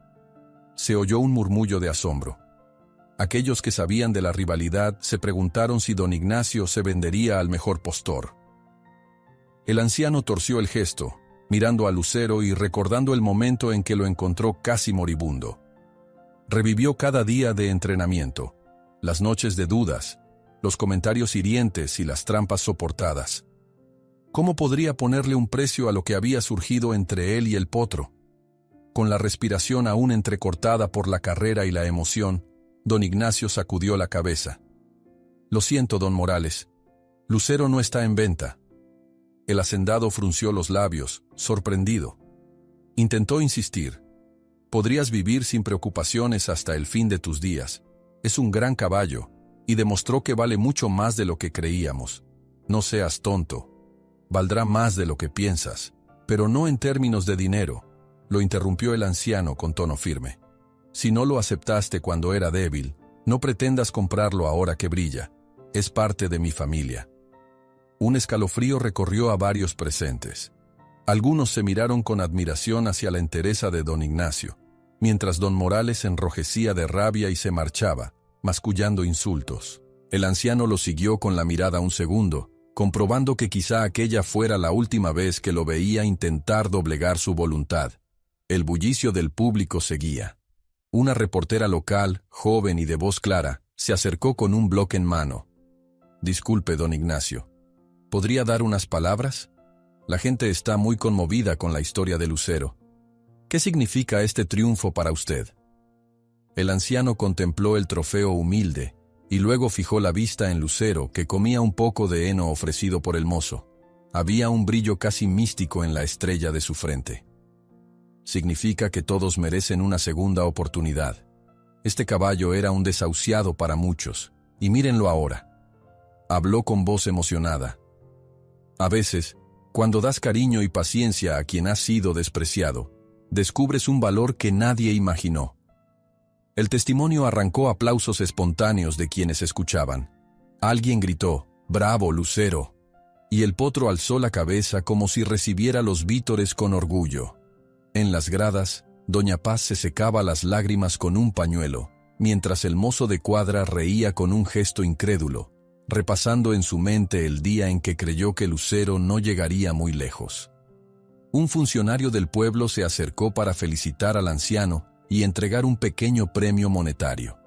Speaker 1: Se oyó un murmullo de asombro. Aquellos que sabían de la rivalidad se preguntaron si don Ignacio se vendería al mejor postor. El anciano torció el gesto, mirando a Lucero y recordando el momento en que lo encontró casi moribundo. Revivió cada día de entrenamiento, las noches de dudas, los comentarios hirientes y las trampas soportadas. ¿Cómo podría ponerle un precio a lo que había surgido entre él y el potro? Con la respiración aún entrecortada por la carrera y la emoción, don Ignacio sacudió la cabeza. «Lo siento, don Morales. Lucero no está en venta». El hacendado frunció los labios, sorprendido. Intentó insistir. «Podrías vivir sin preocupaciones hasta el fin de tus días. Es un gran caballo, y demostró que vale mucho más de lo que creíamos. No seas tonto. Valdrá más de lo que piensas, pero no en términos de dinero», lo interrumpió el anciano con tono firme. «Si no lo aceptaste cuando era débil, no pretendas comprarlo ahora que brilla. Es parte de mi familia». Un escalofrío recorrió a varios presentes. Algunos se miraron con admiración hacia la entereza de don Ignacio. mientras don Morales se enrojecía de rabia y se marchaba, mascullando insultos. El anciano lo siguió con la mirada un segundo, comprobando que quizá aquella fuera la última vez que lo veía intentar doblegar su voluntad. El bullicio del público seguía. Una reportera local, joven y de voz clara, se acercó con un bloque en mano. «Disculpe, don Ignacio. ¿Podría dar unas palabras? La gente está muy conmovida con la historia de Lucero. ¿Qué significa este triunfo para usted?» El anciano contempló el trofeo humilde, y luego fijó la vista en Lucero, que comía un poco de heno ofrecido por el mozo. Había un brillo casi místico en la estrella de su frente. «Significa que todos merecen una segunda oportunidad. Este caballo era un desahuciado para muchos, y mírenlo ahora». Habló con voz emocionada. A veces, cuando das cariño y paciencia a quien ha sido despreciado, descubres un valor que nadie imaginó. El testimonio arrancó aplausos espontáneos de quienes escuchaban. Alguien gritó, «¡Bravo, Lucero!», y el potro alzó la cabeza como si recibiera los vítores con orgullo. En las gradas, doña Paz se secaba las lágrimas con un pañuelo, mientras el mozo de cuadra reía con un gesto incrédulo, repasando en su mente el día en que creyó que Lucero no llegaría muy lejos. Un funcionario del pueblo se acercó para felicitar al anciano y entregar un pequeño premio monetario.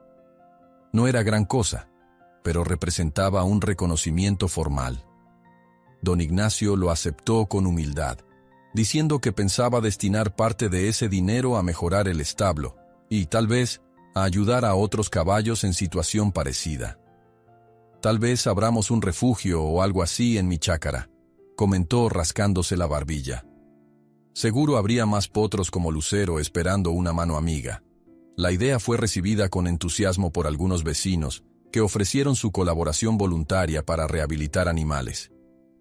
Speaker 1: No era gran cosa, pero representaba un reconocimiento formal. Don Ignacio lo aceptó con humildad, diciendo que pensaba destinar parte de ese dinero a mejorar el establo y, tal vez, a ayudar a otros caballos en situación parecida. «Tal vez abramos un refugio o algo así en mi chácara», comentó rascándose la barbilla. «Seguro habría más potros como Lucero esperando una mano amiga». La idea fue recibida con entusiasmo por algunos vecinos, que ofrecieron su colaboración voluntaria para rehabilitar animales.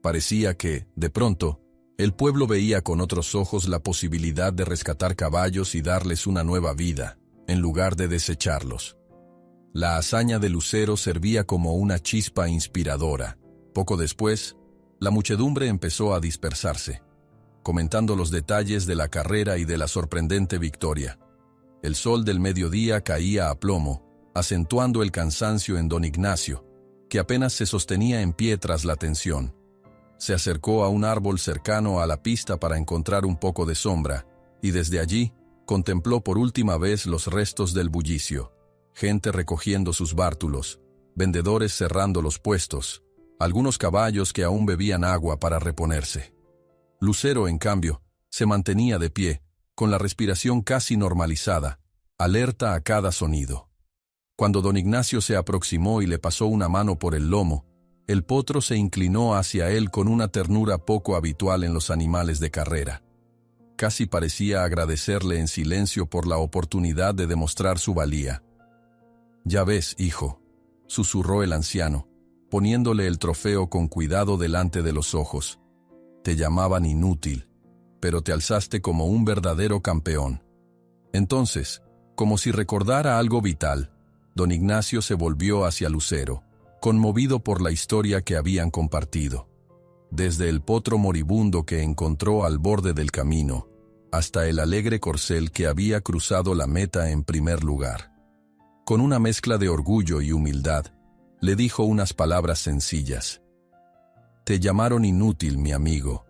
Speaker 1: Parecía que, de pronto, el pueblo veía con otros ojos la posibilidad de rescatar caballos y darles una nueva vida, en lugar de desecharlos. La hazaña de Lucero servía como una chispa inspiradora. Poco después, la muchedumbre empezó a dispersarse, comentando los detalles de la carrera y de la sorprendente victoria. El sol del mediodía caía a plomo, acentuando el cansancio en don Ignacio, que apenas se sostenía en pie tras la tensión. Se acercó a un árbol cercano a la pista para encontrar un poco de sombra, y desde allí contempló por última vez los restos del bullicio. Gente recogiendo sus bártulos, vendedores cerrando los puestos, algunos caballos que aún bebían agua para reponerse. Lucero, en cambio, se mantenía de pie, con la respiración casi normalizada, alerta a cada sonido. Cuando don Ignacio se aproximó y le pasó una mano por el lomo, el potro se inclinó hacia él con una ternura poco habitual en los animales de carrera. Casi parecía agradecerle en silencio por la oportunidad de demostrar su valía. «Ya ves, hijo», susurró el anciano, poniéndole el trofeo con cuidado delante de los ojos. «Te llamaban inútil, pero te alzaste como un verdadero campeón». Entonces, como si recordara algo vital, don Ignacio se volvió hacia Lucero, conmovido por la historia que habían compartido. Desde el potro moribundo que encontró al borde del camino, hasta el alegre corcel que había cruzado la meta en primer lugar. Con una mezcla de orgullo y humildad, le dijo unas palabras sencillas. «Te llamaron inútil, mi amigo,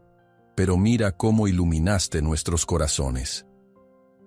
Speaker 1: pero mira cómo iluminaste nuestros corazones».